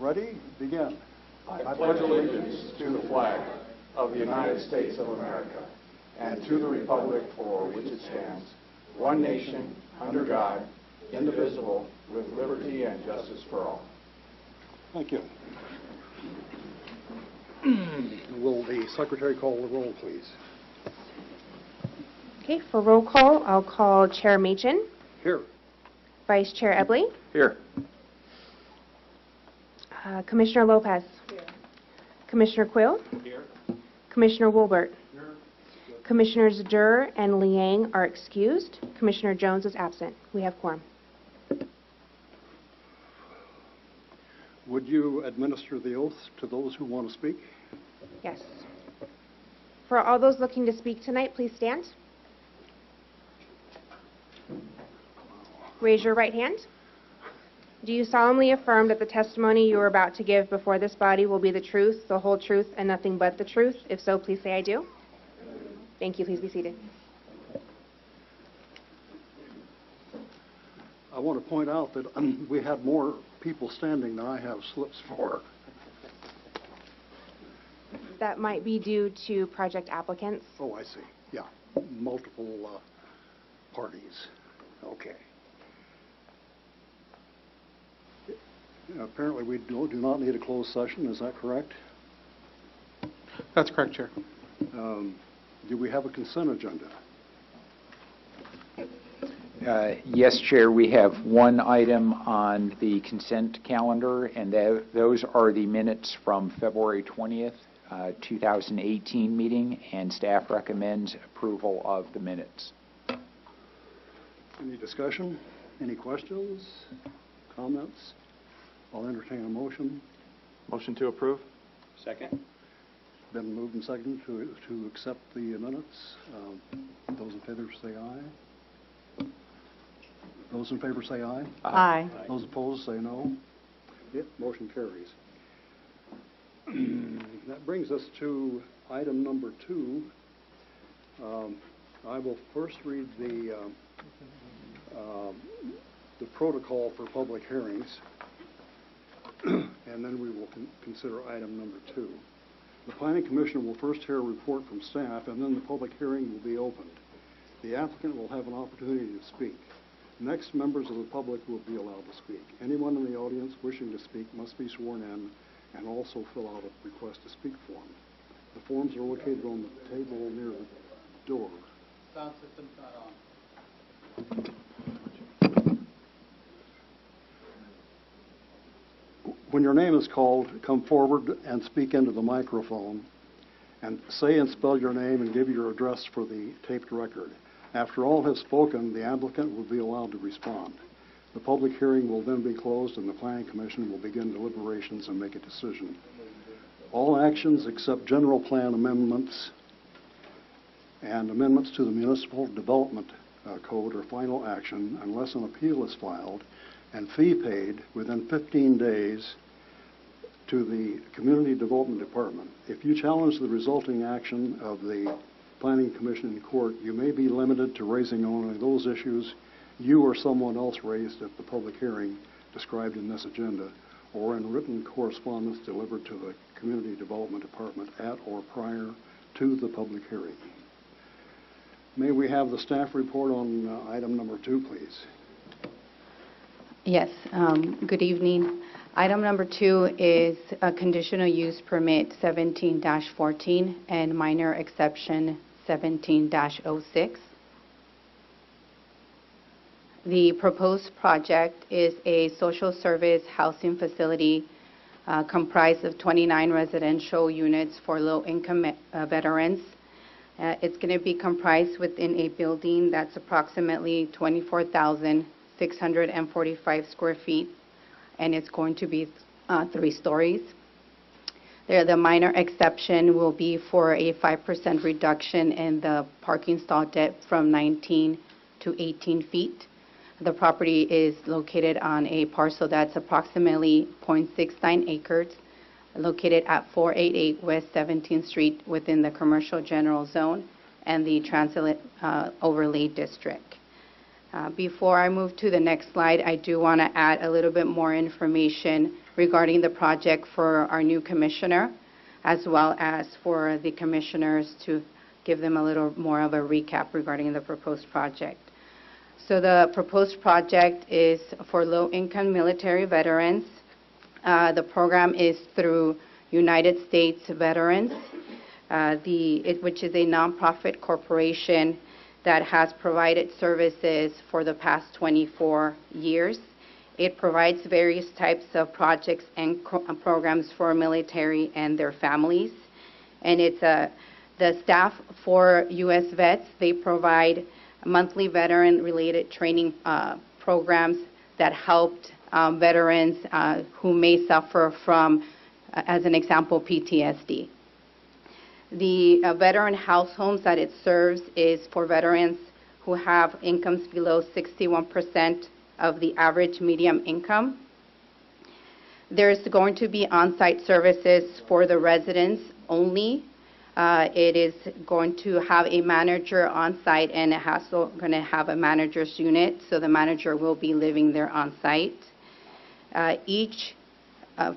Ready? Begin. I pledge allegiance to the flag of the United States of America and to the republic for which it stands, one nation, under God, indivisible, with liberty and justice for all. Thank you. Will the secretary call the roll, please? Okay, for roll call, I'll call Chair Machen, Here. Vice Chair Ebley, Here. Commissioner Lopez. Here. Commissioner Quill. Here. Commissioner Wolbert. Here. Commissioners Durr and Liang are excused. Commissioner Jones is absent. We have quorum. Would you administer the oath to those who want to speak? Yes. For all those looking to speak tonight, please stand. Raise your right hand. Do you solemnly affirm that the testimony you are about to give before this body will be the truth, the whole truth, and nothing but the truth? If so, please say I do. Thank you. Please be seated. I want to point out that we had more people standing than I have slips for. That might be due to project applicants. Oh, I see. Yeah, multiple parties. Okay. Apparently, we do not need a closed session. Is that correct? That's correct, Chair. Do we have a consent agenda? Yes, Chair, we have one item on the consent calendar, and those are the minutes from February 20th, 2018 meeting, and staff recommends approval of the minutes. Any discussion? Any questions? Comments? I'll entertain a motion. Motion to approve. Second. Been moved and seconded to accept the minutes. Those in favor say aye. Those in favor say aye. Aye. Those opposed say no. Yep, motion carries. That brings us to item number 2. I will first read the protocol for public hearings, and then we will consider item number 2. The Planning Commission will first hear a report from staff, and then the public hearing will be opened. The applicant will have an opportunity to speak. Next, members of the public will be allowed to speak. Anyone in the audience wishing to speak must be sworn in and also fill out a request to speak form. The forms are located on the table near the door. Sound system's not on. When your name is called, come forward and speak into the microphone and say and spell your name and give your address for the taped record. After all have spoken, the applicant will be allowed to respond. The public hearing will then be closed and the Planning Commission will begin deliberations and make a decision. All actions except general plan amendments and amendments to the Municipal Development Code are final action unless an appeal is filed and fee paid within 15 days to the Community Development Department. If you challenge the resulting action of the Planning Commission in court, you may be limited to raising only those issues you or someone else raised at the public hearing described in this agenda, or in written correspondence delivered to the Community Development Department at or prior to the public hearing. May we have the staff report on item number 2, please? Yes, good evening. Item number 2 is a conditional use permit 17-14 and minor exception 17-06. The proposed project is a social service housing facility comprised of 29 residential units for low-income veterans. It's going to be comprised within a building that's approximately 24,645 square feet, and it's going to be 3 stories. The minor exception will be for a 5% reduction in the parking stall depth from 19 to 18 feet. The property is located on a parcel that's approximately 0.69 acres, located at 488 West 17th Street within the Commercial General Zone and the Transit Overlay District. Before I move to the next slide, I do want to add a little bit more information regarding the project for our new commissioner, as well as for the commissioners to give them a little more of a recap regarding the proposed project. So the proposed project is for low-income military veterans. The program is through United States Veterans, which is a nonprofit corporation that has provided services for the past 24 years. It provides various types of projects and programs for military and their families. And it's the staff for U.S. vets, they provide monthly veteran-related training programs that helped veterans who may suffer from, as an example, PTSD. The veteran house homes that it serves is for veterans who have incomes below 61% of the average median income. There's going to be on-site services for the residents only. It is going to have a manager on-site, and it also going to have a manager's unit, so the manager will be living there on-site. Each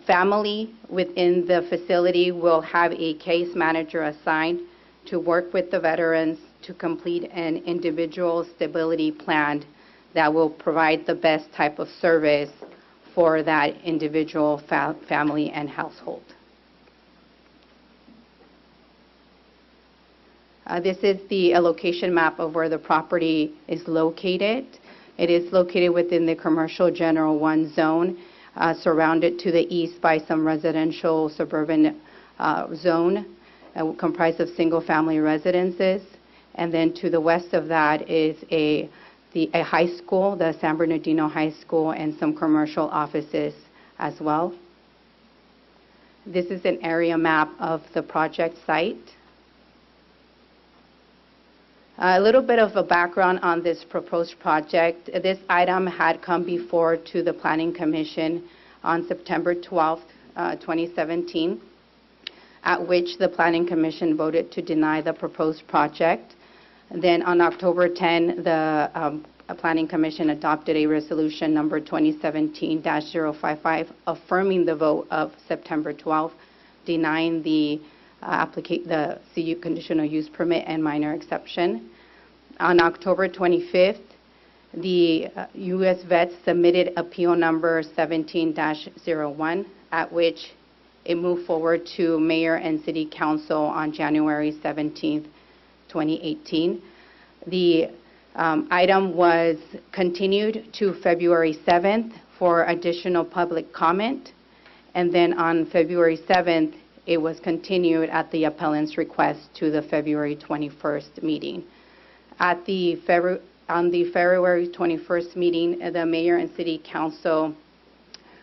family within the facility will have a case manager assigned to work with the veterans to complete an individual stability plan that will provide the best type of service for that individual family and household. This is the location map of where the property is located. It is located within the Commercial General 1 zone, surrounded to the east by some residential suburban zone comprised of single-family residences. And then to the west of that is a high school, the San Bernardino High School, and some commercial offices as well. This is an area map of the project site. A little bit of a background on this proposed project. This item had come before to the Planning Commission on September 12, 2017, at which the Planning Commission voted to deny the proposed project. Then on October 10, the Planning Commission adopted a resolution number 2017-055 affirming the vote of September 12, denying the CU conditional use permit and minor exception. On October 25th, the U.S. Vets submitted appeal number 17-01, at which it moved forward to Mayor and City Council on January 17th, 2018. The item was continued to February 7th for additional public comment, and then on February 7th, it was continued at the appellant's request to the February 21st meeting. On the February 21st meeting, the Mayor and City Council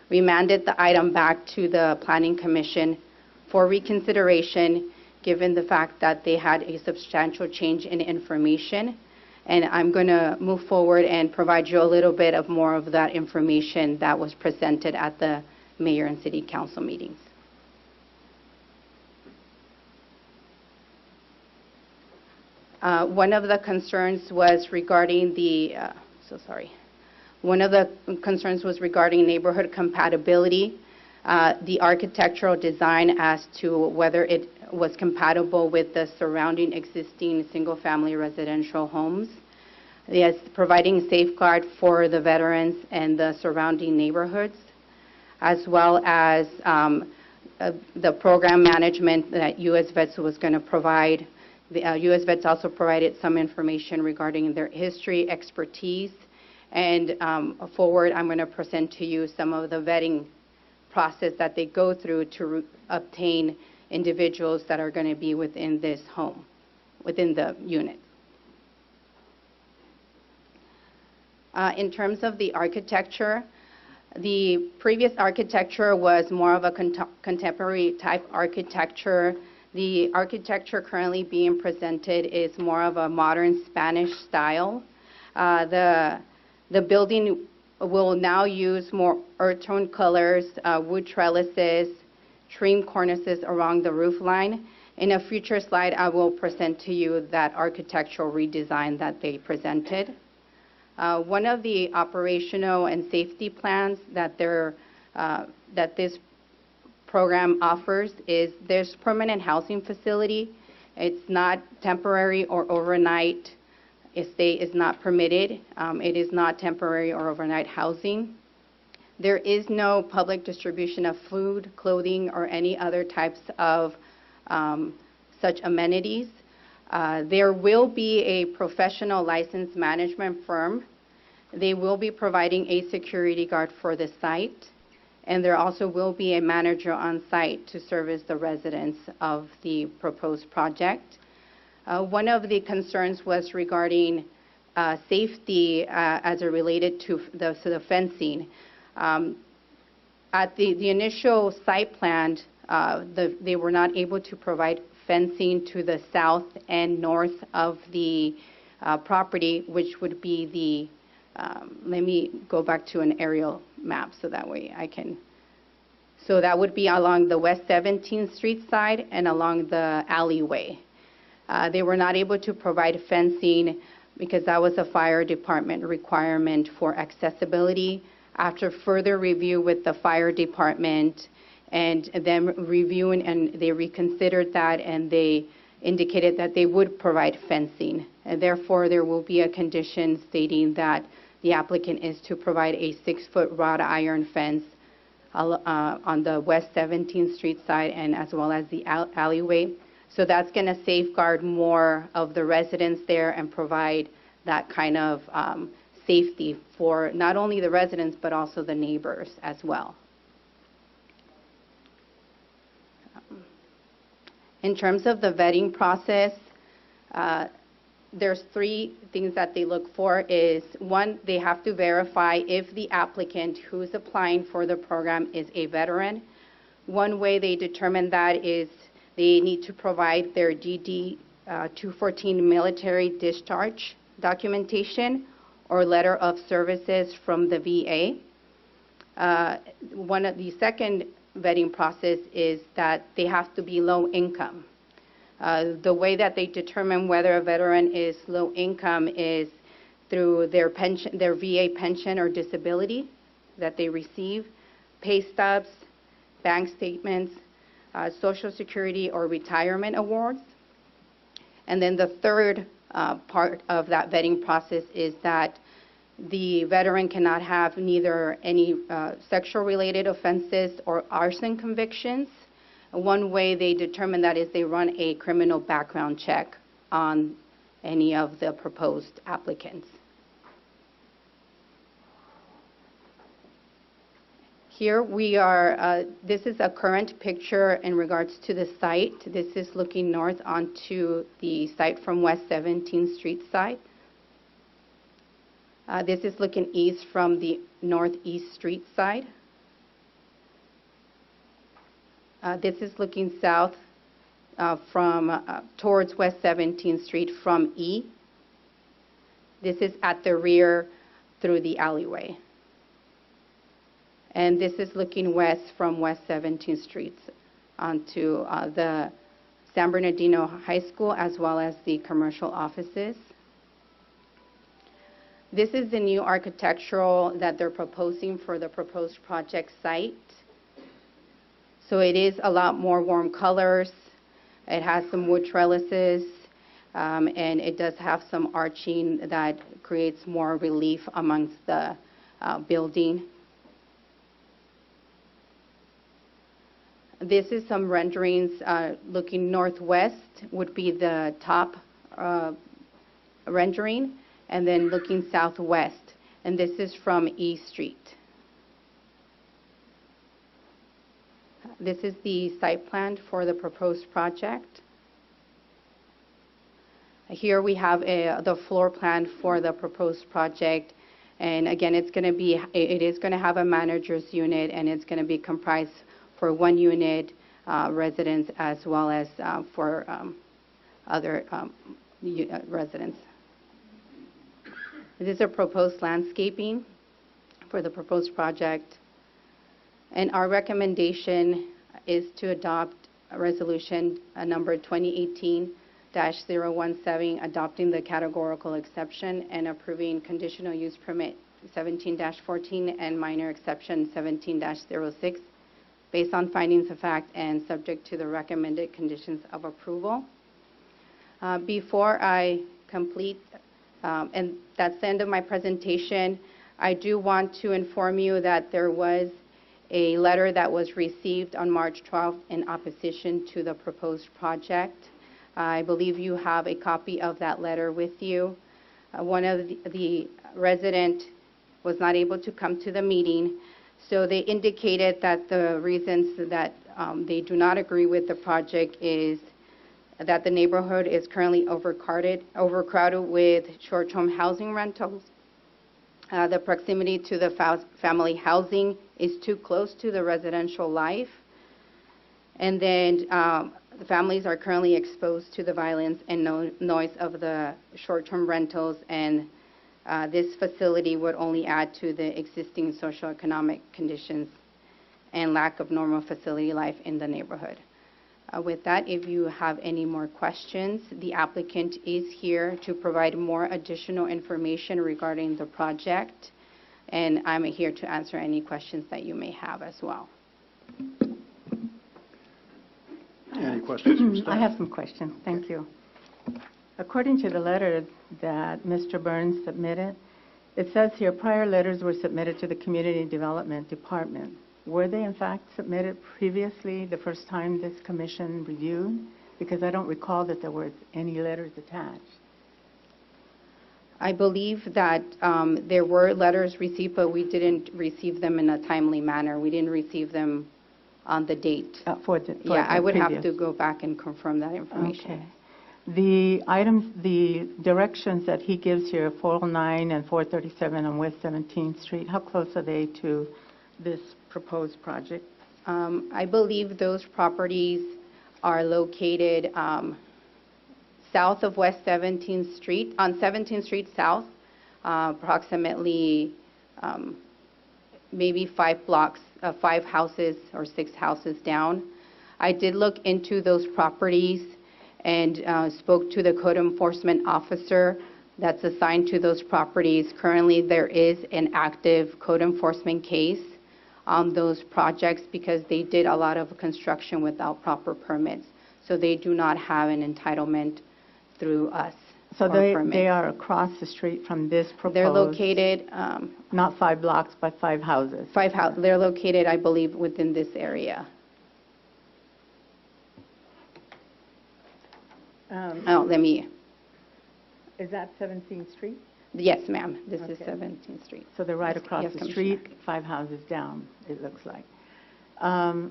remanded the item back to the Planning Commission for reconsideration, given the fact that they had a substantial change in information. And I'm going to move forward and provide you a little bit of more of that information that was presented at the Mayor and City Council meetings. One of the concerns was regarding neighborhood compatibility, the architectural design as to whether it was compatible with the surrounding existing single-family residential homes. Yes, providing safeguard for the veterans and the surrounding neighborhoods, as well as the program management that U.S. Vets was going to provide. The U.S. Vets also provided some information regarding their history, expertise, and forward, I'm going to present to you some of the vetting process that they go through to obtain individuals that are going to be within this home, within the unit. In terms of the architecture, the previous architecture was more of a contemporary type architecture. The architecture currently being presented is more of a modern Spanish style. The building will now use more earth tone colors, wood trellises, trim cornices along the roof line. In a future slide, I will present to you that architectural redesign that they presented. One of the operational and safety plans that that this program offers is there's permanent housing facility. It's not temporary or overnight. Stay is not permitted. It is not temporary or overnight housing. There is no public distribution of food, clothing, or any other types of such amenities. There will be a professional licensed management firm. They will be providing a security guard for the site, and there also will be a manager on site to service the residents of the proposed project. One of the concerns was regarding safety as it related to the fencing. At the initial site plan, they were not able to provide fencing to the south and north of the property, which would be let me go back to an aerial map so that way I can. So that would be along the West 17th Street side and along the alleyway. They were not able to provide fencing because that was a fire department requirement for accessibility. After further review with the fire department and them reviewing, and they reconsidered that, and they indicated that they would provide fencing. And therefore, there will be a condition stating that the applicant is to provide a 6-foot wrought iron fence on the West 17th Street side and as well as the alleyway. So that's going to safeguard more of the residents there and provide that kind of safety for not only the residents but also the neighbors as well. In terms of the vetting process, there's 3 things that they look for. Is one, they have to verify if the applicant who's applying for the program is a veteran. One way they determine that is they need to provide their DD 214 military discharge documentation or letter of services from the VA. The second vetting process is that they have to be low income. The way that they determine whether a veteran is low income is through their pension, their VA pension or disability that they receive, pay stubs, bank statements, Social Security or retirement awards. And then the third part of that vetting process is that the veteran cannot have neither any sexual-related offenses or arson convictions. One way they determine that is they run a criminal background check on any of the proposed applicants. Here we are, this is a current picture in regards to the site. This is looking north onto the site from West 17th Street side. This is looking east from the Northeast Street side. This is looking south towards West 17th Street from E. This is at the rear through the alleyway. And this is looking west from West 17th Street onto the San Bernardino High School as well as the commercial offices. This is the new architectural that they're proposing for the proposed project site. So it is a lot more warm colors. It has some wood trellises, and it does have some arching that creates more relief amongst the building. This is some renderings looking northwest would be the top rendering, and then looking southwest, and this is from E Street. This is the site plan for the proposed project. Here we have the floor plan for the proposed project, and again, it is going to have a manager's unit, and it's going to be comprised for 1 unit residents as well as for other residents. This is a proposed landscaping for the proposed project. And our recommendation is to adopt a resolution number 17-017, adopting the categorical exception and approving conditional use permit 17-14 and minor exception 17-06, based on findings of fact and subject to the recommended conditions of approval. Before I complete, and that's the end of my presentation, I do want to inform you that there was a letter that was received on March 12th in opposition to the proposed project. I believe you have a copy of that letter with you. One of the resident was not able to come to the meeting, so they indicated that the reasons that they do not agree with the project is that the neighborhood is currently overcrowded with short-term housing rentals. The proximity to the family housing is too close to the residential life. And then the families are currently exposed to the violence and noise of the short-term rentals, and this facility would only add to the existing socioeconomic conditions and lack of normal facility life in the neighborhood. With that, if you have any more questions, the applicant is here to provide more additional information regarding the project, and I'm here to answer any questions that you may have as well. Any questions from staff? I have some questions. Thank you. According to the letter that Mr. Burns submitted, it says here prior letters were submitted to the Community Development Department. Were they in fact submitted previously the first time this commission reviewed? Because I don't recall that there were any letters attached. I believe that there were letters received, but we didn't receive them in a timely manner. We didn't receive them on the date. Yeah, I would have to go back and confirm that information. Okay. The items, the directions that he gives here, 409 and 437 on West 17th Street, how close are they to this proposed project? I believe those properties are located south of West 17th Street, on 17th Street South, approximately maybe 5 blocks, 5 houses or 6 houses down. I did look into those properties and spoke to the code enforcement officer that's assigned to those properties. Currently, there is an active code enforcement case on those projects because they did a lot of construction without proper permits. So they do not have an entitlement through us. So or they permits. are across the street from this proposed? They're located, Not 5 blocks, but 5 houses? they're located, I believe, within this area. Let me, Is that 17th Street? yes, ma'am, this is Okay. 17th Street. So they're right Yes, across yes, the Commissioner. street, 5 houses down, it looks like.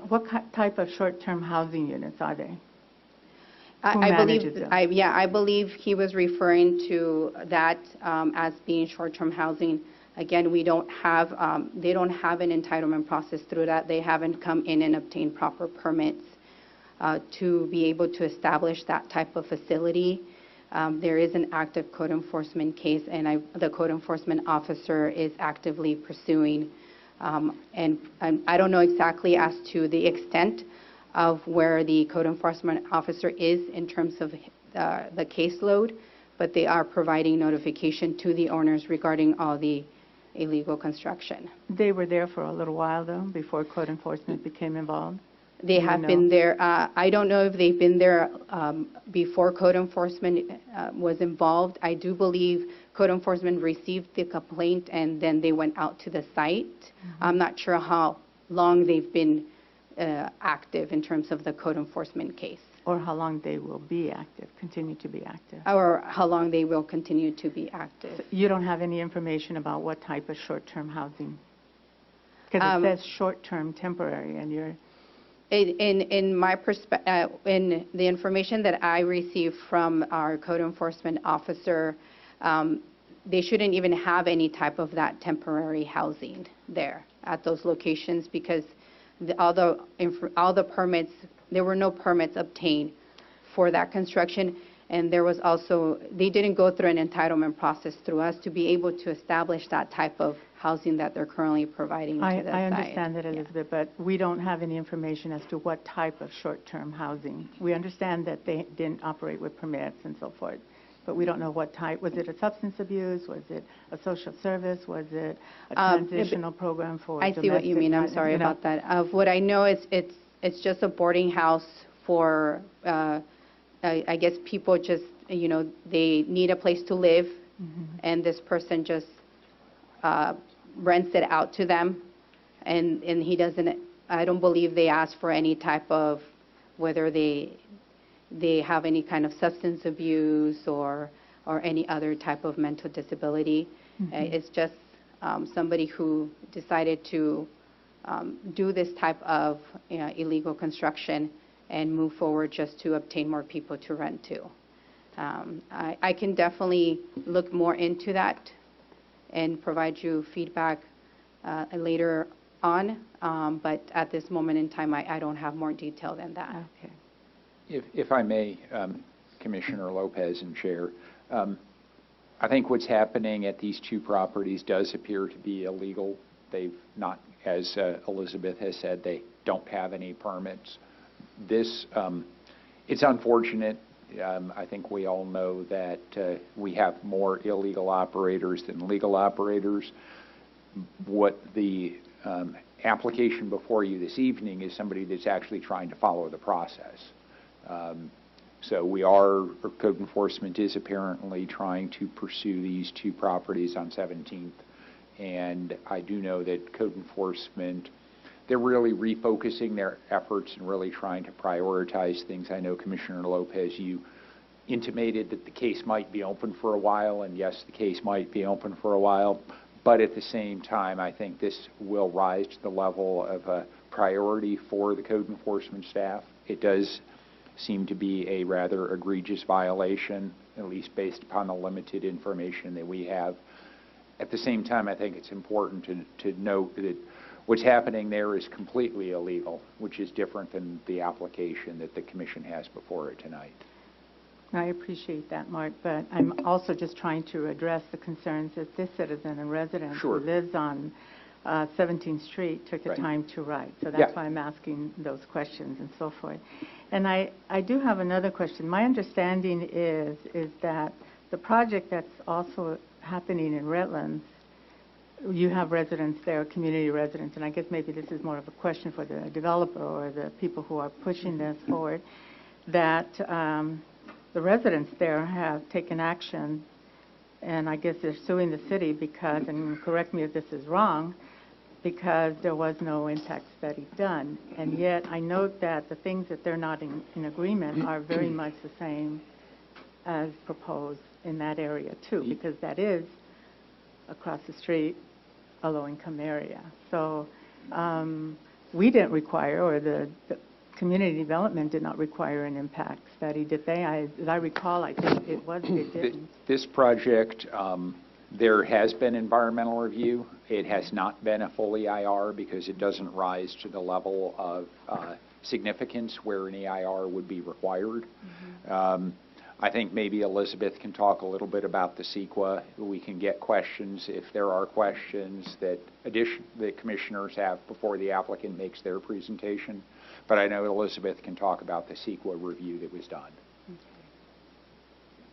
What type of short-term housing units are they? Who I manages believe, them? I believe he was referring to that as being short-term housing. Again, we don't have, they don't have an entitlement process through that. They haven't come in and obtained proper permits to be able to establish that type of facility. There is an active code enforcement case, and the code enforcement officer is actively pursuing. And I don't know exactly as to the extent of where the code enforcement officer is in terms of the caseload, but they are providing notification to the owners regarding all the illegal construction. They were there for a little while, though, before code enforcement became involved? They Do you have know? been there, I don't know if they've been there before code enforcement was involved. I do believe code enforcement received the complaint and then they went out to the site. I'm not sure how long they've been active in terms of the code enforcement case, Or how long they will be active, continue to be active? or how long they will continue to be active. So you don't have any information about what type of short-term housing? Because it says short-term temporary, and you're... In my perspective, in the information that I received from our code enforcement officer, they shouldn't even have any type of that temporary housing there at those locations because all the permits, there were no permits obtained for that construction. And there was also, they didn't go through an entitlement process through us to be able to establish that type of housing that they're currently providing to the site. I understand that, Yeah. Elizabeth, but we don't have any information as to what type of short-term housing. We understand that they didn't operate with permits and so forth, but we don't know what type. Was it a substance abuse? Was it a social service? Was it a transitional program for I see what you mean. I'm domestic, sorry you know? about that. What I know is it's just a boarding house for, I guess people just, they need a place to live, and this person just rents it out to them, and he doesn't, I don't believe they ask for any type of, whether they have any kind of substance abuse or any other type of mental disability. It's just somebody who decided to do this type of illegal construction and move forward just to obtain more people to rent to. I can definitely look more into that and provide you feedback later on, but at this moment in time, I don't have more detail than that. Okay. If I may, Commissioner Lopez and Chair, I think what's happening at these two properties does appear to be illegal. They've not, as Elizabeth has said, they don't have any permits. This, it's unfortunate. I think we all know that we have more illegal operators than legal operators. What the application before you this evening is somebody that's actually trying to follow the process. So code enforcement is apparently trying to pursue these two properties on 17th. And I do know that code enforcement, they're really refocusing their efforts and really trying to prioritize things. I know, Commissioner Lopez, you intimated that the case might be open for a while, and yes, the case might be open for a while, but at the same time, I think this will rise to the level of a priority for the code enforcement staff. It does seem to be a rather egregious violation, at least based upon the limited information that we have. At the same time, I think it's important to note that what's happening there is completely illegal, which is different than the application that the Commission has before it tonight. I appreciate that, Mark, but I'm also just trying to address the concerns that this citizen and resident Sure. who lives on 17th Street took the Right. time to write. So Yeah. that's why I'm asking those questions and so forth. And I do have another question. My understanding is that the project that's also happening in Redlands, you have residents there, community residents, and I guess maybe this is more of a question for the developer or the people who are pushing this forward, that the residents there have taken action, and I guess they're suing the city because, and correct me if this is wrong, because there was no impact study done. And yet I note that the things that they're not in agreement are very much the same as proposed in that area too, because that is across the street a low-income area. So we didn't require, or the community development did not require an impact study, did they? As I recall, I think it was, they didn't. This project, there has been environmental review. It has not been a fully EIR because it doesn't rise to the level of significance where an EIR would be required. I think maybe Elizabeth can talk a little bit about the CEQA. We can get questions if there are questions that commissioners have before the applicant makes their presentation. But I know Elizabeth can talk about the CEQA review that was done.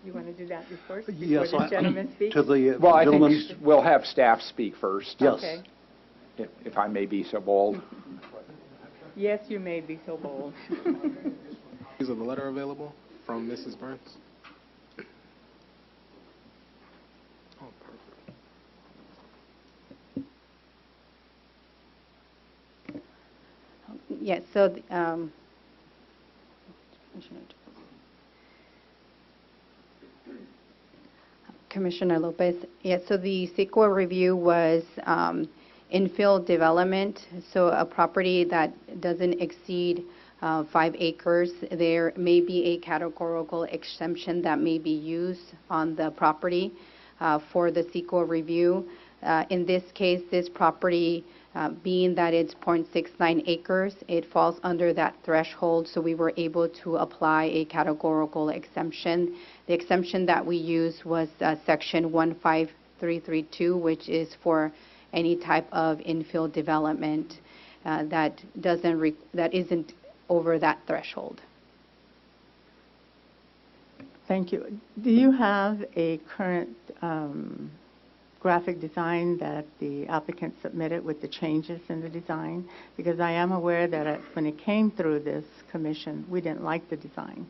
You want to do that first, before Yes, this gentleman speaks? to the Well, I gentleman. think we'll have staff speak first. Yes. Okay. If I may be so bold. Yes, you may be so bold. Is a letter available from Mrs. Burns? Oh, perfect. Yes, so Commissioner Lopez, yes, so the CEQA review was infill development, so a property that doesn't exceed 5 acres. There may be a categorical exemption that may be used on the property for the CEQA review. In this case, this property Being that it's .69 acres, it falls under that threshold, so we were able to apply a categorical exemption. The exemption that we used was Section 15332, which is for any type of infill development that isn't over that threshold. Thank you. Do you have a current graphic design that the applicant submitted with the changes in the design? Because I am aware that when it came through this commission, we didn't like the design.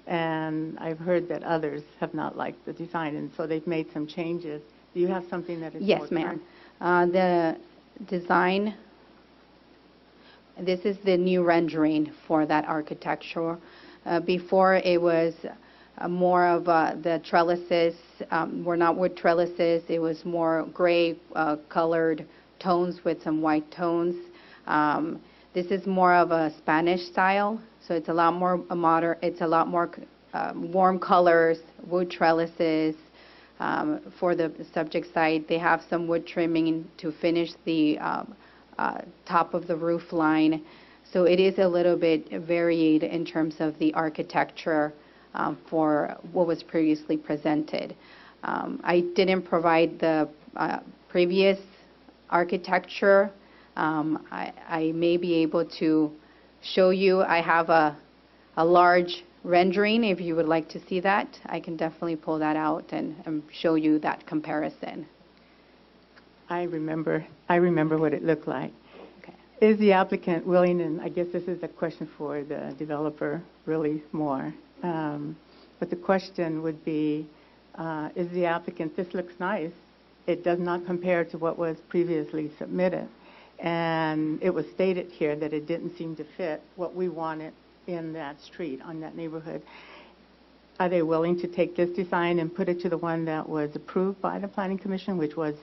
And I've heard that others have not liked the design, and so they've made some changes. Do you have something that is more Yes, ma'am. The design, this is the new rendering for that architecture. Before, it was more of the trellises were not wood trellises. It was more gray colored tones with some white tones. This is more of a Spanish style, so it's a lot more modern. It's a lot more warm colors, wood trellises. For the subject site, they have some wood trimming to finish the top of the roof line. So it is a little bit varied in terms of the architecture for what was previously presented. I didn't provide the previous architecture. I may be able to show you. I have a large rendering. If you would like to see that, I can definitely pull that out and show you that comparison. I remember what it looked like. Okay. Is the applicant willing, and I guess this is a question for the developer really more, but the question would be, is the applicant, this looks nice, it does not compare to what was previously submitted, and it was stated here that it didn't seem to fit what we wanted in that street, on that neighborhood. Are they willing to take this design and put it to the one that was approved by the Planning Commission, which was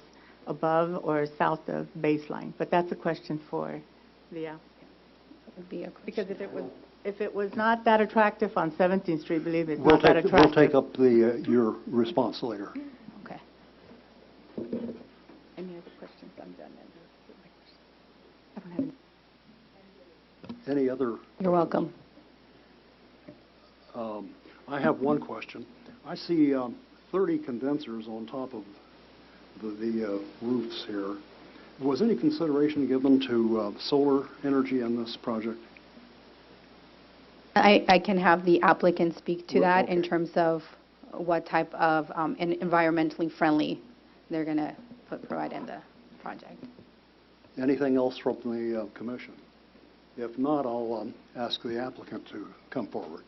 above or south of baseline? But that's a question for the applicant. That would be a question. Because if it was not that attractive on 17th Street, believe it, it's We'll not that attractive. take up your response later. Okay. Any other questions? I'm done then. I don't have any. Any other? You're welcome. I have one question. I see 30 condensers on top of the roofs here. Was any consideration given to solar energy in this project? I can have the applicant speak to Well, that in okay. terms of what type of environmentally friendly they're going to provide in the project. Anything else from the commission? If not, I'll ask the applicant to come forward.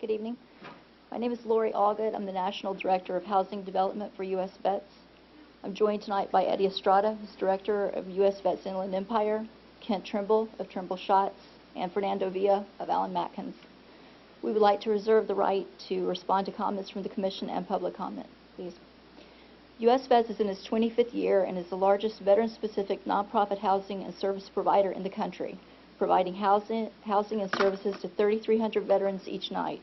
Good evening. My name is Lori Allgood. I'm the National Director of Housing Development for U.S. Vets. I'm joined tonight by Eddie Estrada, who's Director of U.S. Vets Inland Empire, Kent Trimble of Trimble Shots, and Fernando Villa of Allen Matkins. We would like to reserve the right to respond to comments from the Commission and public comment, please. U.S. Vets is in its 25th year and is the largest veteran-specific nonprofit housing and service provider in the country, providing housing and services to 3,300 veterans each night,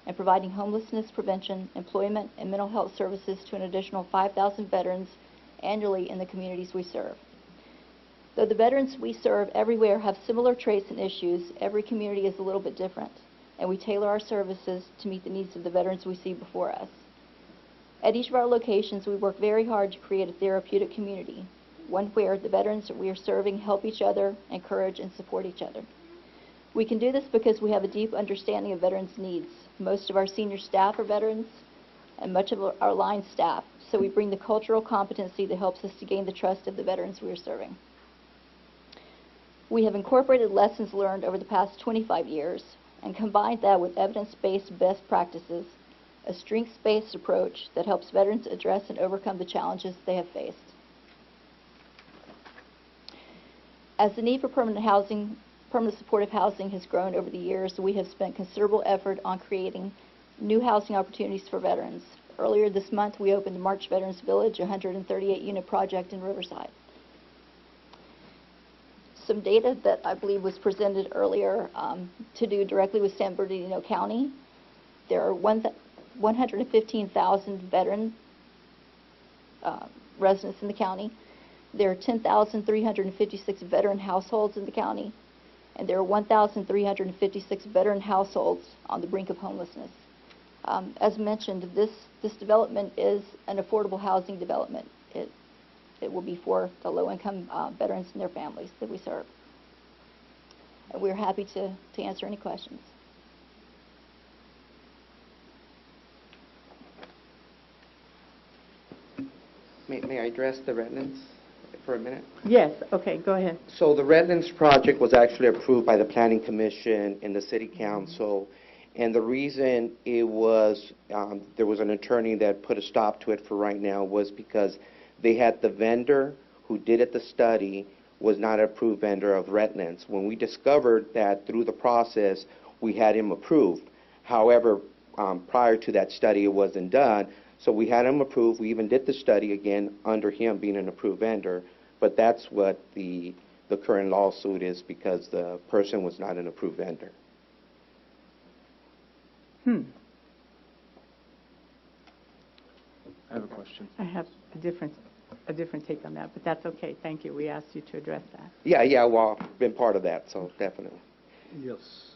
and providing homelessness prevention, employment, and mental health services to an additional 5,000 veterans annually in the communities we serve. Though the veterans we serve everywhere have similar traits and issues, every community is a little bit different, and we tailor our services to meet the needs of the veterans we see before us. At each of our locations, we work very hard to create a therapeutic community, one where the veterans that we are serving help each other, encourage, and support each other. We can do this because we have a deep understanding of veterans' needs. Most of our senior staff are veterans, and much of our line staff, so we bring the cultural competency that helps us to gain the trust of the veterans we are serving. We have incorporated lessons learned over the past 25 years and combined that with evidence-based best practices, a strengths-based approach that helps veterans address and overcome the challenges they have faced. As the need for permanent supportive housing has grown over the years, we have spent considerable effort on creating new housing opportunities for veterans. Earlier this month, we opened the March Veterans Village, a 138-unit project in Riverside. some data that I believe was presented earlier to do directly with San Bernardino County. There are 115,000 veteran residents in the county. There are 10,356 veteran households in the county, and there are 1,356 veteran households on the brink of homelessness. As mentioned, this development is an affordable housing development. It will be for the low-income veterans and their families that we serve. And we're happy to answer any questions. May I address the Redlands for a minute? Yes, okay, go ahead. So the Redlands project was actually approved by the Planning Commission and the City Council, and the reason it was, there was an attorney that put a stop to it for right now was because they had the vendor who did the study was not an approved vendor of Redlands. When we discovered that through the process, we had him approved. However, prior to that study, it wasn't done. So we had him approved. We even did the study again under him being an approved vendor. But that's what the current lawsuit is, because the person was not an approved vendor. I have a question. I have a different take on that, but that's okay. Thank you. We asked you to address that. Yeah, well, I've been part of that, so definitely. Yes.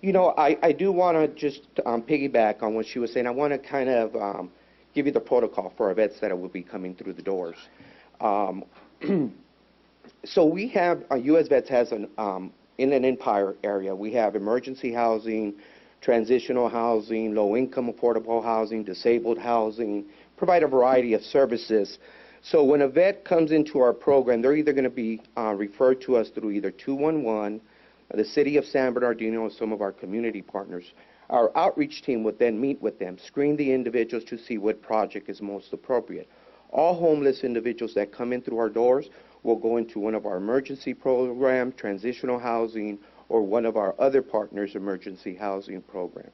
You know, I do want to just piggyback on what she was saying. I want to kind of give you the protocol for our vets that will be coming through the doors. So we have, U.S. Vets has an Inland Empire area. We have emergency housing, transitional housing, low-income affordable housing, disabled housing, provide a variety of services. So when a vet comes into our program, they're either going to be referred to us through either 211, the City of San Bernardino, or some of our community partners. Our outreach team would then meet with them, screen the individuals to see what project is most appropriate. All homeless individuals that come in through our doors will go into one of our emergency program, transitional housing, or one of our other partners' emergency housing program.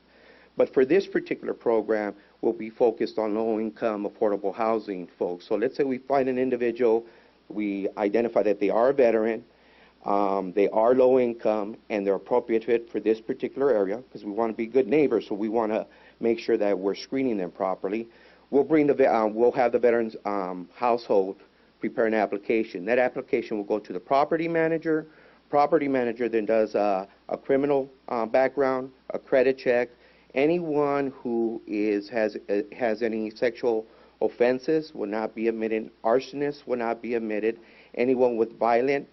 But for this particular program, we'll be focused on low-income affordable housing folks. So let's say we find an individual, we identify that they are a veteran, they are low income, and they're appropriate fit for this particular area, because we want to be good neighbors, so we want to make sure that we're screening them properly. We'll have the veteran's household prepare an application. That application will go to the property manager. Property manager then does a criminal background, a credit check. Anyone who has any sexual offenses will not be admitted. Arsonists will not be admitted. Anyone with violent,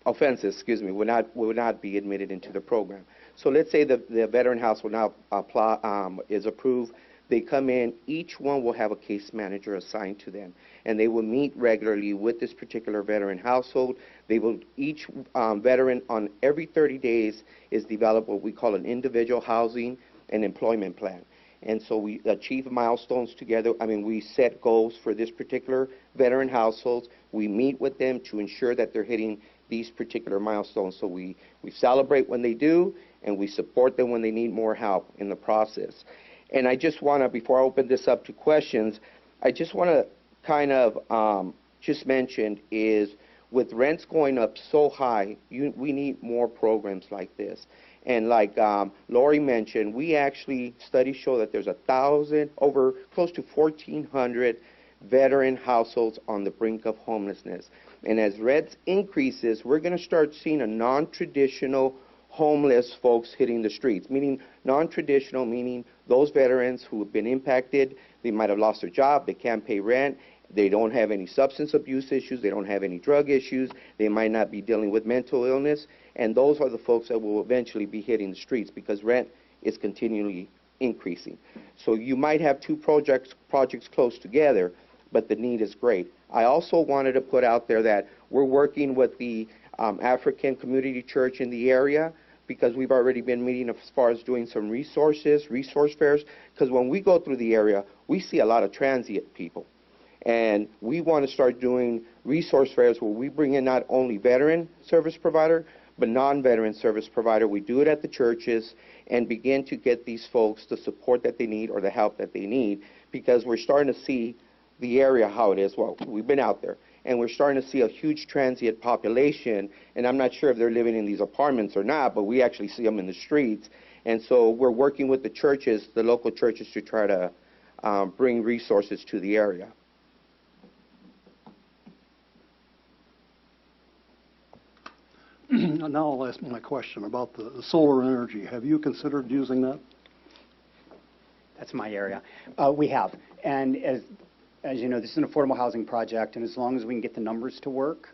offenses, excuse me, will not be admitted into the program. So let's say the veteran house will now is approved. They come in, each one will have a case manager assigned to them, and they will meet regularly with this particular veteran household. Each veteran on every 30 days is developed what we call an individual housing and employment plan. And so we achieve milestones together. We set goals for this particular veteran households. We meet with them to ensure that they're hitting these particular milestones. So we celebrate when they do, and we support them when they need more help in the process. And I just want to, before I open this up to questions, I just want to kind of just mention is with rents going up so high, we need more programs like this. And like Lori mentioned, we actually, studies show that there's close to 1,400 veteran households on the brink of homelessness. And as rents increases, we're going to start seeing a non-traditional homeless folks hitting the streets, meaning non-traditional, meaning those veterans who have been impacted, they might have lost their job, they can't pay rent, they don't have any substance abuse issues, they don't have any drug issues, they might not be dealing with mental illness, and those are the folks that will eventually be hitting the streets because rent is continually increasing. So you might have two projects close together, but the need is great. I also wanted to put out there that we're working with the African Community Church in the area, because we've already been meeting as far as doing some resource fairs, because when we go through the area, we see a lot of transient people. And we want to start doing resource fairs where we bring in not only veteran service provider, but non-veteran service provider. We do it at the churches and begin to get these folks the support that they need or the help that they need, because we're starting to see the area how it is, well, we've been out there, and we're starting to see a huge transient population, and I'm not sure if they're living in these apartments or not, but we actually see them in the streets. And so we're working with the churches, the local churches, to try to bring resources to the area. Now I'll ask my question about the solar energy. Have you considered using that? That's my area. We have. And as you know, this is an affordable housing project, and as long as we can get the numbers to work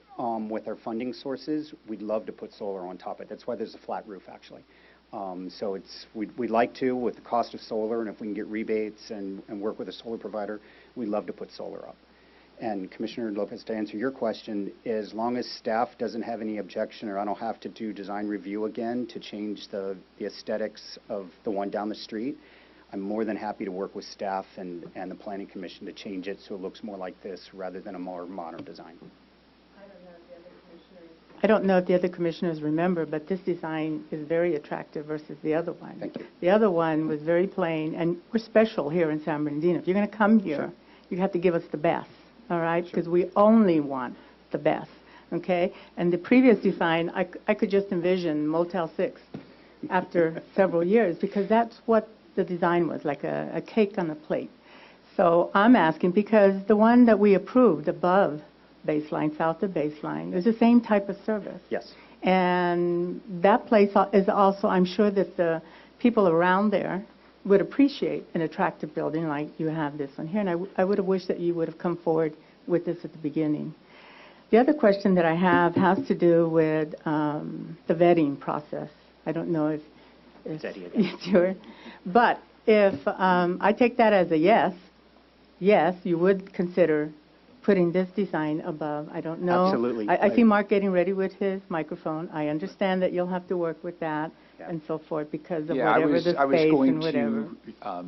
with our funding sources, we'd love to put solar on top of it. That's why there's a flat roof, actually. So we'd like to, with the cost of solar, and if we can get rebates and work with a solar provider, we'd love to put solar up. And Commissioner Lopez, to answer your question, as long as staff doesn't have any objection, or I don't have to do design review again to change the aesthetics of the one down the street, I'm more than happy to work with staff and the Planning Commission to change it so it looks more like this rather than a more modern design. I don't know if the other commissioners remember, but this design is very attractive versus the other one. Thank you. The other one was very plain, and we're special here in San Bernardino. If you're going to come here, Sure. you have to give us the best, all right? Because we only want the best, okay? And the previous design, I could just envision Motel 6 after several years, because that's what the design was, like a cake on a plate. So I'm asking, because the one that we approved above Baseline, south of Baseline, is the same type of service. Yes. And that place is also, I'm sure that the people around there would appreciate an attractive building like you have this one here. And I would have wished that you would have come forward with this at the beginning. The other question that I have has to do with the vetting process. I don't know if it's your, but if I take that as a yes, you would consider putting this design above. I don't know. Absolutely. I see Mark getting ready with his microphone. I understand that you'll have to work with that and so forth because of whatever the space I was going and whatever. to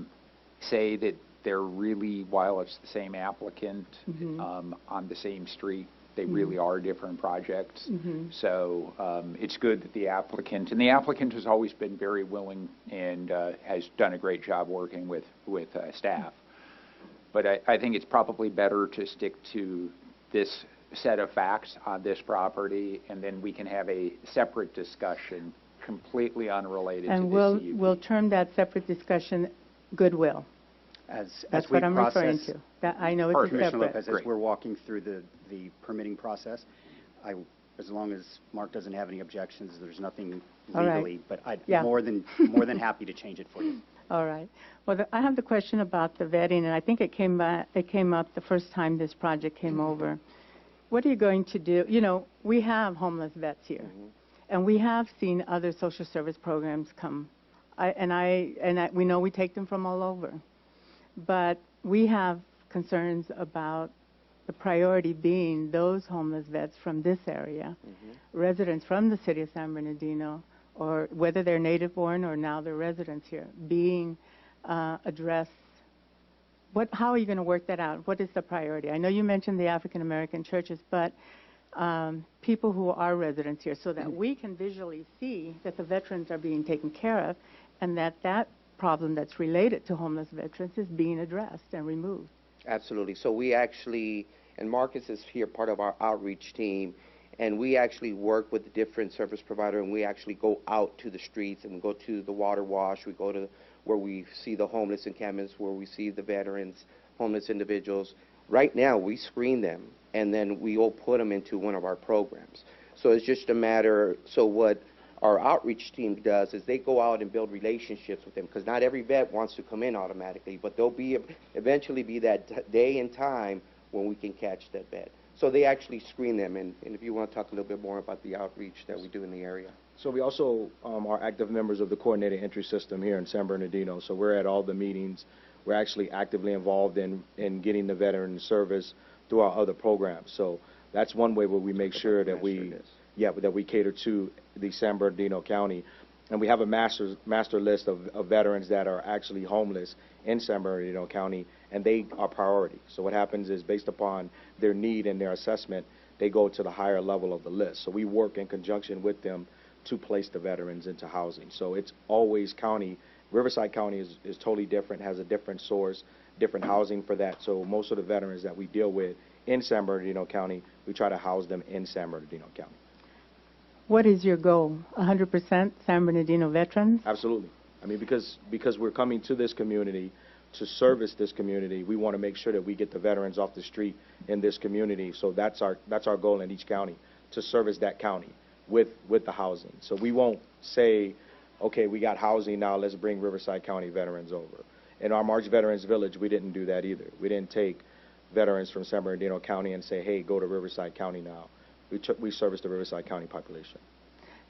say that they're really, while it's the same applicant on the same street, they really are different projects. So it's good that the applicant has always been very willing and has done a great job working with staff. But I think it's probably better to stick to this set of facts on this property, and then we can have a separate discussion completely unrelated And to we'll, this CUP. we'll term that separate discussion goodwill. As That's we what I'm referring process, to. That, I know it's a Commissioner separate. Lopez, as Great. we're walking through the permitting process, as long as Mark doesn't have any objections, there's nothing All right. legally, but I'm Yeah. more than happy to change it for you. All right. Well, I have the question about the vetting, and I think it came up the first time this project came over. What are you going to do? You know, we have homeless vets here, and we have seen other social service programs come. We know we take them from all over, but we have concerns about the priority being those homeless vets from this area, residents from the city of San Bernardino, or whether they're native-born or now they're residents here, being addressed. How are you going to work that out? What is the priority? I know you mentioned the African-American churches, but people who are residents here, so that we can visually see that the veterans are being taken care of and that problem that's related to homeless veterans is being addressed and removed. Absolutely. So we actually, and Marcus is here, part of our outreach team, and we actually work with the different service provider, and we actually go out to the streets, and we go to the water wash, we go to where we see the homeless encampments, where we see the veterans, homeless individuals. Right now, we screen them, and then we will put them into one of our programs. So it's just a matter, so what our outreach team does is they go out and build relationships with them, because not every vet wants to come in automatically, but there'll be eventually be that day and time when we can catch that vet. So they actually screen them, and if you want to talk a little bit more about the outreach that we do in the area. So we also are active members of the coordinated entry system here in San Bernardino. So we're at all the meetings. We're actually actively involved in getting the veteran service through our other programs. So that's one way where we make sure that that we cater to the San Bernardino County. And we have a master list of veterans that are actually homeless in San Bernardino County, and they are priority. So what happens is, based upon their need and their assessment, they go to the higher level of the list. So we work in conjunction with them to place the veterans into housing. So it's always county. Riverside County is totally different, has a different source different housing for that. So most of the veterans that we deal with in San Bernardino County, we try to house them in San Bernardino County. What is your goal? 100% San Bernardino veterans? Absolutely. I mean, because we're coming to this community to service this community, we want to make sure that we get the veterans off the street in this community. So that's our goal in each county, to service that county with the housing. So we won't say, okay, we got housing now, let's bring Riverside County veterans over. In our March Veterans Village, we didn't do that either. We didn't take veterans from San Bernardino County and say, hey, go to Riverside County now. We service the Riverside County population.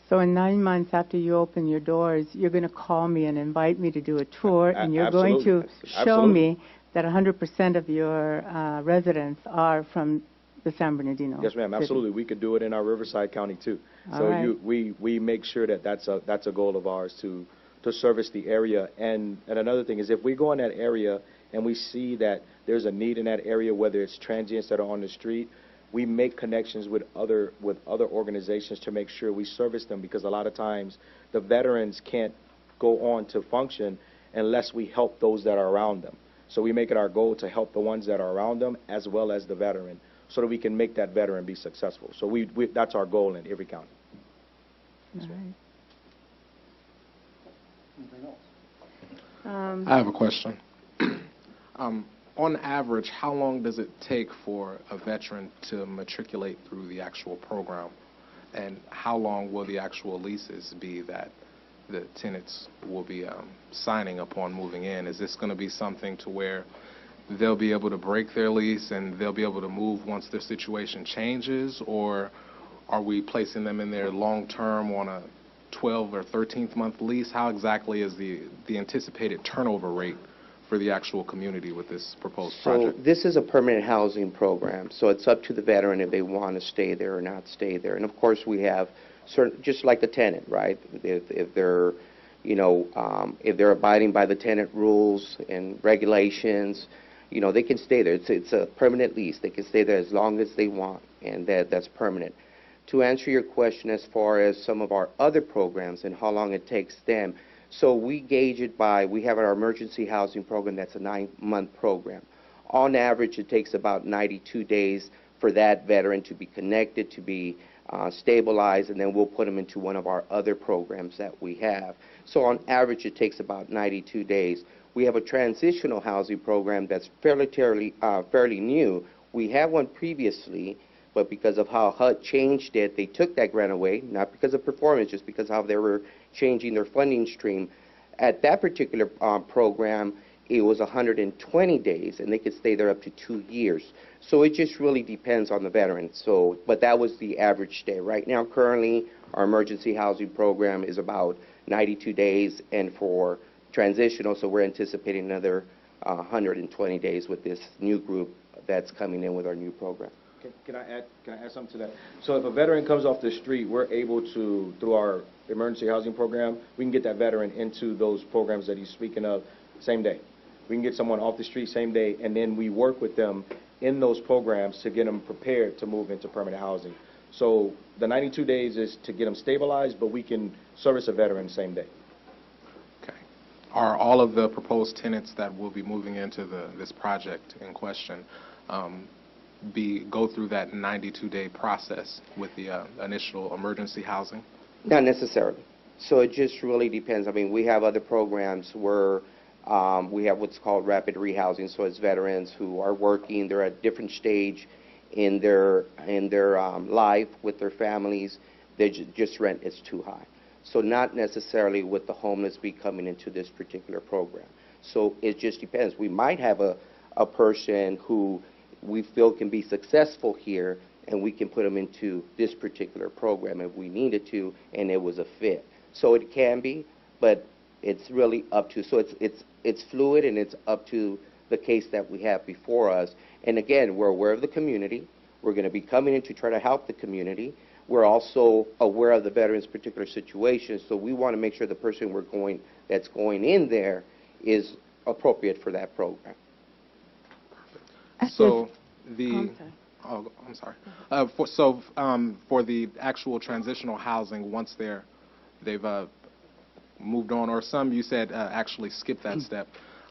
So in 9 months after you open your doors, you're going to call me and invite me to do a tour, and you're going to show me that 100% of your residents are from the San Bernardino Yes, ma'am, city. absolutely. We could do it in our Riverside County, too. All So right. we make sure that that's a goal of ours to service the area. And another thing is, if we go in that area and we see that there's a need in that area, whether it's transients that are on the street, we make connections with other organizations to make sure we service them, because a lot of times the veterans can't go on to function unless we help those that are around them. So we make it our goal to help the ones that are around them as well as the veteran, so that we can make that veteran be successful. So that's our goal in every county. All right. Anything else? I have a question. On average, how long does it take for a veteran to matriculate through the actual program? And how long will the actual leases be that the tenants will be signing upon moving in? Is this going to be something to where they'll be able to break their lease and they'll be able to move once their situation changes? Or are we placing them in there long-term on a 12 or 13th month lease? How exactly is the anticipated turnover rate for the actual community with this proposed project? So this is a permanent housing program, so it's up to the veteran if they want to stay there or not stay there. And of course, we have certain, just like the tenant, right? If they're, if they're abiding by the tenant rules and regulations, they can stay there. It's a permanent lease. They can stay there as long as they want, and that's permanent. To answer your question as far as some of our other programs and how long it takes them, so we gauge it by, we have our emergency housing program that's a 9-month program. On average, it takes about 92 days for that veteran to be connected, to be stabilized, and then we'll put them into one of our other programs that we have. So on average, it takes about 92 days. We have a transitional housing program that's fairly new. We had one previously, but because of how HUD changed it, they took that grant away, not because of performance, just because how they were changing their funding stream. At that particular program, it was 120 days, and they could stay there up to 2 years. So it just really depends on the veteran. So, but that was the average stay. Right now, currently, our emergency housing program is about 92 days, and for transitional, so we're anticipating another 120 days with this new group that's coming in with our new program. Can I add something to that? So if a veteran comes off the street, we're able to, through our emergency housing program, we can get that veteran into those programs that he's speaking of same day. We can get someone off the street same day, and then we work with them in those programs to get them prepared to move into permanent housing. So the 92 days is to get them stabilized, but we can service a veteran same day. Okay. Are all of the proposed tenants that will be moving into this project in question go through that 92-day process with the initial emergency housing? Not necessarily. So it just really depends. I mean, we have other programs where we have what's called rapid rehousing. So it's veterans who are working, they're at a different stage in their life with their families. They just rent is too high. So not necessarily with the homeless be coming into this particular program. So it just depends. We might have a person who we feel can be successful here, and we can put them into this particular program if we needed to, and it was a fit. So it can be, but it's really up to, so it's fluid, and it's up to the case that we have before us. And again, we're aware of the community. We're going to be coming in to try to help the community. We're also aware of the veteran's particular situation, so we want to make sure the person that's going in there is appropriate for that program. So I'm sorry. For the actual transitional housing, once they've moved on, or some you said actually skip that step,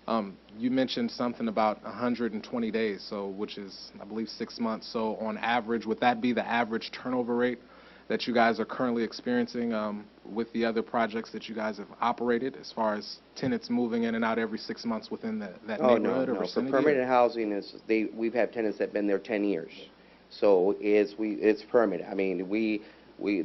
You mentioned something about 120 days, so which is, I believe, 6 months. So on average, would that be the average turnover rate that you guys are currently experiencing with the other projects that you guys have operated, as far as tenants moving in and out every 6 months within that Oh, no, neighborhood or no. For vicinity? permanent housing, we've had tenants that have been there 10 years. So it's permanent. I mean,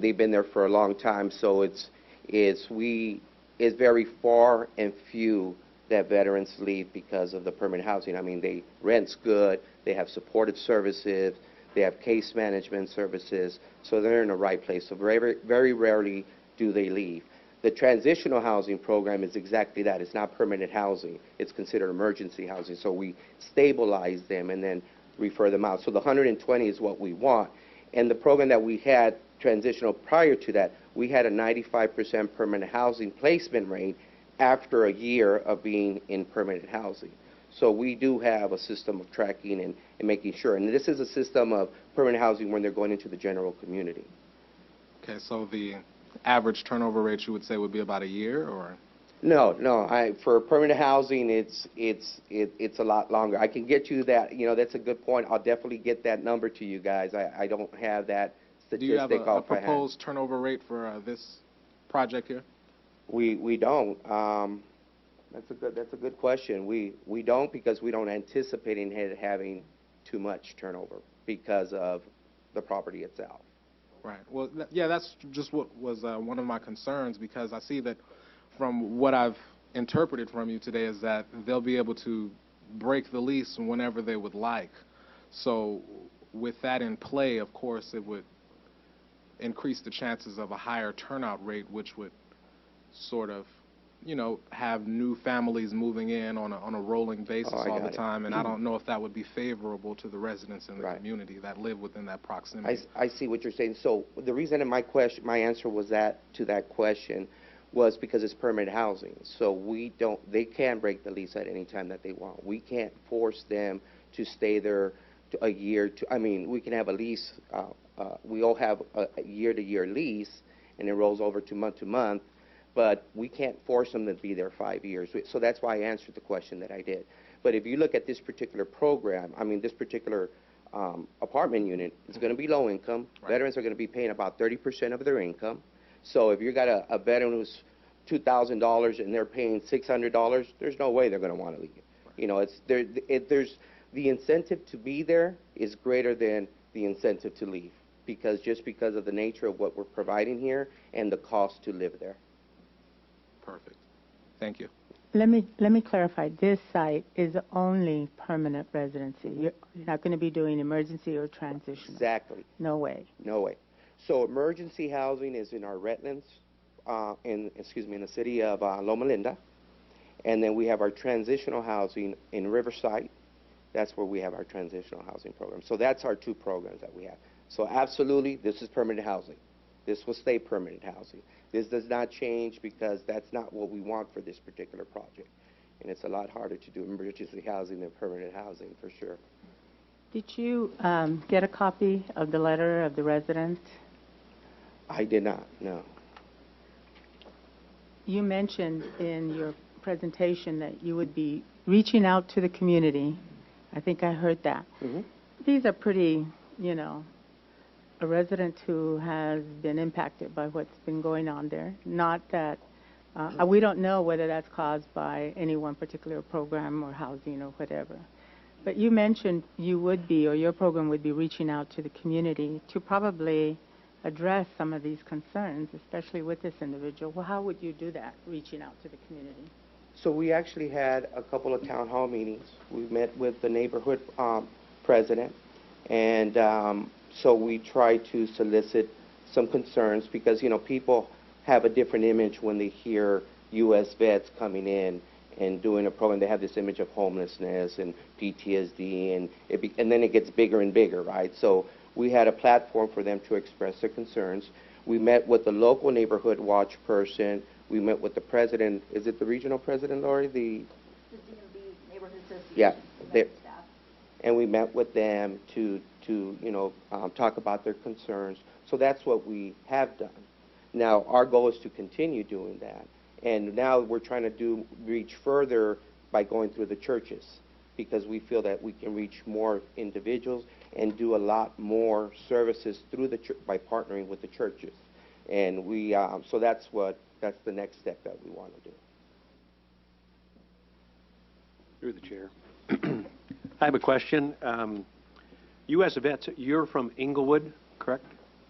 they've been there for a long time, so it's very far and few that veterans leave because of the permanent housing. I mean, rent's good, they have supportive services, they have case management services, so they're in the right place. So very, very rarely do they leave. The transitional housing program is exactly that. It's not permanent housing. It's considered emergency housing. So we stabilize them and then refer them out. So the 120 is what we want. And the program that we had, transitional, prior to that, we had a 95% permanent housing placement rate after a year of being in permanent housing. So we do have a system of tracking and making sure. And this is a system of permanent housing when they're going into the general community. Okay, so the average turnover rate you would say would be about a year, or? No. For permanent housing, it's a lot longer. I can get you that. That's a good point. I'll definitely get that number to you guys. I don't have that statistic. Do you have a off by hand. proposed turnover rate for this project here? We don't. That's a good question. We don't, because we don't anticipate it having too much turnover because of the property itself. Right. Well, yeah, that's just what was one of my concerns, because I see that from what I've interpreted from you today is that they'll be able to break the lease whenever they would like. So with that in play, of course, it would increase the chances of a higher turnout rate, which would sort of, have new families moving in on a rolling basis all the time. And I don't know if that would be favorable to the residents in the community that live within that proximity. I see what you're saying. So the reason my answer was to that question was because it's permanent housing. So they can break the lease at any time that they want. We can't force them to stay there a year. We can have a lease. We all have a year-to-year lease, and it rolls over to month, but we can't force them to be there 5 years. So that's why I answered the question that I did. But if you look at this particular program, this particular apartment unit, it's going to be low income. Right. Veterans are going to be paying about 30% of their income. So if you got a veteran who's $2,000 and they're paying $600, there's no way they're going to want to leave. There's the incentive to be there is greater than the incentive to leave, because of the nature of what we're providing here and the cost to live there. Perfect. Thank you. Let me clarify. This site is only permanent residency. You're not going to be doing emergency or transitional. Exactly. No way. No way. So emergency housing is in our Redlands, in the city of Loma Linda, and then we have our transitional housing in Riverside. That's where we have our transitional housing program. So that's our two programs that we have. So absolutely, this is permanent housing. This will stay permanent housing. This does not change, because that's not what we want for this particular project. And it's a lot harder to do emergency housing than permanent housing, for sure. Did you get a copy of the letter of the residents? I did not, no. You mentioned in your presentation that you would be reaching out to the community. I think I heard that. Mm-hmm. These are pretty, a resident who has been impacted by what's been going on there. Not that, we don't know whether that's caused by any one particular program or housing or whatever. But you mentioned you would be, or your program would be, reaching out to the community to probably address some of these concerns, especially with this individual. Well, how would you do that, reaching out to the community? So we actually had a couple of town hall meetings. We met with the neighborhood president, and so we try to solicit some concerns, because people have a different image when they hear U.S. vets coming in and doing a program. They have this image of homelessness and PTSD, and then it gets bigger and bigger, right? So we had a platform for them to express their concerns. We met with the local neighborhood watch person. We met with the president. Is it the regional president, Lori? The DMV Neighborhood Association. Yeah. And we met with them to talk about their concerns. So that's what we have done. Now, our goal is to continue doing that. And now we're trying to reach further by going through the churches, because we feel that we can reach more individuals and do a lot more services through the by partnering with the churches. And we, so that's the next step that we want to do. Through the chair. I have a question. U.S. Vets, you're from Inglewood, correct?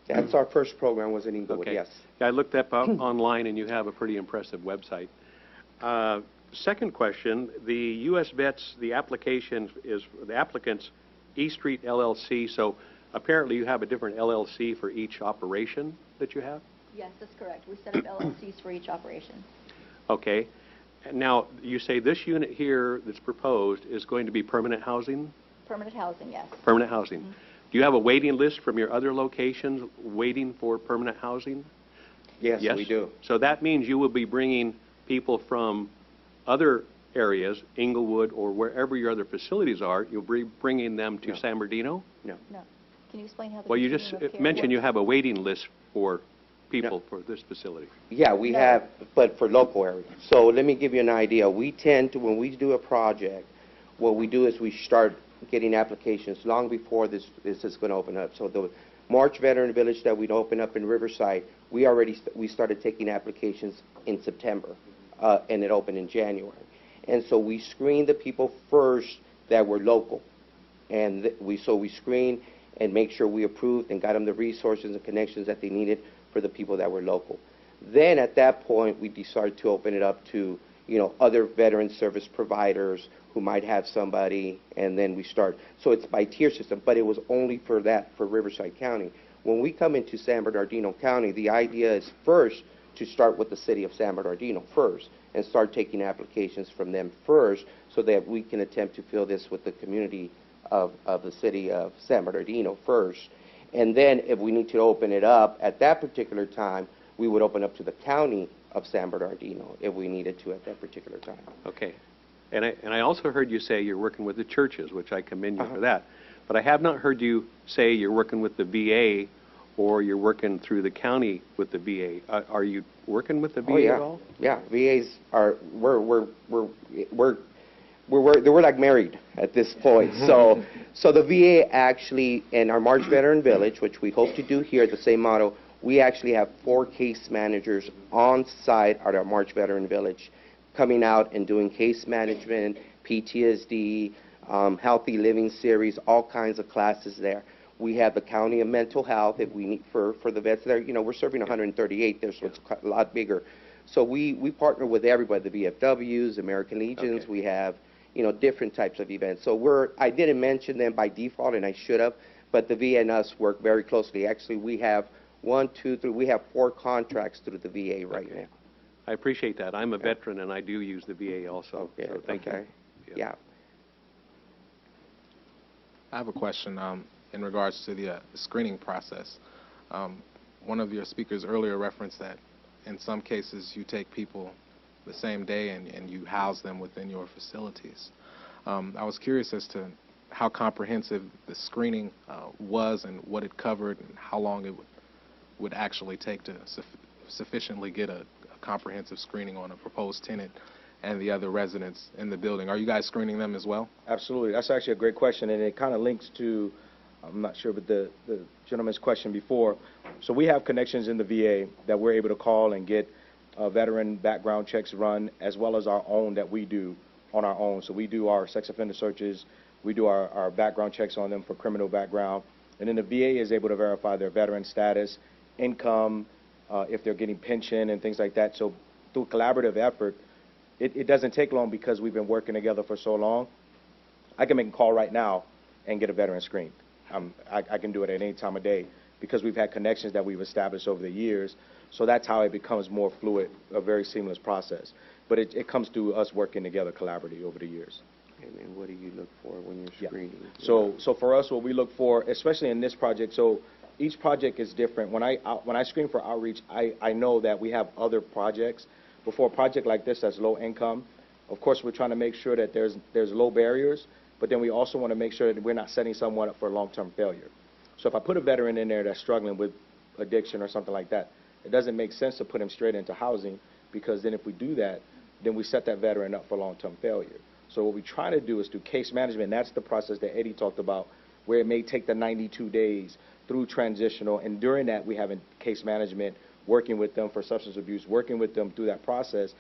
That's our first program, was in Inglewood, Okay. yes. Yeah, I looked up online, and you have a pretty impressive website. Second question, the U.S. Vets, the application is, the applicant's E Street LLC, so apparently you have a different LLC for each operation that you have? Yes, that's correct. We set up LLCs for each operation. Okay. And now, you say this unit here that's proposed is going to be permanent housing? Permanent housing, yes. Permanent housing. Do you have a waiting list from your other locations waiting for permanent housing? Yes, we do. So that means you will be bringing people from other areas, Inglewood or wherever your other facilities are, you'll be bringing them to San Bernardino? No. No. Can you explain how the Well, you just continuum of care mentioned works? you have a waiting list for people for this facility. Yeah, we No. have, but for local areas. So let me give you an idea. We tend to, when we do a project, what we do is we start getting applications long before this is going to open up. So the March Veteran Village that we'd open up in Riverside, we started taking applications in September, and it opened in January. And so we screened the people first that were local, and we screened and make sure we approved and got them the resources and connections that they needed for the people that were local. Then at that point, we decided to open it up to, other veteran service providers who might have somebody, and then we start. So it's by tier system, but it was only for that, for Riverside County. When we come into San Bernardino County, the idea is first to start with the city of San Bernardino first and start taking applications from them first so that we can attempt to fill this with the community of the city of San Bernardino first. And then if we need to open it up at that particular time, we would open up to the county of San Bernardino if we needed to at that particular time. Okay. And I also heard you say you're working with the churches, which I commend you for that. But I have not heard you say you're working with the VA or you're working through the county with the VA. Are you working with the VA at all? Yeah, VAs are, we're like married at this point. So the VA actually, in our March Veteran Village, which we hope to do here at the same model, we actually have 4 case managers on site at our March Veteran Village, coming out and doing case management, PTSD, healthy living series, all kinds of classes there. We have the county of mental health if we need for the vets there. We're serving 138 there, so it's a lot bigger. So we partner with everybody, the VFWs, American Legions. We have, different types of events. So I didn't mention them by default, and I should have, but the VA and us work very closely. Actually, we have 4 contracts through the VA right now. I appreciate that. I'm a veteran, and I do use the VA also. Okay, So thank you. Yeah. I have a question in regards to the screening process. One of your speakers earlier referenced that in some cases you take people the same day and you house them within your facilities. I was curious as to how comprehensive the screening was and what it covered and how long it would actually take to sufficiently get a comprehensive screening on a proposed tenant and the other residents in the building. Are you guys screening them as well? Absolutely. That's actually a great question, and it kind of links to, I'm not sure, but the gentleman's question before. So we have connections in the VA that we're able to call and get veteran background checks run, as well as our own that we do on our own. So we do our sex offender searches, we do our background checks on them for criminal background, and then the VA is able to verify their veteran status, income, if they're getting pension and things like that. So through collaborative effort, it doesn't take long because we've been working together for so long. I can make a call right now and get a veteran screened. I can do it at any time of day because we've had connections that we've established over the years. So that's how it becomes more fluid, a very seamless process. But it comes through us working together collaboratively over the years. And what do you look for when you're screening? So for us, what we look for, especially in this project, so each project is different. When I screen for outreach, I know that we have other projects. Before a project like this that's low income, of course we're trying to make sure that there's low barriers, but then we also want to make sure that we're not setting someone up for long-term failure. So if I put a veteran in there that's struggling with addiction or something like that, it doesn't make sense to put him straight into housing, because then if we do that, then we set that veteran up for long-term failure. So what we try to do is through case management, and that's the process that Eddie talked about, where it may take the 92 days through transitional, and during that, we have in case management, working with them for substance abuse, working with them through that process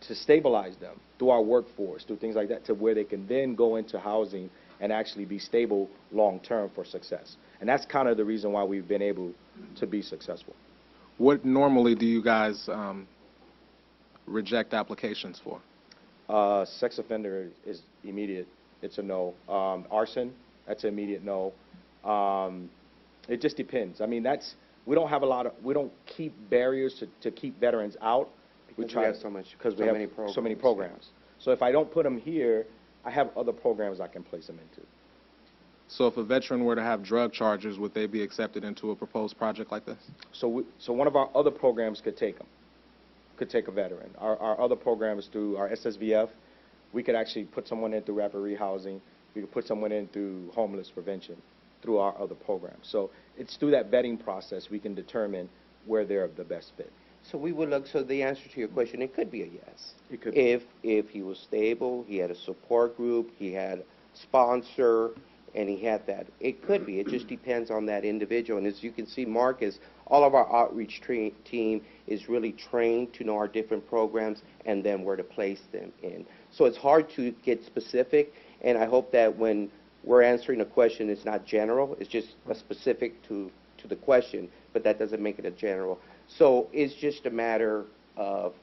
to stabilize them through our workforce, through things like that, to where they can then go into housing and actually be stable long-term for success. And that's kind of the reason why we've been able to be successful. What normally do you guys reject applications for? Sex offender is immediate. It's a no. Arson, that's an immediate no. It just depends. I mean, we don't have we don't keep barriers to keep veterans out. Because we have so many programs. So if I don't put them here, I have other programs I can place them into. So if a veteran were to have drug charges, would they be accepted into a proposed project like this? So one of our other programs could take them, could take a veteran. Our other programs through our SSVF, we could actually put someone in through rapid rehousing. We could put someone in through homeless prevention through our other programs. So it's through that vetting process we can determine where they're the best fit. So we would look, so the answer to your question, it could be a yes. It could If he was stable, he had a support group, he had a sponsor, and he had that. It could be. It just depends on that individual. And as you can see, Marcus, all of our outreach team is really trained to know our different programs and then where to place them in. So it's hard to get specific, and I hope that when we're answering a question, it's not general. It's just a specific to the question, but that doesn't make it a general. So it's just a matter of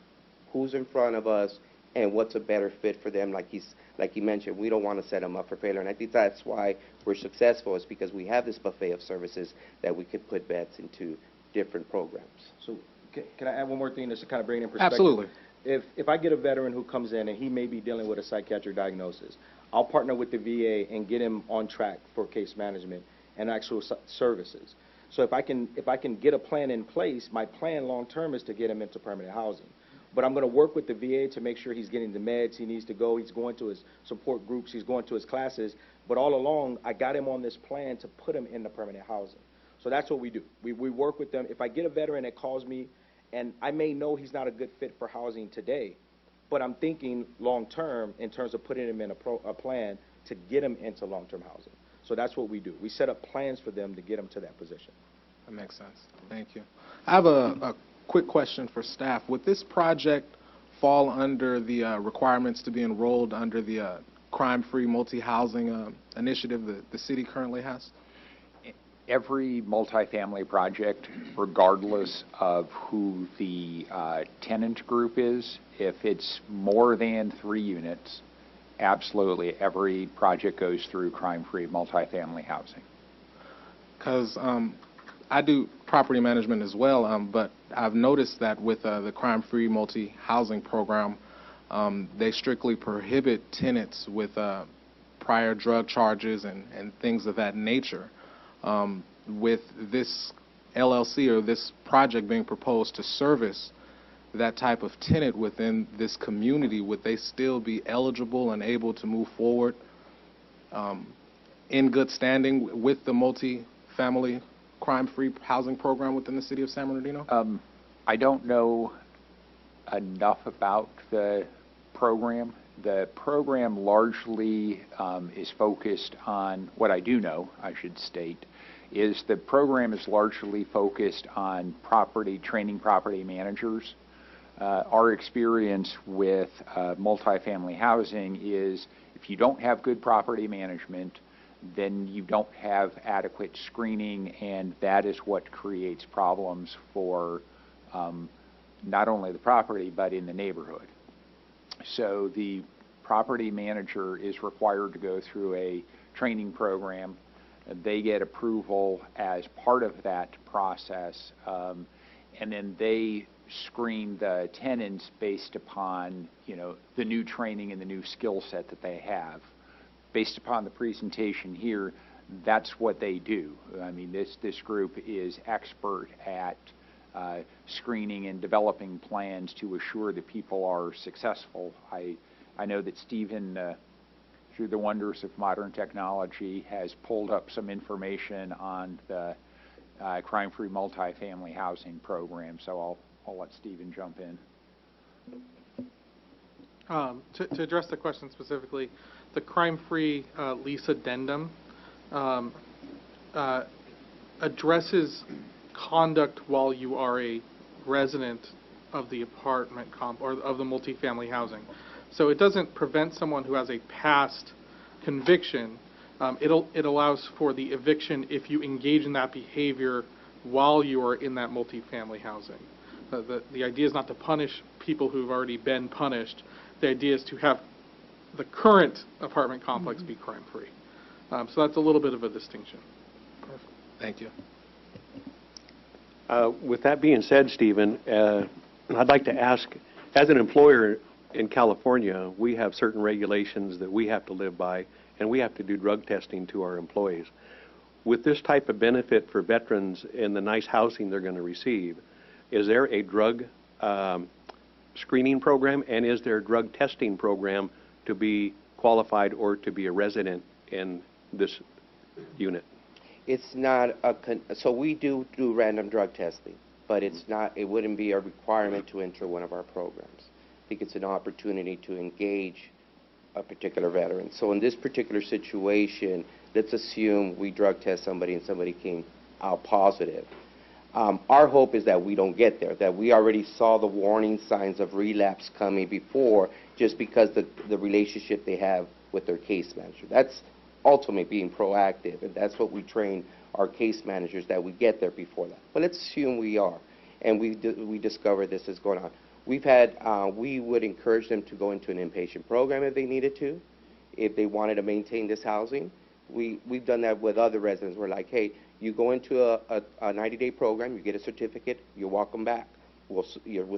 who's in front of us and what's a better fit for them. Like he mentioned, we don't want to set them up for failure, and I think that's why we're successful, is because we have this buffet of services that we could put vets into different programs. So can I add one more thing just to kind of bring it in perspective? Absolutely. If I get a veteran who comes in and he may be dealing with a psychiatric diagnosis, I'll partner with the VA and get him on track for case management and actual services. So if I can get a plan in place, my plan long-term is to get him into permanent housing. But I'm going to work with the VA to make sure he's getting the meds he needs to go. He's going to his support groups. He's going to his classes. But all along, I got him on this plan to put him in the permanent housing. So that's what we do. We work with them. If I get a veteran that calls me, and I may know he's not a good fit for housing today, but I'm thinking long-term in terms of putting him in a plan to get him into long-term housing. So that's what we do. We set up plans for them to get them to that position. That makes sense. Thank you. I have a quick question for staff. Would this project fall under the requirements to be enrolled under the crime-free multi-housing initiative that the city currently has? Every multifamily project, regardless of who the tenant group is, if it's more than 3 units, absolutely every project goes through crime-free multifamily housing. Because I do property management as well, but I've noticed that with the crime-free multi-housing program, they strictly prohibit tenants with prior drug charges and things of that nature. With this LLC or this project being proposed to service that type of tenant within this community, would they still be eligible and able to move forward in good standing with the multi-family crime-free housing program within the city of San Bernardino? I don't know enough about the program. The program largely is focused on, what I do know, I should state, is the program is largely focused on training property managers. Our experience with multifamily housing is if you don't have good property management, then you don't have adequate screening, and that is what creates problems for not only the property but in the neighborhood. So the property manager is required to go through a training program. They get approval as part of that process, and then they screen the tenants based upon, the new training and the new skill set that they have. Based upon the presentation here, that's what they do. I mean, this group is expert at screening and developing plans to assure that people are successful. I know that Stephen, through the wonders of modern technology, has pulled up some information on the crime-free multifamily housing program, so I'll let Stephen jump in. To address the question specifically, the crime-free lease addendum addresses conduct while you are a resident of the apartment or of the multifamily housing. So it doesn't prevent someone who has a past conviction. It allows for the eviction if you engage in that behavior while you are in that multifamily housing. The idea is not to punish people who've already been punished. The idea is to have the current apartment complex be crime-free. So that's a little bit of a distinction. Perfect. Thank you. With that being said, Stephen, I'd like to ask, as an employer in California, we have certain regulations that we have to live by, and we have to do drug testing to our employees. With this type of benefit for veterans in the nice housing they're going to receive, is there a drug screening program, and is there a drug testing program to be qualified or to be a resident in this unit? It's not so we do random drug testing, but it's not, it wouldn't be a requirement to enter one of our programs. I think it's an opportunity to engage a particular veteran. So in this particular situation, let's assume we drug test somebody and somebody came out positive. Our hope is that we don't get there, that we already saw the warning signs of relapse coming before, just because the relationship they have with their case manager. That's ultimately being proactive, and that's what we train our case managers, that we get there before that. But let's assume we are, and we discover this is going on. We've had, we would encourage them to go into an inpatient program if they needed to, if they wanted to maintain this housing. We've done that with other residents. We're like, hey, you go into a 90-day program, you get a certificate, you're welcome back. We'll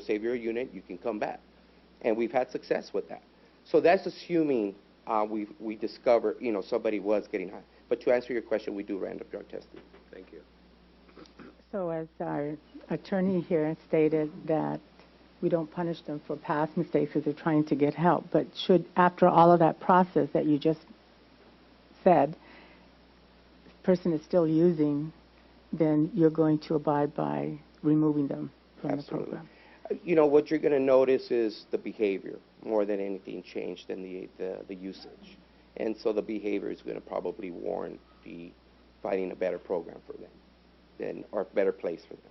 save your unit, you can come back. And we've had success with that. So that's assuming we discover, somebody was getting high. But to answer your question, we do random drug testing. Thank you. So as our attorney here stated that we don't punish them for past mistakes because they're trying to get help, but should, after all of that process that you just said, the person is still using, then you're going to abide by removing them from Absolutely. the program. What you're going to notice is the behavior more than anything changed than the usage. And so the behavior is going to probably warrant finding a better program for them, or a better place for them.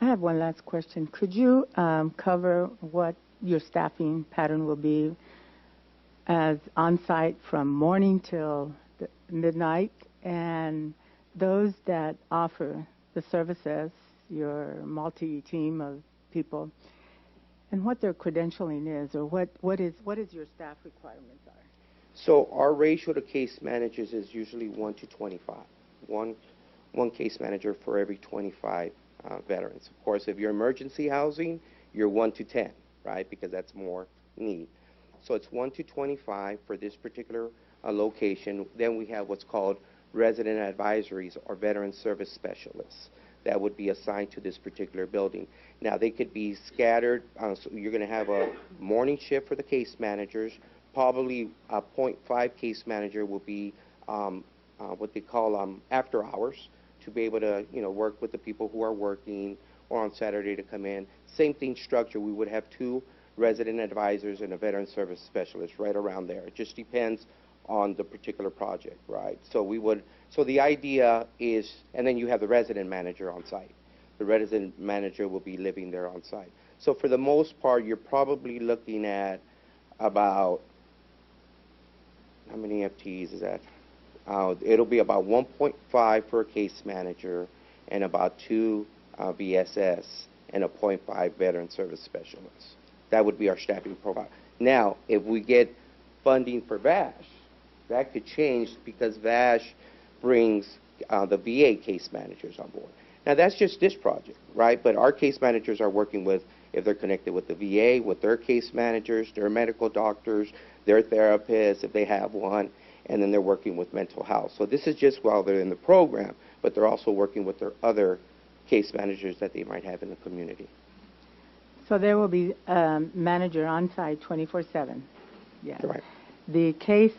I have one last question. Could you cover what your staffing pattern will be as on-site from morning till midnight, and those that offer the services, your multi-team of people, and what their credentialing is, or what is your staff requirements are? So our ratio to case managers is usually 1 to 25. One case manager for every 25 veterans. Of course, if you're emergency housing, you're 1 to 10, right? Because that's more need. So it's 1 to 25 for this particular location. Then we have what's called resident advisories or veteran service specialists that would be assigned to this particular building. Now, they could be scattered. So you're going to have a morning shift for the case managers. Probably a 0.5 case manager will be what they call after hours, to be able to work with the people who are working, or on Saturday to come in. Same thing structure. We would have 2 resident advisors and a veteran service specialist right around there. It just depends on the particular project, right? So the idea is, and then you have the resident manager on site. The resident manager will be living there on site. So for the most part, you're probably looking at about, how many FTEs is that? It'll be about 1.5 for a case manager, and about 2 VSS, and a 0.5 veteran service specialist. That would be our staffing profile. Now, if we get funding for VASH, that could change, because VASH brings the VA case managers on board. Now, that's just this project, right? But our case managers are working with, if they're connected with the VA, with their case managers, their medical doctors, their therapists, if they have one, and then they're working with mental health. So this is just while they're in the program, but they're also working with their other case managers that they might have in the community. So there will be a manager on site 24/7. Yeah. Right. The case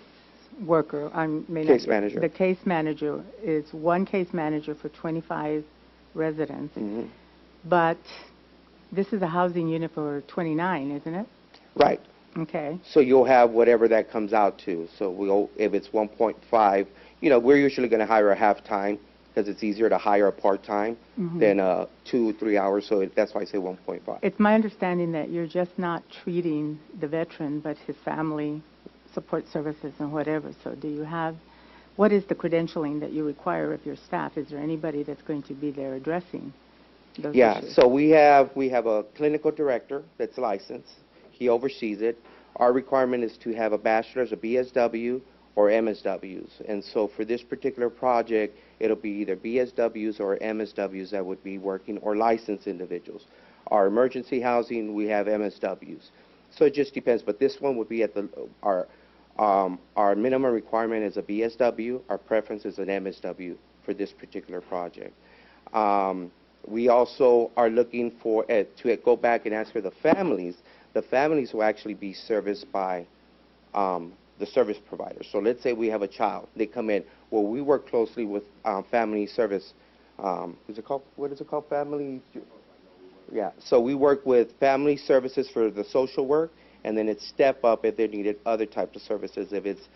worker, Case manager. The case manager is one case manager for 25 residents. Mm-hmm. But this is a housing unit for 29, isn't it? Right. Okay. So you'll have whatever that comes out to. So we'll, if it's 1.5, we're usually going to hire a half-time because it's easier to hire a part-time than 2 or 3 hours. So that's why I say 1.5. It's my understanding that you're just not treating the veteran, but his family, support services, and whatever. So do you have, what is the credentialing that you require of your staff? Is there anybody that's going to be there addressing those issues? So we have a clinical director that's licensed. He oversees it. Our requirement is to have a bachelor's, a BSW, or MSWs. And so for this particular project, it'll be either BSWs or MSWs that would be working, or licensed individuals. Our emergency housing, we have MSWs. So it just depends, but this one would be at our minimum requirement is a BSW. Our preference is an MSW for this particular project. We also are looking for, to go back and ask for the families. The families will actually be serviced by the service provider. So let's say we have a child. They come in. Well, we work closely with family service. What is it called? Family? Yeah. So we work with family services for the social work, and then it's step up if they needed other types of services. If it's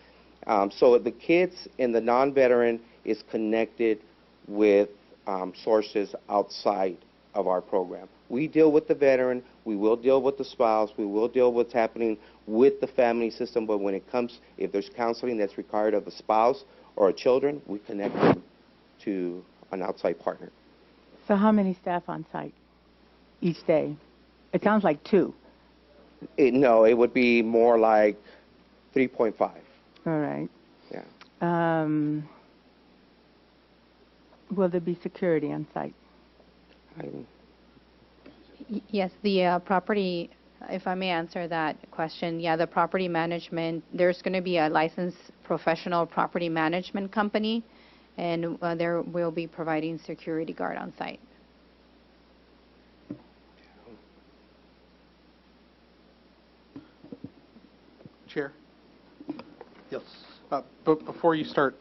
so the kids in the non-veteran is connected with sources outside of our program. We deal with the veteran, we will deal with the spouse, we will deal with what's happening with the family system, but when it comes, if there's counseling that's required of the spouse or a children, we connect them to an outside partner. So how many staff on site each day? It sounds like 2. No, it would be more like 3.5. All right. Yeah. Will there be security on site? Yes, the property, if I may answer that question, yeah, the property management, there's going to be a licensed professional property management company, and there will be providing security guard on site. Chair? Yes. But before you start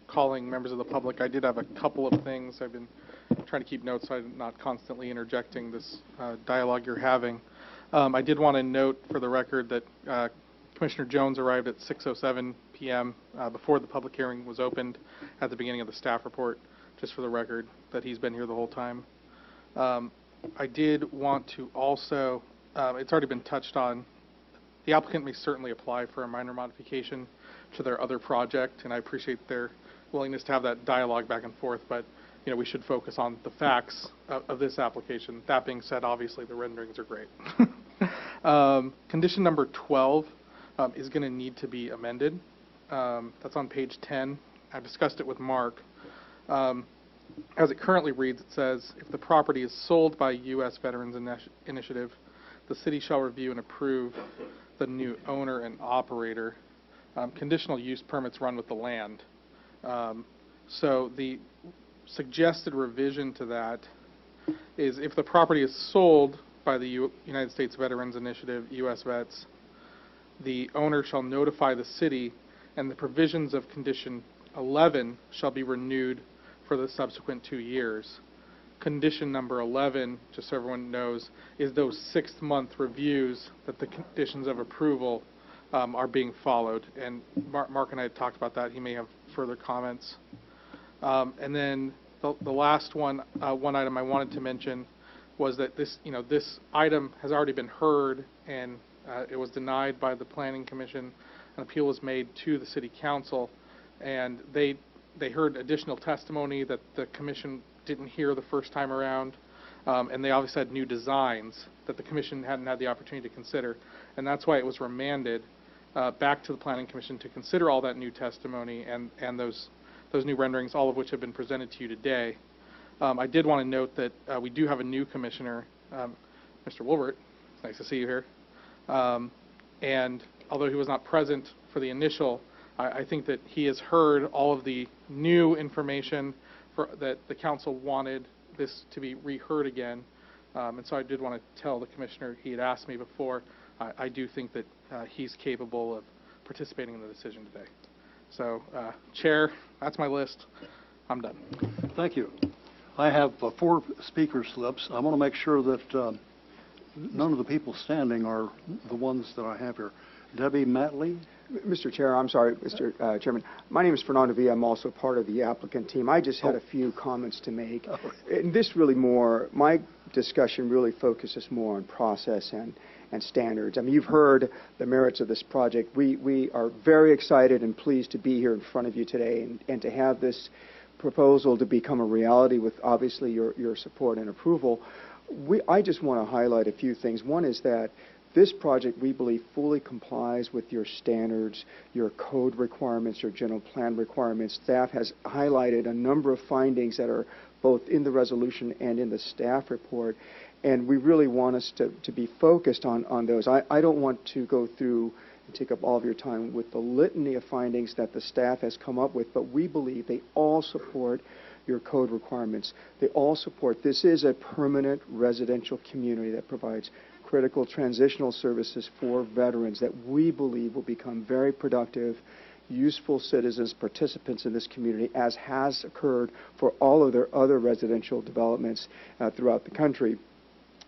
calling members of the public, I did have a couple of things. I've been trying to keep notes so I'm not constantly interjecting this dialogue you're having. I did want to note for the record that Commissioner Jones arrived at 6:07 p.m. Before the public hearing was opened at the beginning of the staff report, just for the record, that he's been here the whole time. I did want to also, it's already been touched on, the applicant may certainly apply for a minor modification to their other project, and I appreciate their willingness to have that dialogue back and forth, but we should focus on the facts of this application. That being said, obviously the renderings are great. Condition number 12 is going to need to be amended. That's on page 10. I discussed it with Mark. As it currently reads, it says, if the property is sold by U.S. Veterans Initiative, the city shall review and approve the new owner and operator. Conditional use permits run with the land. So the suggested revision to that is if the property is sold by the United States Veterans Initiative, U.S. Vets, the owner shall notify the city, and the provisions of condition 11 shall be renewed for the subsequent 2 years. Condition number 11, just so everyone knows, is those 6-month reviews that the conditions of approval are being followed. And Mark and I had talked about that. He may have further comments. And then the last one item I wanted to mention was that this item has already been heard, and it was denied by the Planning Commission. An appeal was made to the City Council, and they heard additional testimony that the Commission didn't hear the first time around, and they obviously had new designs that the Commission hadn't had the opportunity to consider, and that's why it was remanded back to the Planning Commission to consider all that new testimony and those new renderings, all of which have been presented to you today. I did want to note that we do have a new commissioner, Mr. Wilbert. It's nice to see you here. And although he was not present for the initial, I think that he has heard all of the new information that the council wanted this to be reheard again. And so I did want to tell the commissioner, he had asked me before, I do think that he's capable of participating in the decision today. So, Chair, that's my list. I'm done. Thank you. I have 4 speaker slips. I want to make sure that none of the people standing are the ones that I have here. Debbie Matley? Mr. Chair, I'm sorry, Mr. Chairman. My name is Fernando Villa. I'm also part of the applicant team. I just had a few comments to make. And this really more, my discussion really focuses more on process and standards. I mean, you've heard the merits of this project. We are very excited and pleased to be here in front of you today and to have this proposal to become a reality with obviously your support and approval. I just want to highlight a few things. One is that this project, we believe, fully complies with your standards, your code requirements, your general plan requirements. Staff has highlighted a number of findings that are both in the resolution and in the staff report, and we really want us to be focused on those. I don't want to go through and take up all of your time with the litany of findings that the staff has come up with, but we believe they all support your code requirements. They all support. This is a permanent residential community that provides critical transitional services for veterans that we believe will become very productive, useful citizens, participants in this community, as has occurred for all of their other residential developments throughout the country.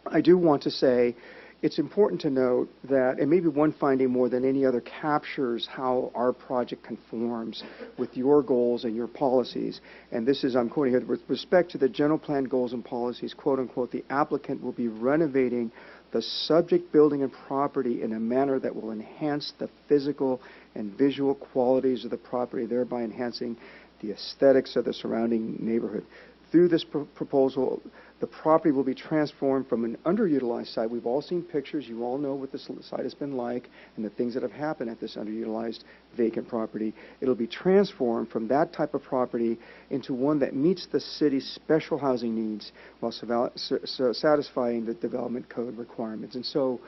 I do want to say it's important to note that, and maybe one finding more than any other captures how our project conforms with your goals and your policies. And this is, I'm quoting here, with respect to the general plan goals and policies, quote unquote, the applicant will be renovating the subject building and property in a manner that will enhance the physical and visual qualities of the property, thereby enhancing the aesthetics of the surrounding neighborhood. Through this proposal, the property will be transformed from an underutilized site. We've all seen pictures. You all know what this site has been like and the things that have happened at this underutilized vacant property. It'll be transformed from that type of property into one that meets the city's special housing needs while satisfying the development code requirements. And so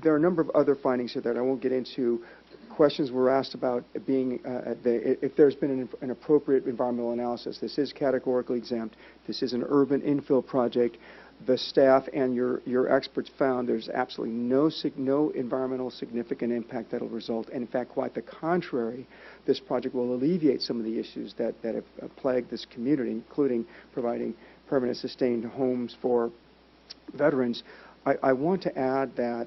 there are a number of other findings here that I won't get into. Questions were asked about being if there's been an appropriate environmental analysis. This is categorically exempt. This is an urban infill project. The staff and your experts found there's absolutely no environmental significant impact that will result. And in fact, quite the contrary, this project will alleviate some of the issues that have plagued this community, including providing permanent sustained homes for veterans. I want to add that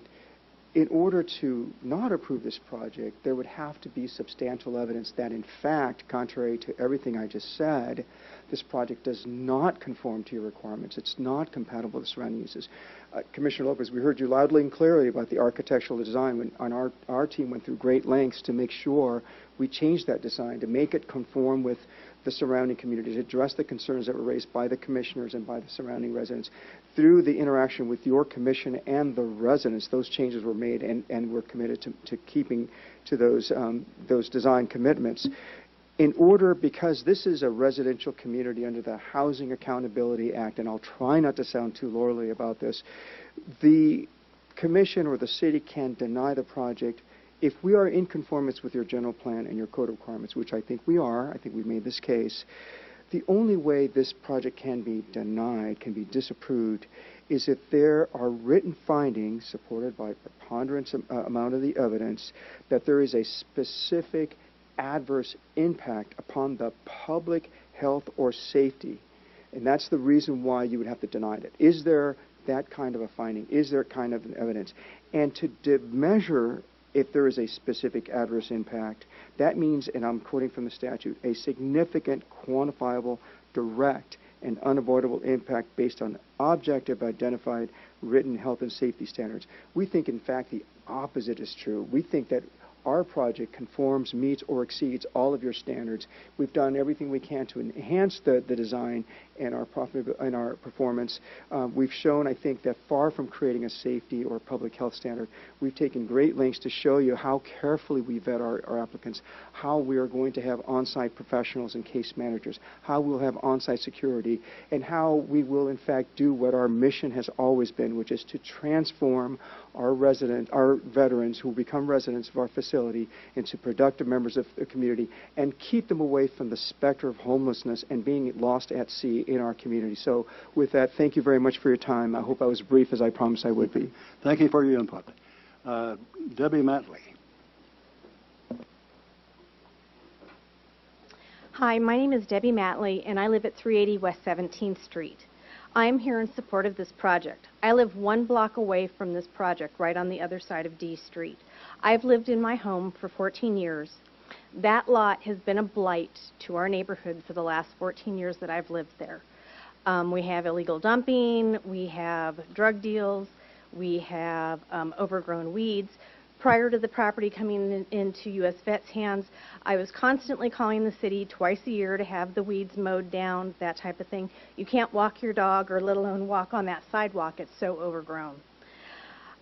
in order to not approve this project, there would have to be substantial evidence that, in fact, contrary to everything I just said, this project does not conform to your requirements. It's not compatible with surrounding uses. Commissioner Lopez, we heard you loudly and clearly about the architectural design. Our team went through great lengths to make sure we changed that design, to make it conform with the surrounding community, to address the concerns that were raised by the commissioners and by the surrounding residents. Through the interaction with your commission and the residents, those changes were made, and we're committed to keeping to those design commitments. In order, because this is a residential community under the Housing Accountability Act, and I'll try not to sound too lawyerly about this, the commission or the city can deny the project if we are in conformance with your general plan and your code requirements, which I think we are. I think we've made this case. The only way this project can be denied, can be disapproved, is if there are written findings supported by a preponderance amount of the evidence that there is a specific adverse impact upon the public health or safety. And that's the reason why you would have to deny it. Is there that kind of a finding? Is there kind of an evidence? And to measure if there is a specific adverse impact, that means, and I'm quoting from the statute, a significant, quantifiable, direct, and unavoidable impact based on objective, identified, written health and safety standards. We think, in fact, the opposite is true. We think that our project conforms, meets, or exceeds all of your standards. We've done everything we can to enhance the design and our performance. We've shown, I think, that far from creating a safety or public health standard, we've taken great lengths to show you how carefully we vet our applicants, how we are going to have on-site professionals and case managers, how we'll have on-site security, and how we will, in fact, do what our mission has always been, which is to transform our veterans who become residents of our facility into productive members of the community and keep them away from the specter of homelessness and being lost at sea in our community. So with that, thank you very much for your time. I hope I was brief as I promised I would be. Thank you for your input. Debbie Matley. Hi, my name is Debbie Matley, and I live at 380 West 17th Street. I'm here in support of this project. I live 1 block away from this project, right on the other side of D Street. I've lived in my home for 14 years. That lot has been a blight to our neighborhood for the last 14 years that I've lived there. We have illegal dumping, we have drug deals, we have overgrown weeds. Prior to the property coming into U.S. Vet's hands, I was constantly calling the city twice a year to have the weeds mowed down, that type of thing. You can't walk your dog or let alone walk on that sidewalk. It's so overgrown.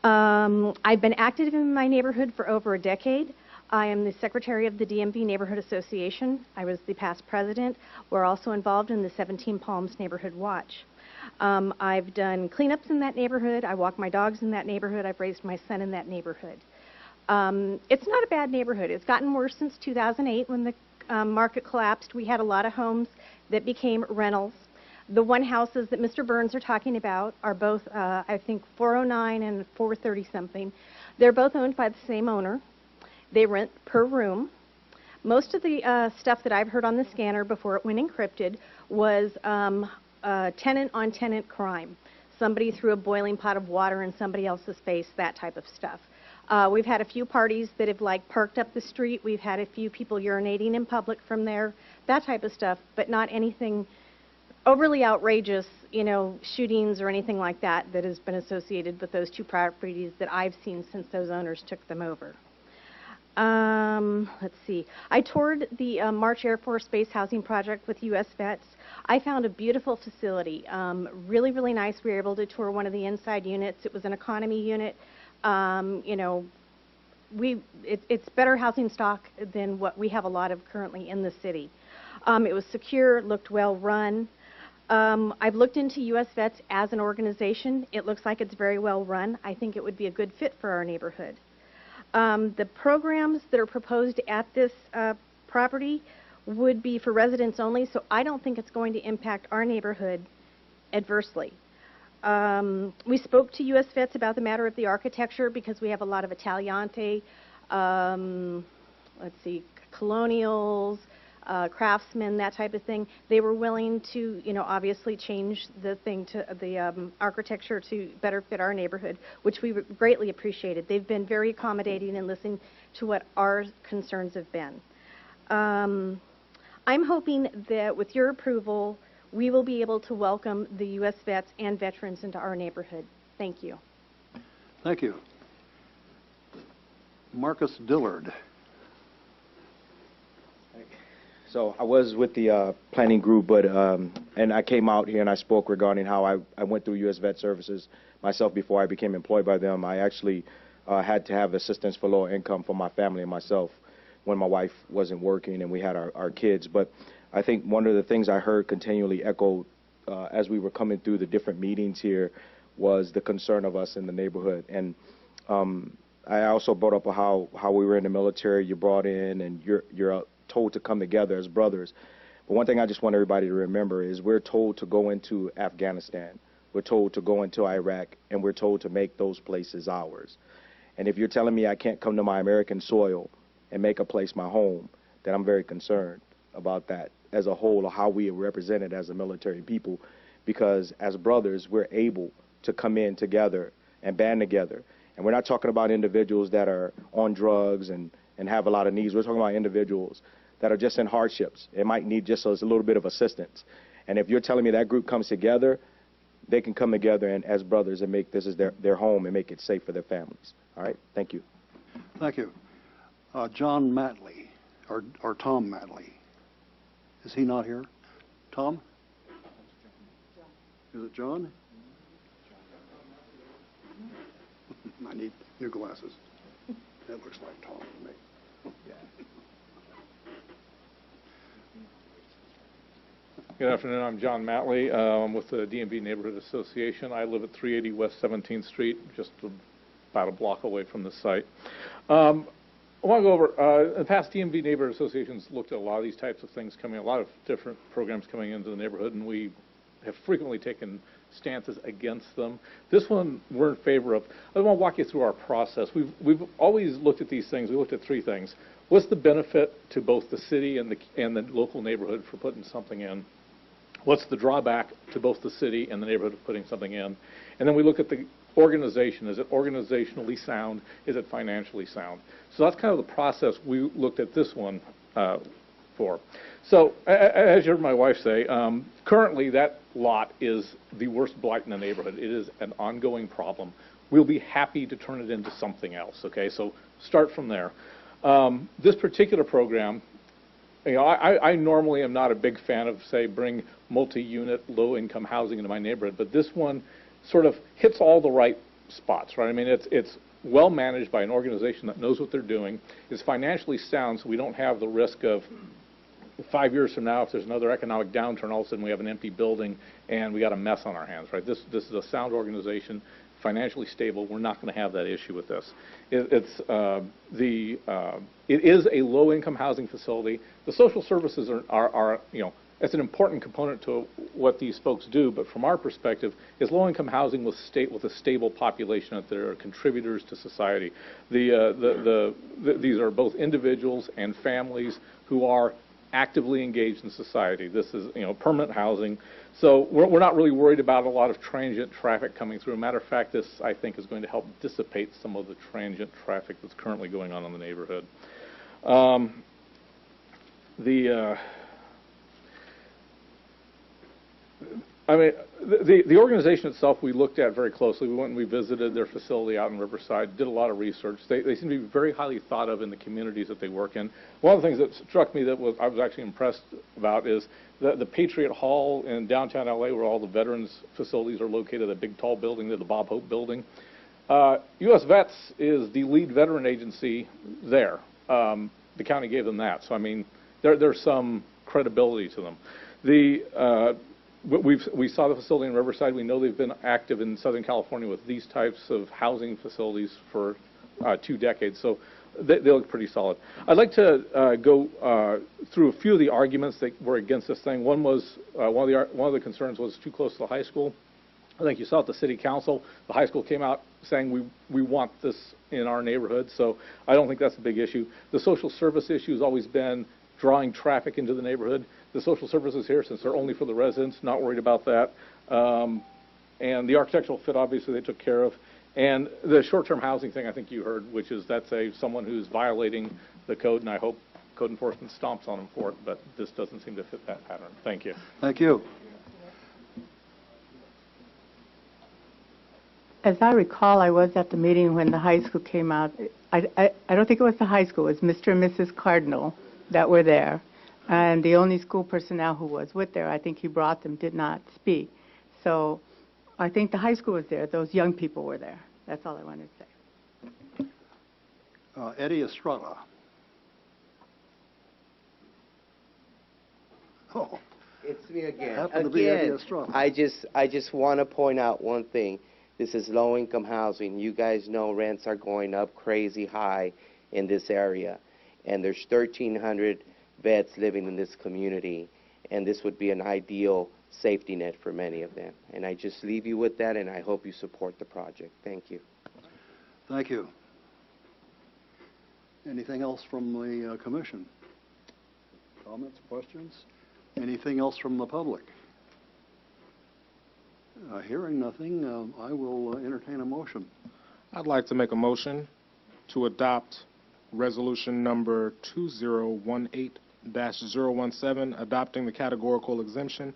I've been active in my neighborhood for over a decade. I am the secretary of the DMV Neighborhood Association. I was the past president. We're also involved in the 17 Palms Neighborhood Watch. I've done cleanups in that neighborhood. I walk my dogs in that neighborhood. I've raised my son in that neighborhood. It's not a bad neighborhood. It's gotten worse since 2008 when the market collapsed. We had a lot of homes that became rentals. The 1 houses that Mr. Burns are talking about are both, I think, 409 and 430 something. They're both owned by the same owner. They rent per room. Most of the stuff that I've heard on the scanner before it went encrypted was tenant-on-tenant crime. Somebody threw a boiling pot of water in somebody else's face, that type of stuff. We've had a few parties that have parked up the street. We've had a few people urinating in public from there, that type of stuff, but not anything overly outrageous, shootings or anything like that that has been associated with those 2 properties that I've seen since those owners took them over. Let's see. I toured the March Air Force Base Housing Project with U.S. Vets. I found a beautiful facility, really, really nice. We were able to tour one of the inside units. It was an economy unit. It's better housing stock than what we have a lot of currently in the city. It was secure, looked well run. I've looked into U.S. Vets as an organization. It looks like it's very well run. I think it would be a good fit for our neighborhood. The programs that are proposed at this property would be for residents only, so I don't think it's going to impact our neighborhood adversely. We spoke to U.S. Vets about the matter of the architecture because we have a lot of Italianate, colonials, craftsmen, that type of thing. They were willing to, obviously change the thing to the architecture to better fit our neighborhood, which we greatly appreciated. They've been very accommodating and listening to what our concerns have been. I'm hoping that with your approval, we will be able to welcome the U.S. Vets and veterans into our neighborhood. Thank you. Thank you. Marcus Dillard. So I was with the planning group, but and I came out here and I spoke regarding how I went through U.S. Vet Services myself before I became employed by them. I actually had to have assistance for lower income for my family and myself when my wife wasn't working and we had our kids. But I think one of the things I heard continually echoed as we were coming through the different meetings here was the concern of us in the neighborhood. And I also brought up how we were in the military, you brought in, and you're told to come together as brothers. But one thing I just want everybody to remember is we're told to go into Afghanistan, we're told to go into Iraq, and we're told to make those places ours. And if you're telling me I can't come to my American soil and make a place my home, then I'm very concerned about that as a whole, or how we are represented as a military people, because as brothers, we're able to come in together and band together. And we're not talking about individuals that are on drugs and have a lot of needs. We're talking about individuals that are just in hardships. It might need just a little bit of assistance. And if you're telling me that group comes together, they can come together and as brothers and make this as their home and make it safe for their families. All right? Thank you. Thank you. John Matley, or Tom Matley. Is he not here? Tom? Is it John? I need new glasses. That looks like Tom to me. Good afternoon. I'm John Matley. I'm with the DMV Neighborhood Association. I live at 380 West 17th Street, just about a block away from the site. I want to go over, in the past, DMV Neighborhood Associations looked at a lot of these types of things coming, a lot of different programs coming into the neighborhood, and we have frequently taken stances against them. This one we're in favor of. I want to walk you through our process. We've always looked at these things. We looked at three things. What's the benefit to both the city and the local neighborhood for putting something in? What's the drawback to both the city and the neighborhood of putting something in? And then we look at the organization. Is it organizationally sound? Is it financially sound? So that's kind of the process we looked at this one for. So as you heard my wife say, currently that lot is the worst blight in the neighborhood. It is an ongoing problem. We'll be happy to turn it into something else, okay? So start from there. This particular program, you know, I normally am not a big fan of, say, bring multi-unit, low-income housing into my neighborhood, but this one sort of hits all the right spots, right? I mean, it's well managed by an organization that knows what they're doing, is financially sound, so we don't have the risk of 5 years from now, if there's another economic downturn, all of a sudden we have an empty building and we got a mess on our hands, right? This is a sound organization, financially stable. We're not going to have that issue with this. It is a low-income housing facility. The social services are you know, it's an important component to what these folks do, but from our perspective, is low-income housing with a stable population that there are contributors to society. These are both individuals and families who are actively engaged in society. This is, you know, permanent housing. So we're not really worried about a lot of transient traffic coming through. Matter of fact, this, I think, is going to help dissipate some of the transient traffic that's currently going on in the neighborhood. I mean, the organization itself we looked at very closely. We went and we visited their facility out in Riverside, did a lot of research. They seem to be very highly thought of in the communities that they work in. One of the things that struck me that I was actually impressed about is the Patriot Hall in downtown LA, where all the veterans facilities are located, a big tall building, the Bob Hope building. U.S. Vets is the lead veteran agency there. The county gave them that. So, I mean, there's some credibility to them. We saw the facility in Riverside. We know they've been active in Southern California with these types of housing facilities for 2 decades, so they look pretty solid. I'd like to go through a few of the arguments that were against this thing. One was one of the concerns was too close to the high school. I think you saw at the city council, the high school came out saying we want this in our neighborhood, so I don't think that's a big issue. The social service issue has always been drawing traffic into the neighborhood. The social services here, since they're only for the residents, not worried about that. And the architectural fit, obviously, they took care of. And the short-term housing thing, I think you heard, which is that's someone who's violating the code, and I hope code enforcement stomps on them for it, but this doesn't seem to fit that pattern. Thank you. Thank you. As I recall, I was at the meeting when the high school came out. I don't think it was the high school. It was Mr. and Mrs. Cardinal that were there. And the only school personnel who was with there, I think he brought them, did not speak. So I think the high school was there. Those young people were there. That's all I wanted to say. Eddie Estrada. Oh. It's me again. Happened to be Eddie Estrada. I just want to point out one thing. This is low-income housing. You guys know rents are going up crazy high in this area. And there's 1,300 vets living in this community, and this would be an ideal safety net for many of them. And I just leave you with that, and I hope you support the project. Thank you. Thank you. Anything else from the commission? Comments, questions? Anything else from the public? Hearing nothing, I will entertain a motion. I'd like to make a motion to adopt resolution number 2018-017, adopting the categorical exemption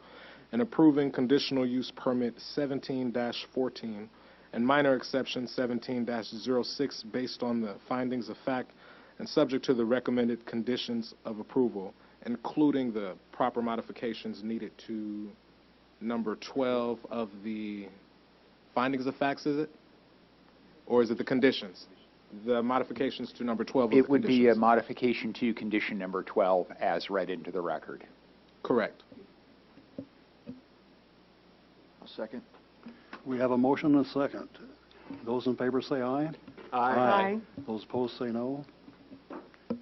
and approving conditional use permit 17-14 and minor exception 17-06 based on the findings of fact and subject to the recommended conditions of approval, including the proper modifications needed to number 12 of the findings of facts, is it? Or is it the conditions? The modifications to number 12 of the It would conditions. be a modification to condition number 12 as read into the record. Correct. A second. We have a motion and a second. Those in favor say aye. Aye. Aye. Those opposed say no.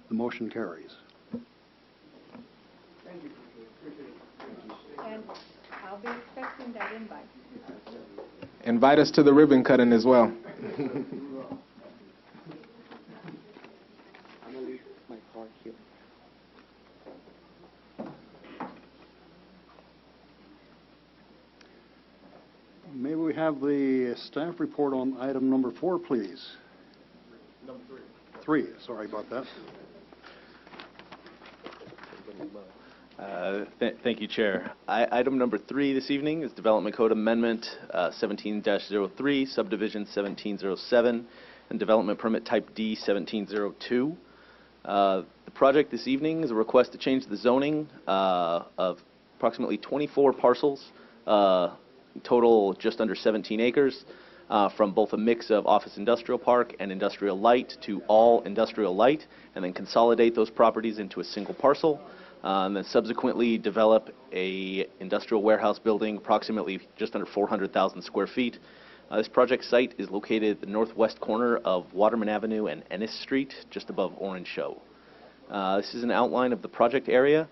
The motion carries. Thank you. And I'll be expecting that invite. Invite us to the ribbon cutting as well. I'm going to leave my card here. have the staff report on item number 4, please? Number 3, sorry about that. Thank you, Chair. Item number 3 this evening is Development Code Amendment 17-03, Subdivision 1707, and Development Permit Type D 1702. The project this evening is a request to change the zoning of approximately 24 parcels, total just under 17 acres, from both a mix of office industrial park and industrial light to all industrial light, and then consolidate those properties into a single parcel. And then subsequently develop a industrial warehouse building approximately just under 400,000 square feet. This project site is located at the northwest corner of Waterman Avenue and Ennis Street, just above Orange Show. This is an outline of the project area.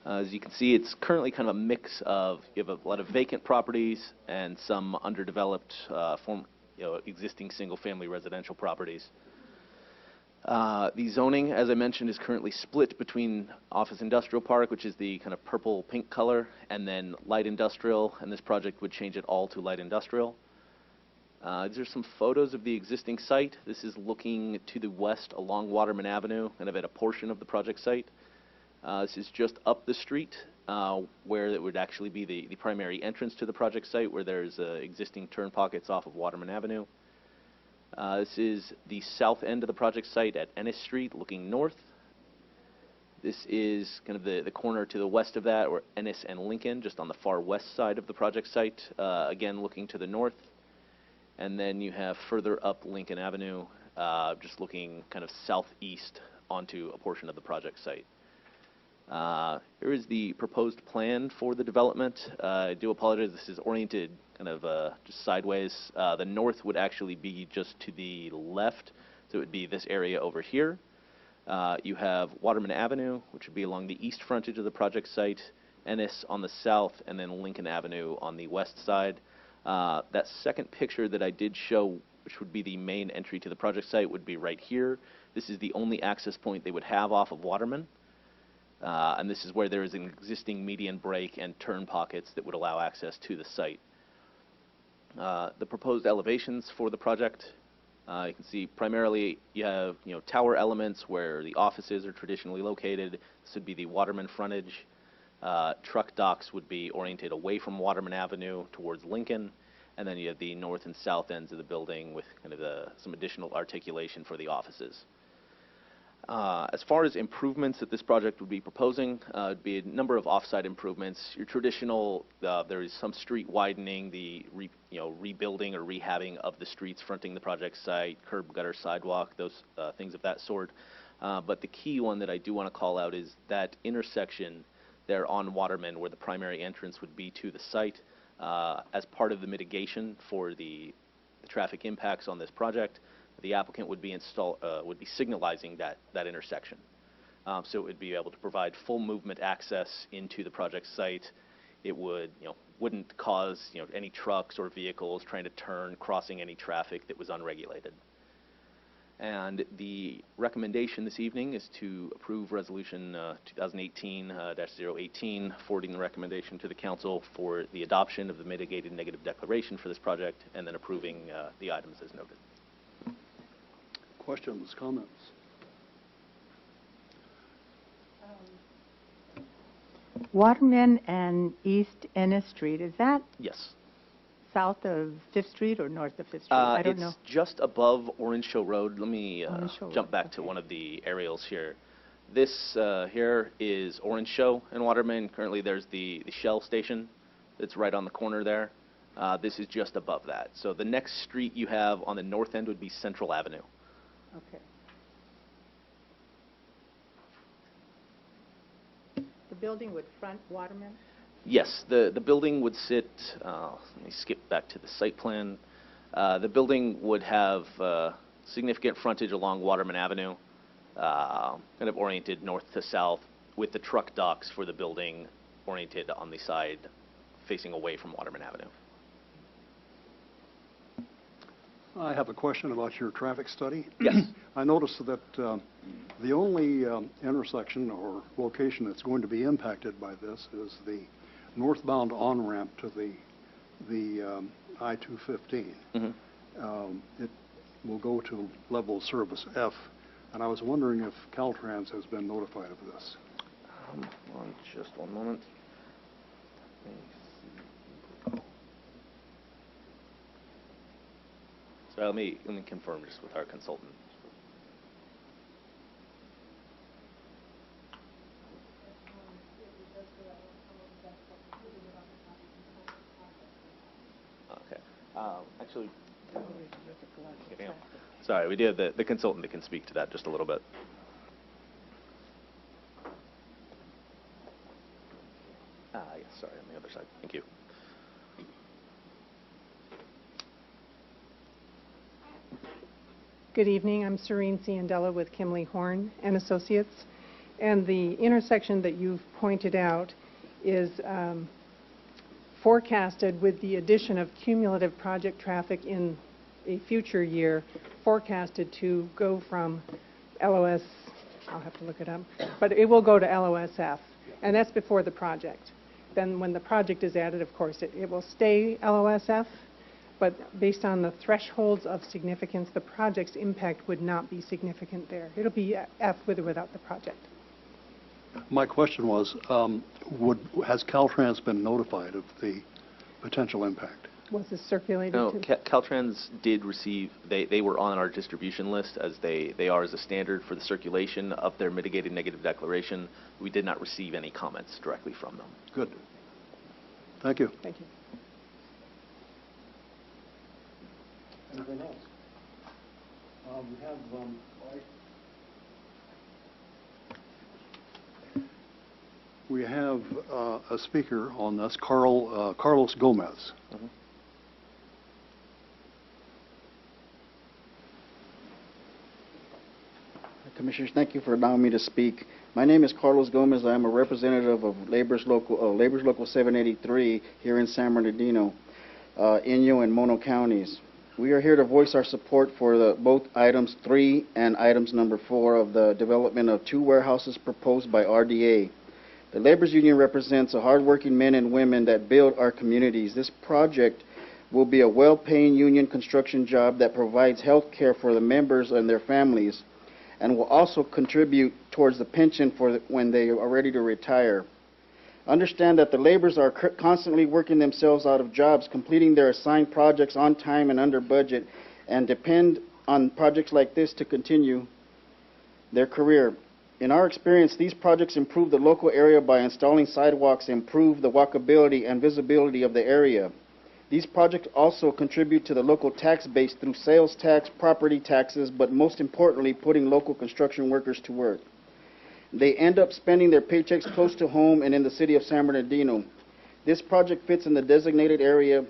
As you can see, it's currently kind of a mix of, you have a lot of vacant properties and some underdeveloped existing single-family residential properties. The zoning, as I mentioned, is currently split between office industrial park, which is the kind of purple-pink color, and then light industrial, and this project would change it all to light industrial. These are some photos of the existing site. This is looking to the west along Waterman Avenue, kind of at a portion of the project site. This is just up the street, where it would actually be the primary entrance to the project site, where there's existing turn pockets off of Waterman Avenue. This is the south end of the project site at Ennis Street, looking north. This is kind of the corner to the west of that, or Ennis and Lincoln, just on the far west side of the project site, again looking to the north. And then you have further up Lincoln Avenue, just looking kind of southeast onto a portion of the project site. Here is the proposed plan for the development. I do apologize, this is oriented kind of just sideways. The north would actually be just to the left, so it would be this area over here. You have Waterman Avenue, which would be along the east frontage of the project site, Ennis on the south, and then Lincoln Avenue on the west side. That second picture that I did show, which would be the main entry to the project site, would be right here. This is the only access point they would have off of Waterman. And this is where there is an existing median break and turn pockets that would allow access to the site. The proposed elevations for the project, you can see primarily you have tower elements where the offices are traditionally located. This would be the Waterman frontage. Truck docks would be oriented away from Waterman Avenue towards Lincoln, and then you have the north and south ends of the building with kind of some additional articulation for the offices. As far as improvements that this project would be proposing, it would be a number of off-site improvements. Your traditional, there is some street widening, the rebuilding or rehabbing of the streets fronting the project site, curb, gutter, sidewalk, those things of that sort. But the key one that I do want to call out is that intersection there on Waterman, where the primary entrance would be to the site, as part of the mitigation for the traffic impacts on this project. The applicant would be signalizing that intersection. So it would be able to provide full movement access into the project site. It wouldn't cause any trucks or vehicles trying to turn, crossing any traffic that was unregulated. And the recommendation this evening is to approve Resolution 2018-018, forwarding the recommendation to the Council for the adoption of the mitigated negative declaration for this project, and then approving the items as noted. Questions, comments? Waterman and East Ennis Street, is that Yes. south of 5th Street or north of 5th Street? I don't know. It's just above Orange Show Road. Let me Show jump back to one of the aerials here. This here is Orange Show in Waterman. Currently there's the Shell station that's right on the corner there. This is just above that. So the next street you have on the north end would be Central Avenue. Okay. The building would front Waterman? Yes, the building would sit, let me skip back to the site plan. The building would have significant frontage along Waterman Avenue, kind of oriented north to south, with the truck docks for the building oriented on the side facing away from Waterman Avenue. I have a question about your traffic study. Yes. I noticed that the only intersection or location that's going to be impacted by this is the northbound on-ramp to the I-215. Mhm. It will go to level of service F, and I was wondering if Caltrans has been notified of this. Hold on just one moment. So let me confirm just with our consultant. Okay. Actually, sorry, we do have the consultant that can speak to that just a little bit. Yes, sorry, on the other side. Thank you. Good evening. I'm Serene Ciandella with Kimley Horn and Associates. And the intersection that you've pointed out is forecasted with the addition of cumulative project traffic in a future year, forecasted to go from LOS, I'll have to look it up, but it will go to LOSF, and that's before the project. Then when the project is added, of course, it will stay LOSF, but based on the thresholds of significance, the project's impact would not be significant there. It'll be F with or without the project. My question was, has Caltrans been notified of the potential impact? Was this circulated No, to? Caltrans did receive, they were on our distribution list as they are as a standard for the circulation of their mitigated negative declaration. We did not receive any comments directly from them. Good. Thank you. Thank you. Anything else? We have a speaker on this, Carlos Gomez. Mm-hmm. Commissioners, thank you for allowing me to speak. My name is Carlos Gomez. I am a representative of Labor's Local 783 here in San Bernardino, Inyo and Mono counties. We are here to voice our support for both items 3 and items number 4 of the development of 2 warehouses proposed by RDA. The Labor's Union represents a hardworking men and women that build our communities. This project will be a well-paying union construction job that provides health care for the members and their families, and will also contribute towards the pension when they are ready to retire. Understand that the laborers are constantly working themselves out of jobs, completing their assigned projects on time and under budget, and depend on projects like this to continue their career. In our experience, these projects improve the local area by installing sidewalks, improve the walkability and visibility of the area. These projects also contribute to the local tax base through sales tax, property taxes, but most importantly, putting local construction workers to work. They end up spending their paychecks close to home and in the city of San Bernardino. This project fits in the designated area,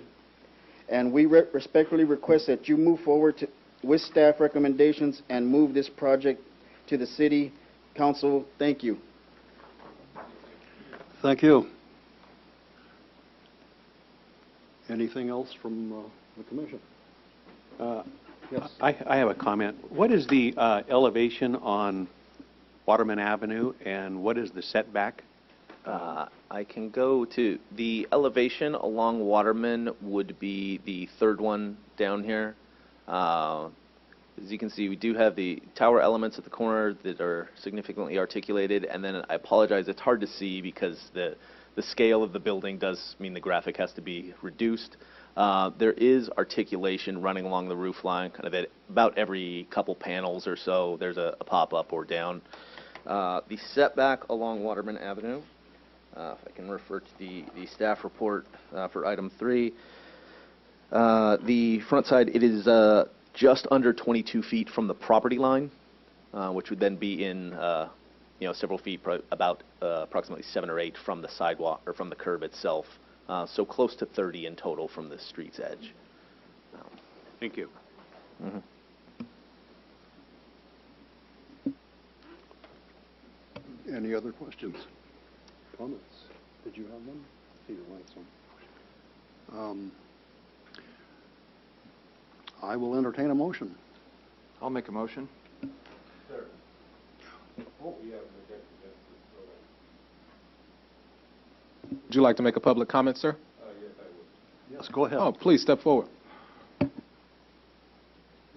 and we respectfully request that you move forward with staff recommendations and move this project to the city council. Thank you. Thank you. Anything else from the commission? Yes. I have a comment. What is the elevation on Waterman Avenue, and what is the setback? I can go to the elevation along Waterman would be the third one down here. As you can see, we do have the tower elements at the corner that are significantly articulated, and then I apologize, it's hard to see because the scale of the building does mean the graphic has to be reduced. There is articulation running along the roof line, kind of at about every couple panels or so. There's a pop-up or down. The setback along Waterman Avenue, if I can refer to the staff report for item 3. The front side, it is just under 22 feet from the property line, which would then be in several feet, about approximately 7 or 8 from the sidewalk or from the curb itself. So close to 30 in total from the street's edge. Thank you. Mm-hmm. Any other questions? Comments? Did you have one? Peter wants some. I will entertain a motion. I'll make a motion. Sir. Would you like to make a public comment, sir? Yes, I would. Yes, go ahead. Oh, please step forward. We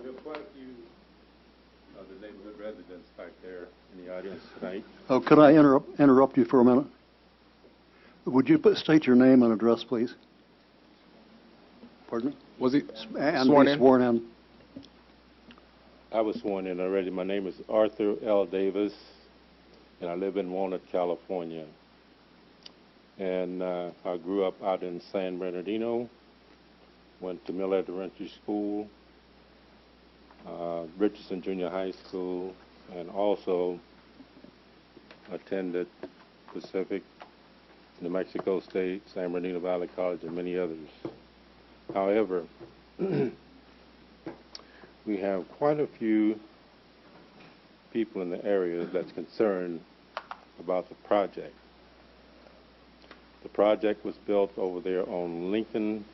have quite a few of the neighborhood residents back there in the audience tonight. Oh, could I interrupt you for a minute? Would you state your name and address, please? Pardon me? Was he And sworn be in? sworn in. I was sworn in already. My name is Arthur L. Davis, and I live in Walnut, California. And I grew up out in San Bernardino, went to Miller Elementary School, Richardson Junior High School, and also attended Pacific, New Mexico State, San Bernardino Valley College, and many others. However, we have quite a few people in the area that's concerned about the project. The project was built over there on Lincoln,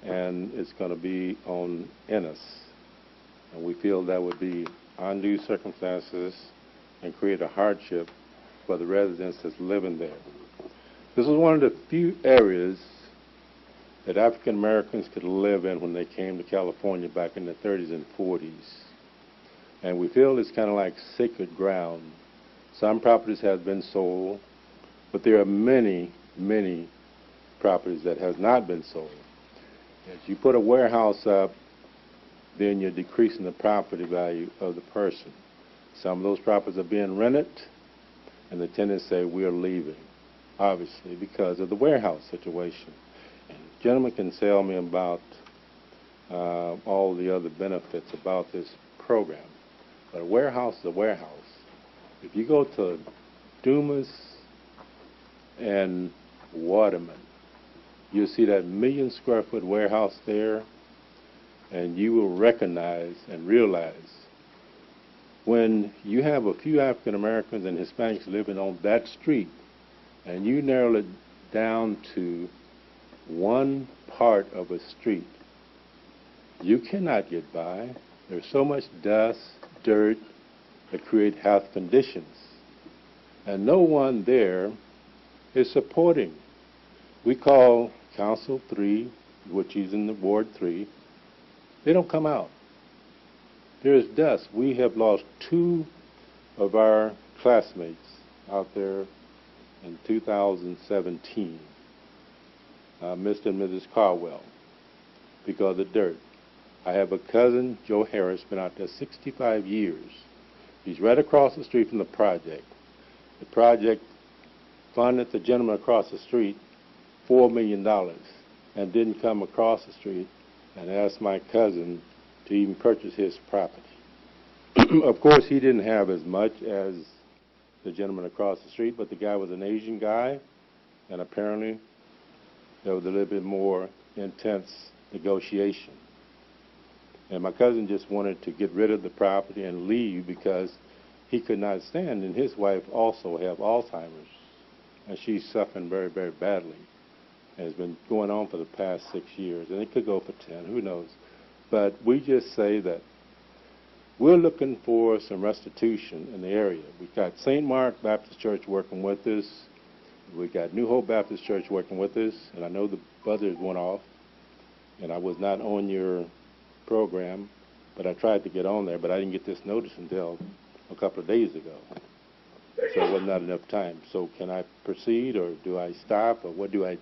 and it's going to be on Ennis. And we feel that would be undue circumstances and create a hardship for the residents that's living there. This was one of the few areas that African Americans could live in when they came to California back in the 30s and 40s. And we feel it's kind of like sacred ground. Some properties have been sold, but there are many, many properties that have not been sold. As you put a warehouse up, then you're decreasing the property value of the person. Some of those properties are being rented, and the tenants say, we're leaving, obviously, because of the warehouse situation. And the gentleman can tell me about all the other benefits about this program. But a warehouse is a warehouse. If you go to Dumas and Waterman, you'll see that 1 million square foot warehouse there, and you will recognize and realize when you have a few African Americans and Hispanics living on that street, and you narrow it down to one part of a street, you cannot get by. There's so much dust, dirt, that create health conditions. And no one there is supporting. We call Council 3, which is in the Ward 3. They don't come out. There's dust. We have lost 2 of our classmates out there in 2017, Mr. and Mrs. Carwell, because of dirt. I have a cousin, Joe Harris, been out there 65 years. He's right across the street from the project. The project funded the gentleman across the street $4 million and didn't come across the street and ask my cousin to even purchase his property. Of course, he didn't have as much as the gentleman across the street, but the guy was an Asian guy, and apparently there was a little bit more intense negotiation. And my cousin just wanted to get rid of the property and leave because he could not stand, and his wife also have Alzheimer's, and she's suffering very, very badly. And it's been going on for the past 6 years, and it could go for 10, who knows. But we just say that we're looking for some restitution in the area. We've got St. Mark Baptist Church working with us. We've got New Hope Baptist Church working with us, and I know the buzzers went off, and I was not on your program, but I tried to get on there, but I didn't get this notice until a couple of days ago. So it was not enough time. So can I proceed, or do I stop, or what do I do?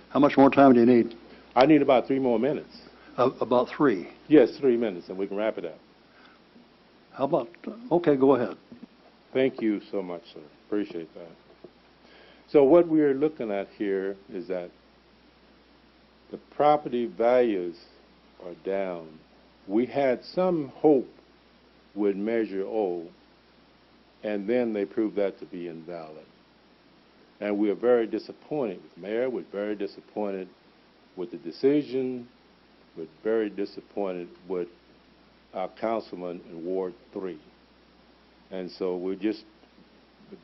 How much more time do you need? I need about 3 more minutes. About 3? Yes, 3 minutes, and we can wrap it up. How about, okay, go ahead. Thank you so much, sir. Appreciate that. So what we're looking at here is that the property values are down. We had some hope with Measure O, and then they proved that to be invalid. And we are very disappointed with the mayor. We're very disappointed with the decision. We're very disappointed with our councilman in Ward 3. And so we're just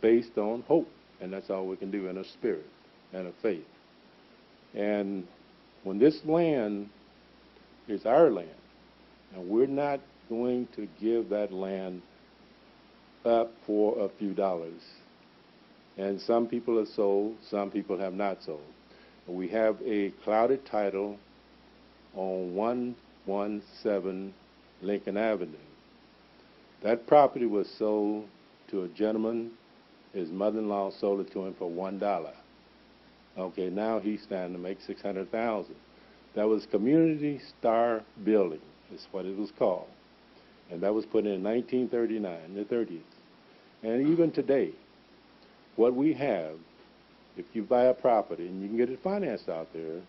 based on hope, and that's all we can do, in a spirit and a faith. And when this land is our land, and we're not going to give that land up for a few dollars. And some people have sold, some people have not sold. We have a clouded title on 117 Lincoln Avenue. That property was sold to a gentleman. His mother-in-law sold it to him for $1. Okay, now he's standing to make $600,000. That was Community Star Building, is what it was called. And that was put in 1939, the 30s. And even today, what we have, if you buy a property and you can get it financed out there,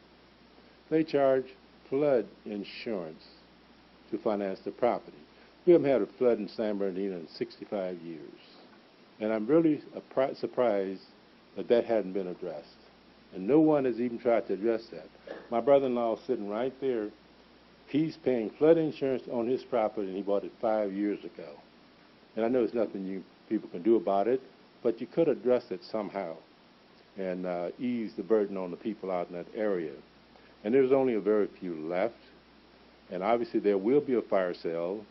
they charge flood insurance to finance the property. We haven't had a flood in San Bernardino in 65 years. And I'm really surprised that that hadn't been addressed. And no one has even tried to address that. My brother-in-law is sitting right there. He's paying flood insurance on his property, and he bought it 5 years ago. And I know there's nothing you people can do about it, but you could address it somehow and ease the burden on the people out in that area. And there's only a very few left. And obviously there will be a fire sale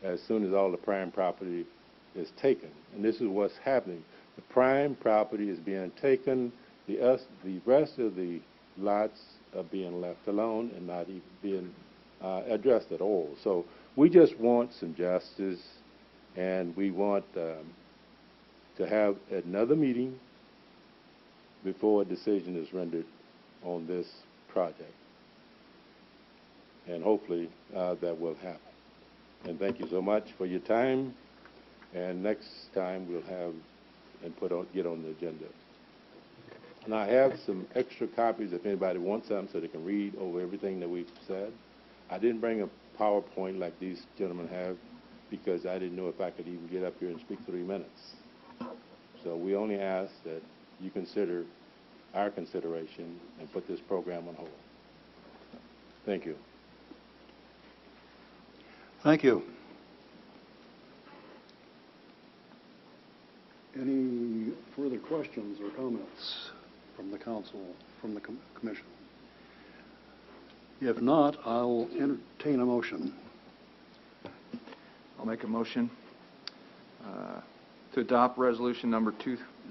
as soon as all the prime property is taken. And this is what's happening. The prime property is being taken. The rest of the lots are being left alone and not even being addressed at all. So we just want some justice, and we want to have another meeting before a decision is rendered on this project. And hopefully that will happen. And thank you so much for your time. And next time we'll have and get on the agenda. And I have some extra copies if anybody wants some so they can read over everything that we've said. I didn't bring a PowerPoint like these gentlemen have because I didn't know if I could even get up here and speak 3 minutes. So we only ask that you consider our consideration and put this program on hold. Thank you. Thank you. Any further questions or comments from the council, from the commission? If not, I'll entertain a motion. I'll make a motion to adopt resolution number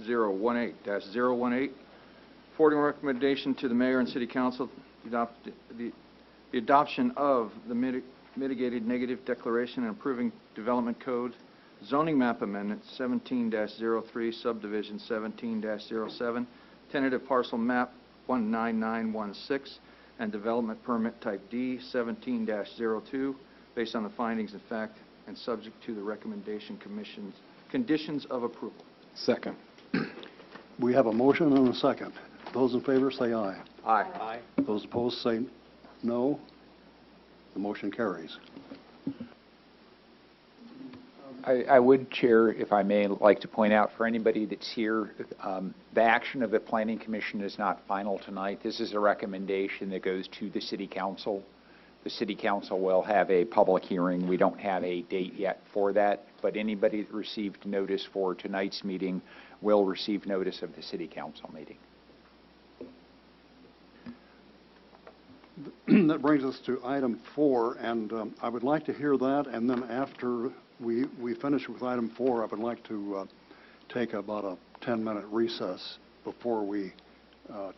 2018-018, forwarding recommendation to the mayor and city council to adopt the adoption of the mitigated negative declaration and approving development code zoning map amendment 17-03 subdivision 17-07 tentative parcel map 19916 and development permit type D 17-02 based on the findings of fact and subject to the recommendation commission's conditions of approval. Second. We have a motion and a second. Those in favor say aye. Aye. Aye. Those opposed say no. The motion carries. I would, Chair, if I may, like to point out for anybody that's here, the action of the Planning Commission is not final tonight. This is a recommendation that goes to the City Council. The City Council will have a public hearing. We don't have a date yet for that, but anybody that received notice for tonight's meeting will receive notice of the City Council meeting. That brings us to item 4, and I would like to hear that, and then after we finish with item 4, I would like to take about a 10-minute recess before we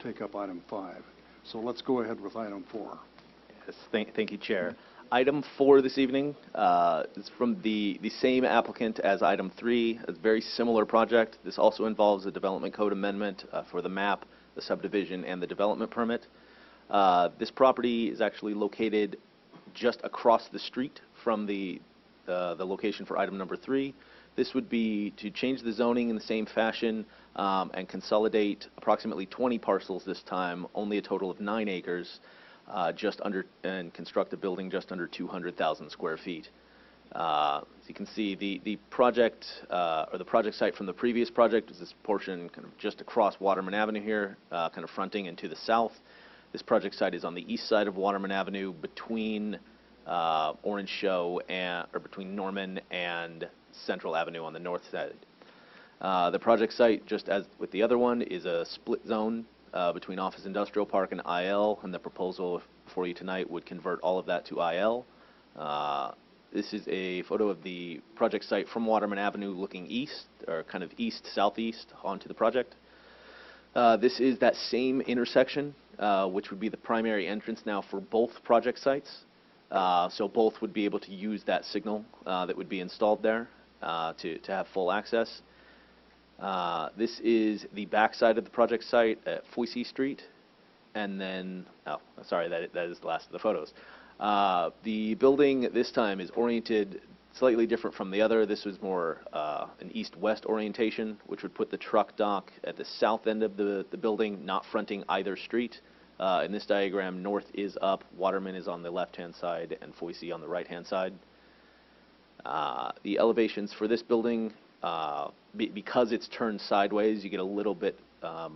take up item 5. So let's go ahead with item 4. Yes, thank you, Chair. Item 4 this evening is from the same applicant as item 3, a very similar project. This also involves a development code amendment for the map, the subdivision, and the development permit. This property is actually located just across the street from the location for item number 3. This would be to change the zoning in the same fashion and consolidate approximately 20 parcels this time, only a total of 9 acres, and construct a building just under 200,000 square feet. As you can see, the project or the project site from the previous project is this portion kind of just across Waterman Avenue here, kind of fronting into the south. This project site is on the east side of Waterman Avenue between Orange Show or between Norman and Central Avenue on the north side. The project site, just as with the other one, is a split zone between Office Industrial Park and IL, and the proposal for you tonight would convert all of that to IL. This is a photo of the project site from Waterman Avenue looking east. or kind of east-southeast onto the project. This is that same intersection, which would be the primary entrance now for both project sites. So both would be able to use that signal that would be installed there to have full access. This is the backside of the project site at Foyce Street. And then, oh, sorry, that is the last of the photos. The building this time is oriented slightly different from the other. This was more an east-west orientation, which would put the truck dock at the south end of the building, not fronting either street. In this diagram, north is up, Waterman is on the left-hand side, and Foyce on the right-hand side. The elevations for this building, because it's turned sideways, you get a little bit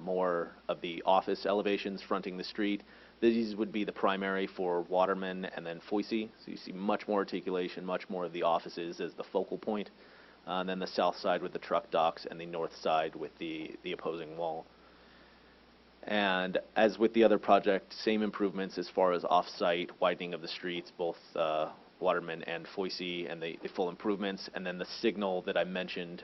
more of the office elevations fronting the street. These would be the primary for Waterman and then Foyce. So you see much more articulation, much more of the offices as the focal point. And then the south side with the truck docks and the north side with the opposing wall. And as with the other project, same improvements as far as off-site widening of the streets, both Waterman and Foyce, and the full improvements. And then the signal that I mentioned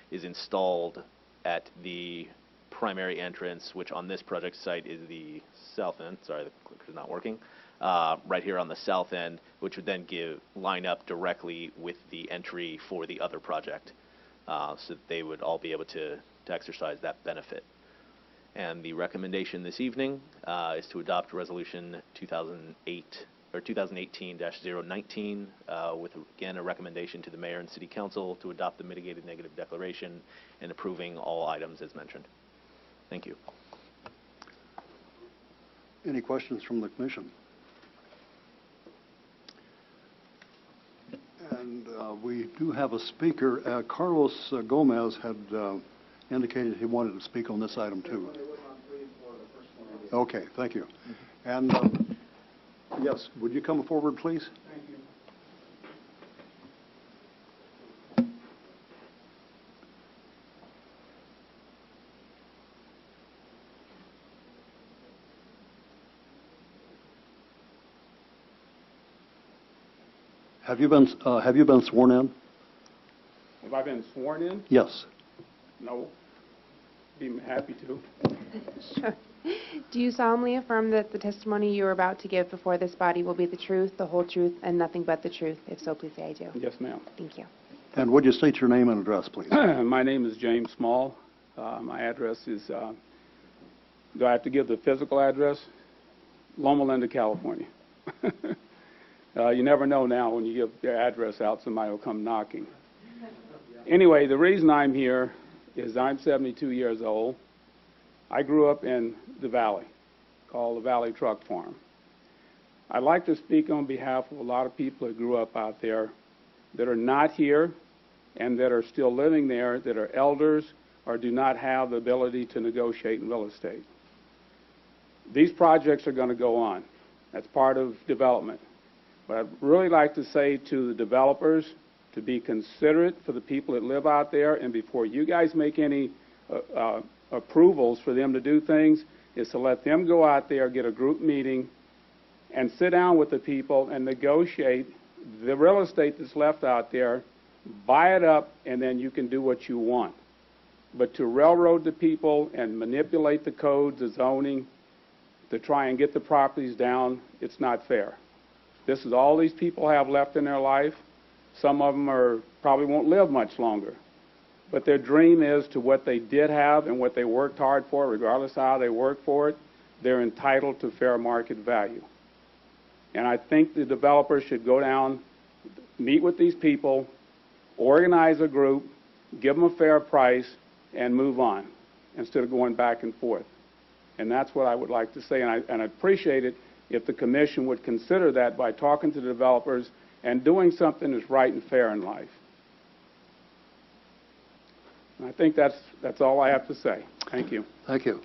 is installed at the primary entrance, which on this project site is the south end. Sorry, the clicker's not working. Right here on the south end, which would then line up directly with the entry for the other project, so that they would all be able to exercise that benefit. And the recommendation this evening is to adopt Resolution 2018-019, with again a recommendation to the Mayor and City Council to adopt the mitigated negative declaration and approving all items as mentioned. Thank you. Any questions from the commission? And we do have a speaker. Carlos Gomez had indicated he wanted to speak on this item too. Okay, thank you. And yes, would you come forward, please? Thank you. Have you been sworn in? Have I been sworn in? Yes. No. Be happy to. Sure. Do you solemnly affirm that the testimony you are about to give before this body will be the truth, the whole truth, and nothing but the truth? If so, please say I do. Yes, ma'am. Thank you. And would you state your name and address, please? My name is James Small. My address is, do I have to give the physical address? Loma Linda, California. You never know now when you give their address out, somebody will come knocking. Anyway, the reason I'm here is I'm 72 years old. I grew up in the Valley, called the Valley Truck Farm. I'd like to speak on behalf of a lot of people that grew up out there that are not here and that are still living there, that are elders or do not have the ability to negotiate in real estate. These projects are going to go on. That's part of development. But I'd really like to say to the developers to be considerate for the people that live out there, and before you guys make any approvals for them to do things, is to let them go out there, get a group meeting, and sit down with the people and negotiate the real estate that's left out there, buy it up, and then you can do what you want. But to railroad the people and manipulate the codes, the zoning, to try and get the properties down, it's not fair. This is all these people have left in their life. Some of them probably won't live much longer. But their dream is to what they did have and what they worked hard for, regardless of how they worked for it, they're entitled to fair market value. And I think the developers should go down, meet with these people, organize a group, give them a fair price, and move on, instead of going back and forth. And that's what I would like to say, and I'd appreciate it if the commission would consider that by talking to the developers and doing something that's right and fair in life. And I think that's all I have to say. Thank you. Thank you.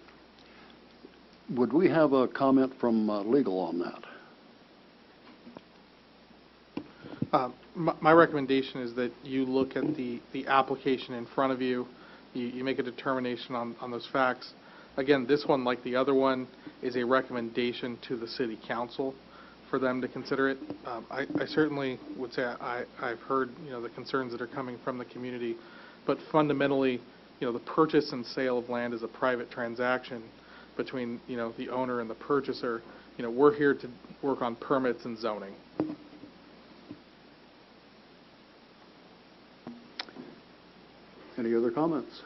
Would we have a comment from legal on that? My recommendation is that you look at the application in front of you. You make a determination on those facts. Again, this one, like the other one, is a recommendation to the City Council for them to consider it. I certainly would say I've heard the concerns that are coming from the community. but fundamentally, the purchase and sale of land is a private transaction between, the owner and the purchaser. We're here to work on permits and zoning. Any other comments?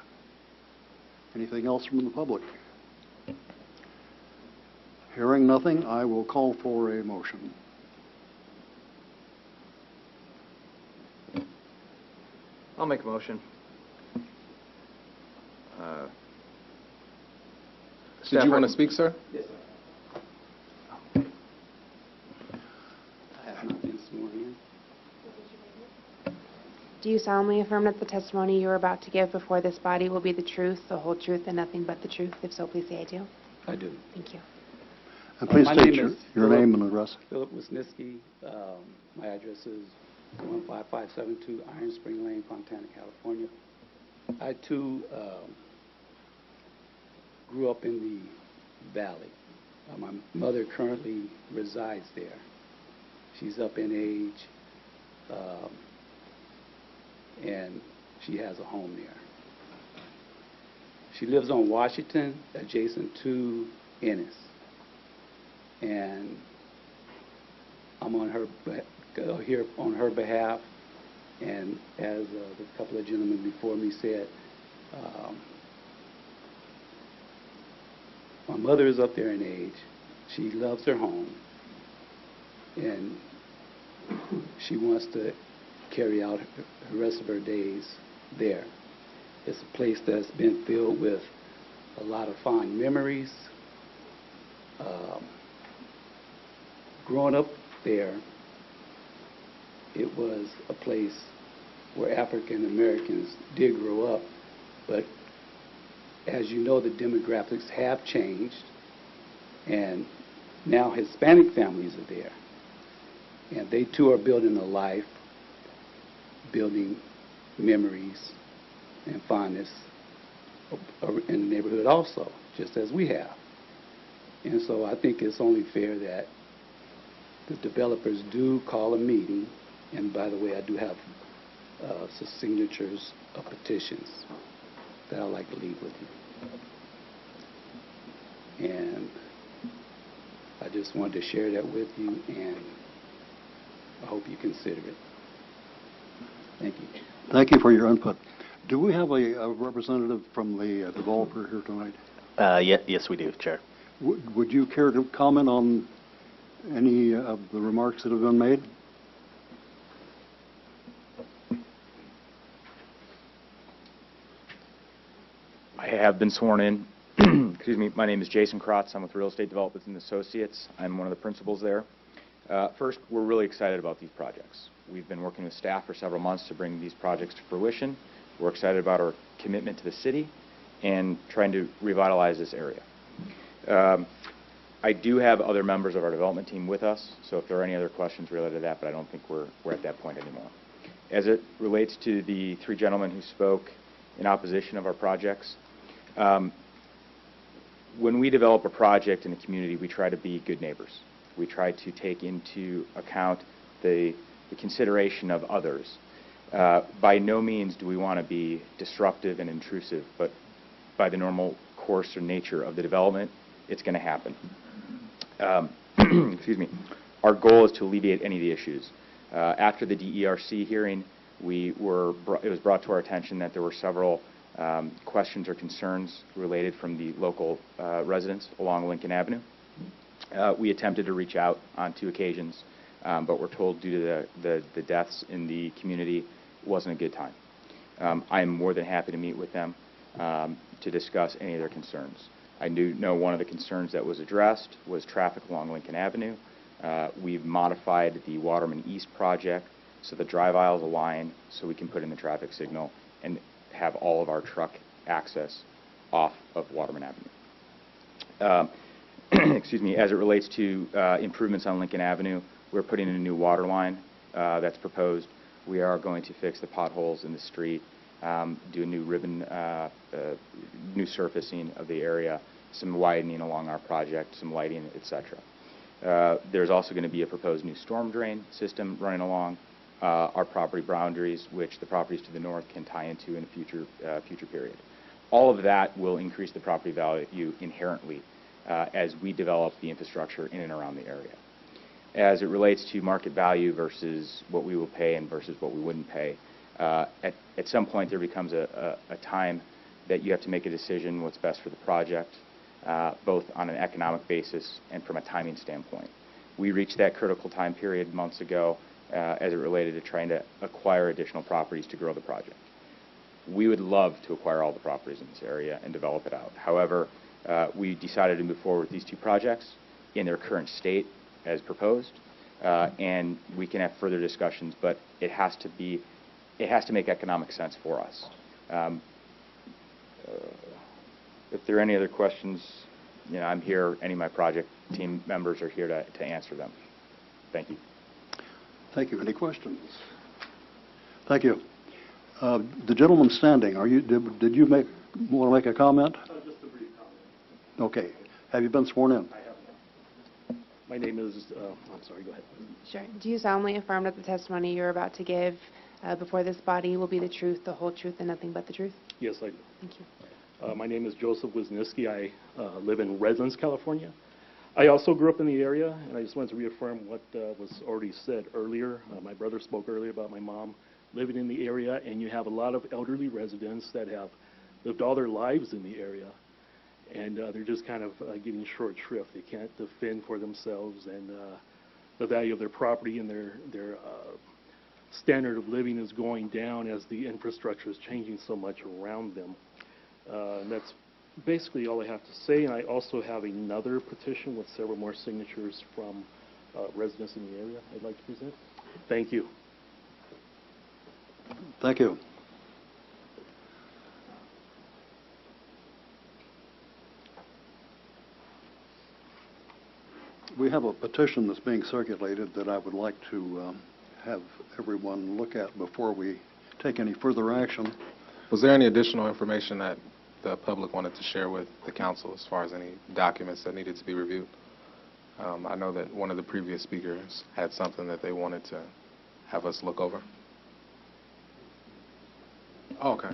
Anything else from the public? Hearing nothing, I will call for a motion. I'll make a motion. Did you want to speak, sir? Yes, sir. I have nothing sworn in. Do you solemnly affirm that the testimony you are about to give before this body will be the truth, the whole truth, and nothing but the truth? If so, please say I do. I do. Thank you. And please My state name your is name and address. Philip Wisniewski. My address is 15572 Iron Spring Lane, Fontana, California. I, too, grew up in the valley. My mother currently resides there. She's up in age, and she has a home there. She lives on Washington, adjacent to Ennis. And I'm on her here on her behalf, and as the couple of gentlemen before me said, my mother is up there in age. She loves her home, and she wants to carry out the rest of her days there. It's a place that's been filled with a lot of fond memories. Growing up there, it was a place where African Americans did grow up, but as you know, the demographics have changed, and now Hispanic families are there, and they too are building a life, building memories and fondness in the neighborhood also, just as we have. And so I think it's only fair that the developers do call a meeting, and by the way, I do have some signatures of petitions that I'd like to leave with you. And I just wanted to share that with you, and I hope you consider it. Thank you. Thank you for your input. Do we have a representative from the developer here tonight? Yes, we do, Chair. Would you care to comment on any of the remarks that have been made? I have been sworn in. Excuse me. My name is Jason Krotz. I'm with Real Estate Development and Associates. I'm one of the principals there. First, we're really excited about these projects. We've been working with staff for several months to bring these projects to fruition. We're excited about our commitment to the city and trying to revitalize this area. I do have other members of our development team with us, so if there are any other questions related to that, but I don't think we're at that point anymore. As it relates to the three gentlemen who spoke in opposition of our projects, when we develop a project in a community, we try to be good neighbors. We try to take into account the consideration of others. By no means do we want to be disruptive and intrusive, but by the normal course or nature of the development, it's going to happen. Excuse me. Our goal is to alleviate any of the issues. After the DERC hearing, it was brought to our attention that there were several questions or concerns related from the local residents along Lincoln Avenue. We attempted to reach out on 2 occasions, but we're told due to the deaths in the community, it wasn't a good time. I'm more than happy to meet with them to discuss any of their concerns. I do know one of the concerns that was addressed was traffic along Lincoln Avenue. We've modified the Waterman East project so the drive aisles align so we can put in the traffic signal and have all of our truck access off of Waterman Avenue. Excuse me, as it relates to improvements on Lincoln Avenue, we're putting in a new water line that's proposed. We are going to fix the potholes in the street, do a new ribbon, new surfacing of the area, some widening along our project, some lighting, etc. There's also going to be a proposed new storm drain system running along our property boundaries, which the properties to the north can tie into in a future period. All of that will increase the property value inherently as we develop the infrastructure in and around the area. As it relates to market value versus what we will pay and versus what we wouldn't pay, at some point there becomes a time that you have to make a decision what's best for the project, both on an economic basis and from a timing standpoint. We reached that critical time period months ago as it related to trying to acquire additional properties to grow the project. We would love to acquire all the properties in this area and develop it out. However, we decided to move forward with these two projects in their current state as proposed, and we can have further discussions, but it has to make economic sense for us. If there are any other questions, I'm here. Any of my project team members are here to answer them. Thank you. Thank you. Any questions? Thank you. The gentleman standing, did you want to make a comment? Just a brief comment. Okay. Have you been sworn in? I have. My name is, I'm sorry, go ahead. Sure. Do you solemnly affirm that the testimony you're about to give before this body will be the truth, the whole truth, and nothing but the truth? Yes, I do. Thank you. My name is Joseph Wisniewski. I live in Redlands, California. I also grew up in the area, and I just wanted to reaffirm what was already said earlier. My brother spoke earlier about my mom living in the area, and you have a lot of elderly residents that have lived all their lives in the area, and they're just kind of getting short shrift. They can't defend for themselves, and the value of their property and their standard of living is going down as the infrastructure is changing so much around them. And that's basically all I have to say. And I also have another petition with several more signatures from residents in the area I'd like to present. Thank you. Thank you. We have a petition that's being circulated that I would like to have everyone look at before we take any further action. Was there any additional information that the public wanted to share with the council as far as any documents that needed to be reviewed? I know that one of the previous speakers had something that they wanted to have us look over. Oh, okay.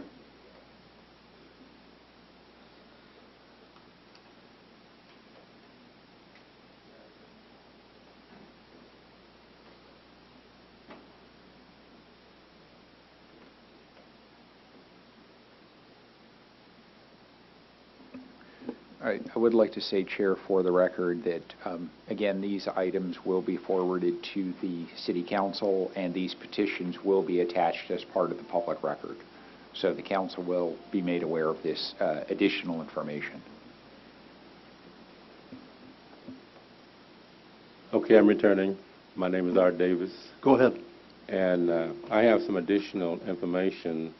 I would like to say, Chair, for the record, that, again, these items will be forwarded to the City Council, and these petitions will be attached as part of the public record. So the Council will be made aware of this additional information. Okay, I'm returning. My name is Art Davis. Go ahead. And I have some additional information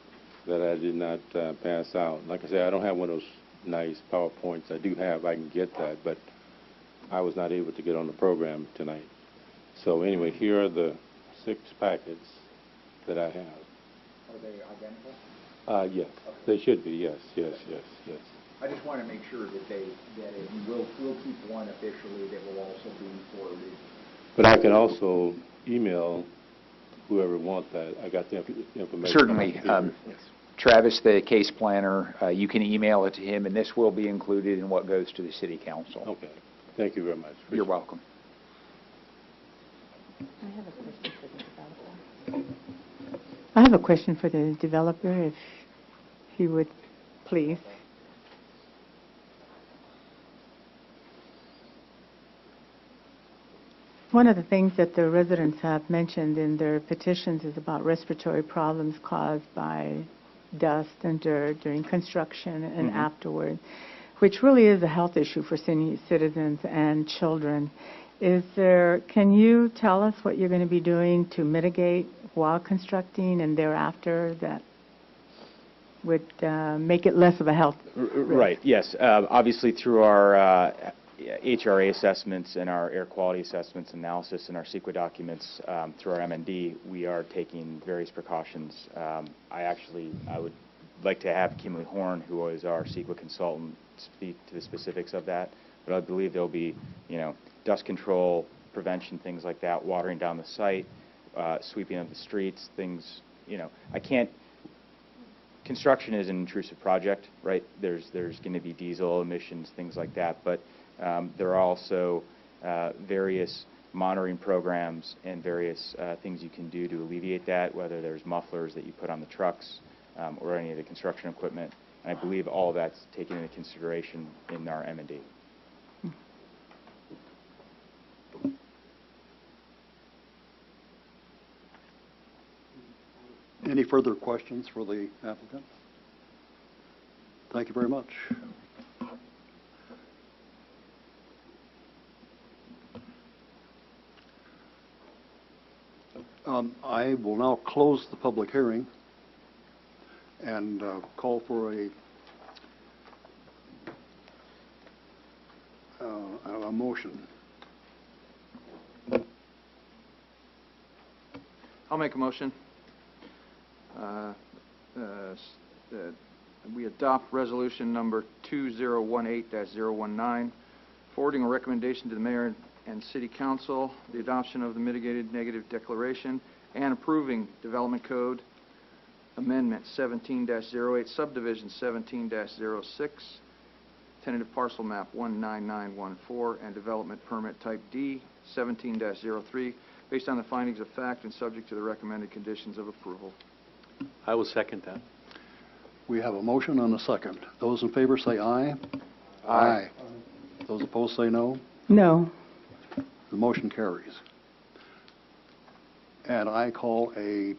that I did not pass out. Like I said, I don't have one of those nice PowerPoints. I can get that, but I was not able to get on the program tonight. So anyway, here are the 6 packets that I have. Are they identical? Yes, they should be, yes. I just want to make sure that we'll keep one officially that will also be forwarded. But I can also email whoever wants that. I got the information. Certainly. Travis, the case planner, you can email it to him, and this will be included in what goes to the City Council. Okay. Thank you very much. You're welcome. I have a question for the developer, if he would please. One of the things that the residents have mentioned in their petitions is about respiratory problems caused by dust and dirt during construction and afterward, which really is a health issue for senior citizens and children. Can you tell us what you're going to be doing to mitigate while constructing and thereafter that would make it less of a health risk? Right, yes. Obviously through our HRA assessments and our air quality assessments analysis and our CEQA documents through our MND, we are taking various precautions. I would like to have Kimberly Horn, who is our CEQA consultant, speak to the specifics of that. But I believe there'll be, dust control, prevention, things like that, watering down the site, sweeping of the streets, things, I can't, construction is an intrusive project, right? There's going to be diesel emissions, things like that, but there are also various monitoring programs and various things you can do to alleviate that, whether there's mufflers that you put on the trucks or any of the construction equipment. And I believe all of that's taken into consideration in our M&D. Any further questions for the applicant? Thank you very much. I will now close the public hearing and call for a motion. I'll make a motion. We adopt resolution number 2018-019, forwarding a recommendation to the mayor and city council, the adoption of the mitigated negative declaration, and approving development code amendment 17-08, subdivision 17-06, tentative parcel map 19914, and development permit type D 17-03, based on the findings of fact and subject to the recommended conditions of approval. I will second that. We have a motion and a second. Those in favor say aye. Aye. Those opposed say no. No. The motion carries. And I call a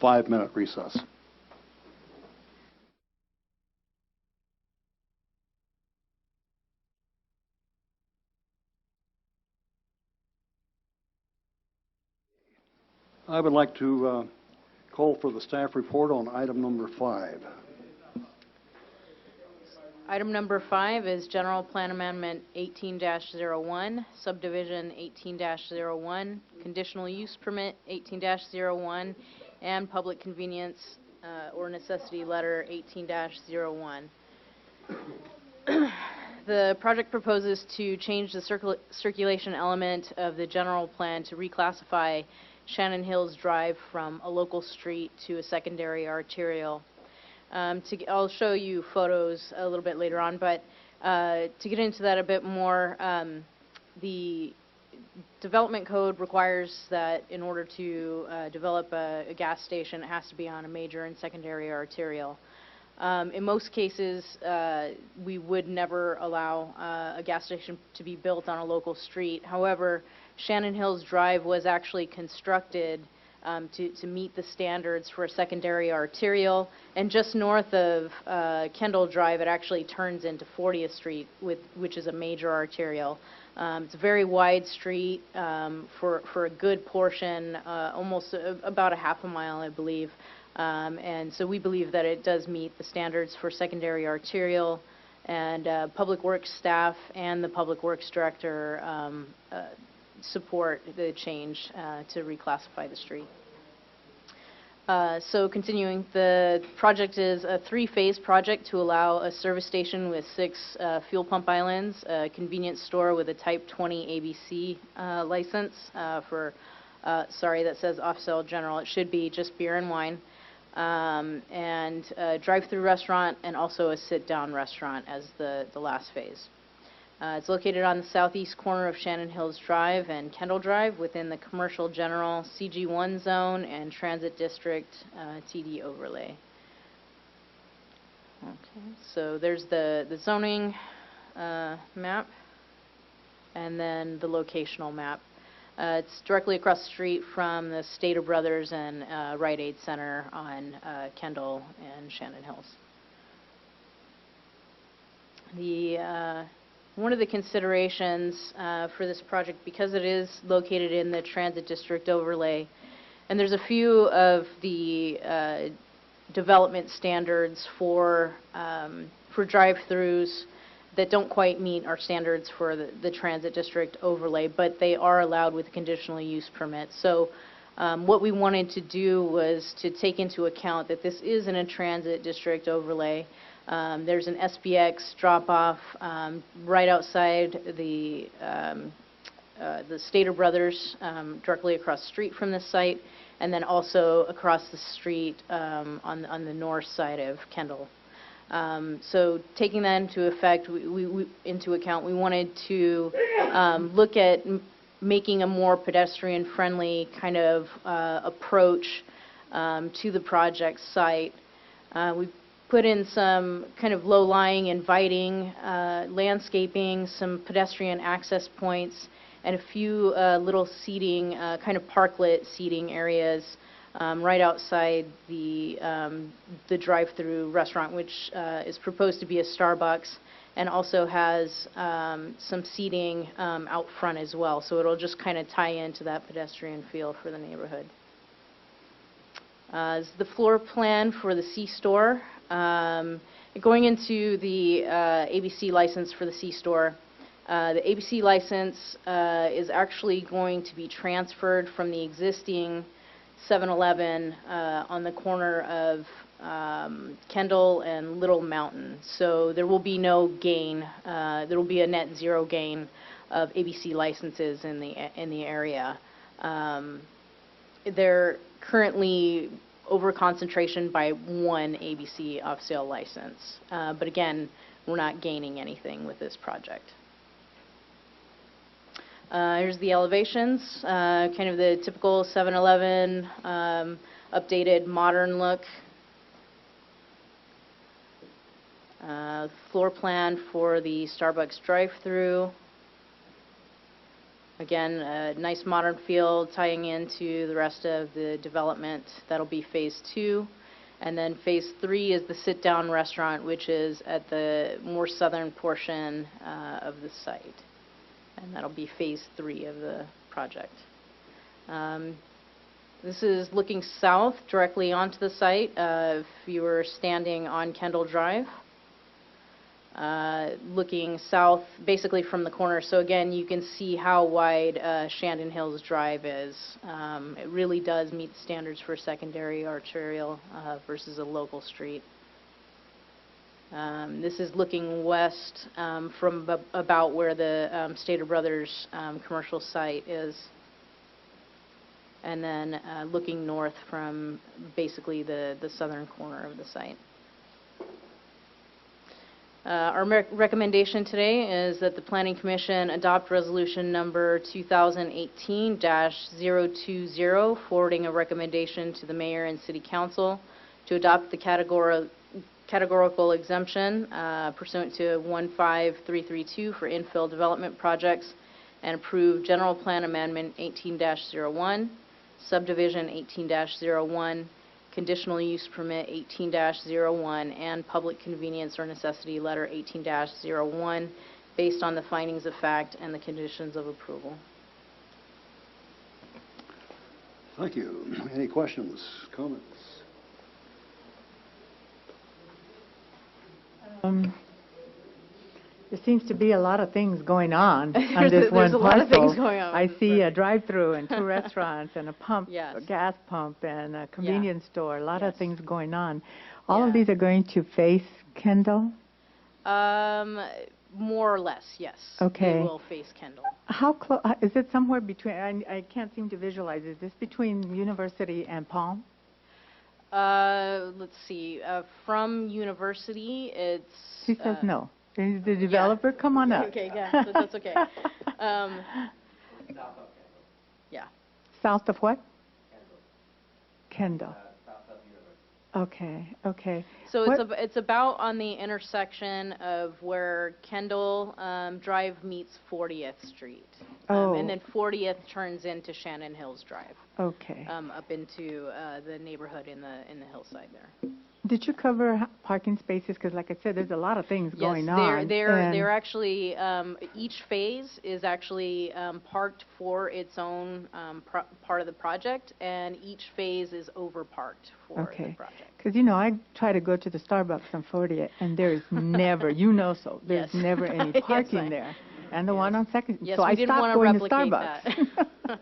5-minute recess. I would like to call for the staff report on item number 5. Item number 5 is General Plan Amendment 18-01, Subdivision 18-01, Conditional Use Permit 18-01, and Public Convenience or Necessity Letter 18-01. The project proposes to change the circulation element of the general plan to reclassify Shannon Hills Drive from a local street to a secondary arterial. I'll show you photos a little bit later on, but to get into that a bit more, the development code requires that in order to develop a gas station, it has to be on a major and secondary arterial. In most cases, we would never allow a gas station to be built on a local street. However, Shannon Hills Drive was actually constructed to meet the standards for a secondary arterial, and just north of Kendall Drive, it actually turns into 40th Street, which is a major arterial. It's a very wide street for a good portion, almost about a half a mile, I believe. And so we believe that it does meet the standards for secondary arterial, and Public Works staff and the Public Works Director support the change to reclassify the street. So continuing, the project is a 3-phase project to allow a service station with 6 fuel pump islands, a convenience store with a Type 20 ABC license sorry, that says off-sale general. It should be just beer and wine, and a drive-through restaurant, and also a sit-down restaurant as the last phase. It's located on the southeast corner of Shannon Hills Drive and Kendall Drive within the Commercial General CG1 zone and Transit District TD overlay. Okay, so there's the zoning map and then the locational map. It's directly across the street from the Stater Brothers and Rite Aid Center on Kendall and Shannon Hills. One of the considerations for this project, because it is located in the Transit District overlay, and there's a few of the development standards for drive-throughs that don't quite meet our standards for the Transit District overlay, but they are allowed with conditional use permits. So what we wanted to do was to take into account that this is in a Transit District overlay. There's an SBX drop-off right outside the the Stater Brothers directly across the street from this site, and then also across the street on the north side of Kendall. So taking that into account, we wanted to look at making a more pedestrian-friendly kind of approach to the project site. We put in some kind of low-lying, inviting landscaping, some pedestrian access points, and a few little seating, kind of parklet seating areas right outside the drive-through restaurant, which is proposed to be a Starbucks, and also has some seating out front as well. So it'll just kind of tie into that pedestrian feel for the neighborhood. This is the floor plan for the C-store. Going into the ABC license for the C-store, the ABC license is actually going to be transferred from the existing 7-Eleven on the corner of Kendall and Little Mountain. So there will be no gain. There will be a net zero gain of ABC licenses in the area. They're currently over concentration by one ABC off-sale license. But again, we're not gaining anything with this project. Here's the elevations, kind of the typical 7-Eleven updated modern look. Floor plan for the Starbucks drive-through. Again, a nice modern feel tying into the rest of the development. That'll be phase 2. And then phase 3 is the sit-down restaurant, which is at the more southern portion of the site. And that'll be phase 3 of the project. This is looking south directly onto the site. If you were standing on Kendall Drive, looking south basically from the corner. So again, you can see how wide Shandon Hills Drive is. It really does meet the standards for secondary arterial versus a local street. This is looking west from about where the Stater Brothers commercial site is, and then looking north from basically the southern corner of the site. Our recommendation today is that the Planning Commission adopt resolution number 2018-020, forwarding a recommendation to the Mayor and City Council to adopt the categorical exemption pursuant to 15332 for infill development projects, and approve General Plan Amendment 18-01, Subdivision 18-01, Conditional Use Permit 18-01, and Public Convenience or Necessity Letter 18-01, based on the findings of fact and the conditions of approval. Thank you. Any questions, comments? There seems to be a lot of things going on this one There's a parcel. lot of things going on. I see a drive-through and 2 restaurants and a pump, Yes. a gas pump and a convenience store. A lot of Yes. things going on. All of these are going to face Kendall? More or less, yes. Okay. They will face Kendall. How close, is it somewhere between, I can't seem to visualize, is this between University and Palm? Let's see. From University, it's... She says no. Is the developer? Come on up. Okay, yeah, that's okay. Yeah. South of what? Kendall. Okay, okay. So What- it's about on the intersection of where Kendall Drive meets 40th Street. Oh. And then 40th turns into Shannon Hills Drive, Okay. up into the neighborhood in the hillside there. Did you cover parking spaces? Because like I said, there's a lot of things going Yes, on. they're actually, each phase is actually parked for its own part of the project, and each phase is over-parked for the Okay. project. Because, I try to go to the Starbucks on 40th, and there is never, so, there's Yes. never any Yes, parking there. And the one on Second, Yes, so we I didn't stopped want to going to replicate Starbucks. that.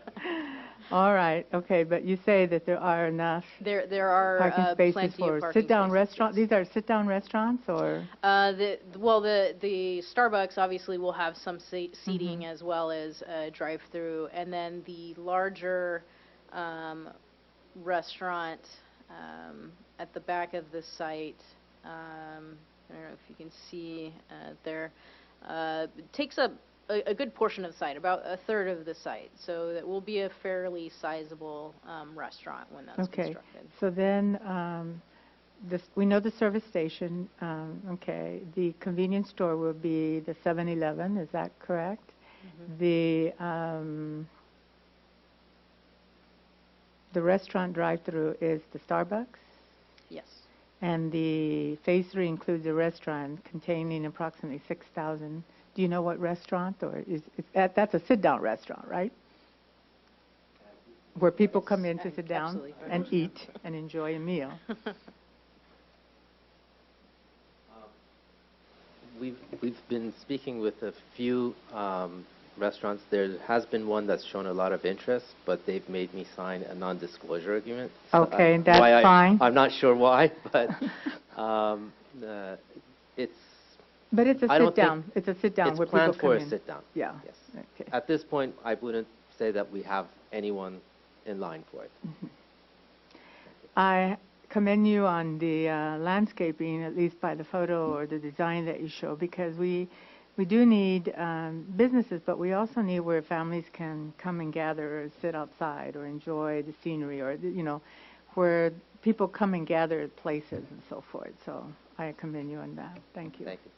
All right, okay, but you say that there are enough There are parking spaces plenty of for parking sit-down spaces, restaurants? These are sit-down restaurants, or? The Starbucks obviously will have some seating Mhm. as well as a drive-through, and then the larger restaurant at the back of the site, I don't know if you can see there, takes up a good portion of the site, about a third of the site. So that will be a fairly sizable restaurant when that's Okay, constructed. so then, we know the service station, okay. The convenience store will be the 7-Eleven, is that correct? The restaurant drive-through is the Starbucks? Yes. And the Phase 3 includes a restaurant containing approximately 6,000. Do you know what restaurant, or that's a sit-down restaurant, right? Where people come in to sit down Absolutely. and eat and enjoy a meal. We've been speaking with a few restaurants. There has been one that's shown a lot of interest, but they've made me sign a non-disclosure agreement. So Okay, that's fine. I'm not sure why, but it's. But it's a I don't sit-down. think- It's a sit-down It's where people planned come for in. a sit-down. Yeah. Yes. Okay. At this point, I wouldn't say that we have anyone in line for it. I commend you on the landscaping, at least by the photo or the design that you show, because we do need businesses, but we also need where families can come and gather or sit outside or enjoy the scenery, or, where people come and gather at places and so forth. So I commend you on that. Thank you. Thank you.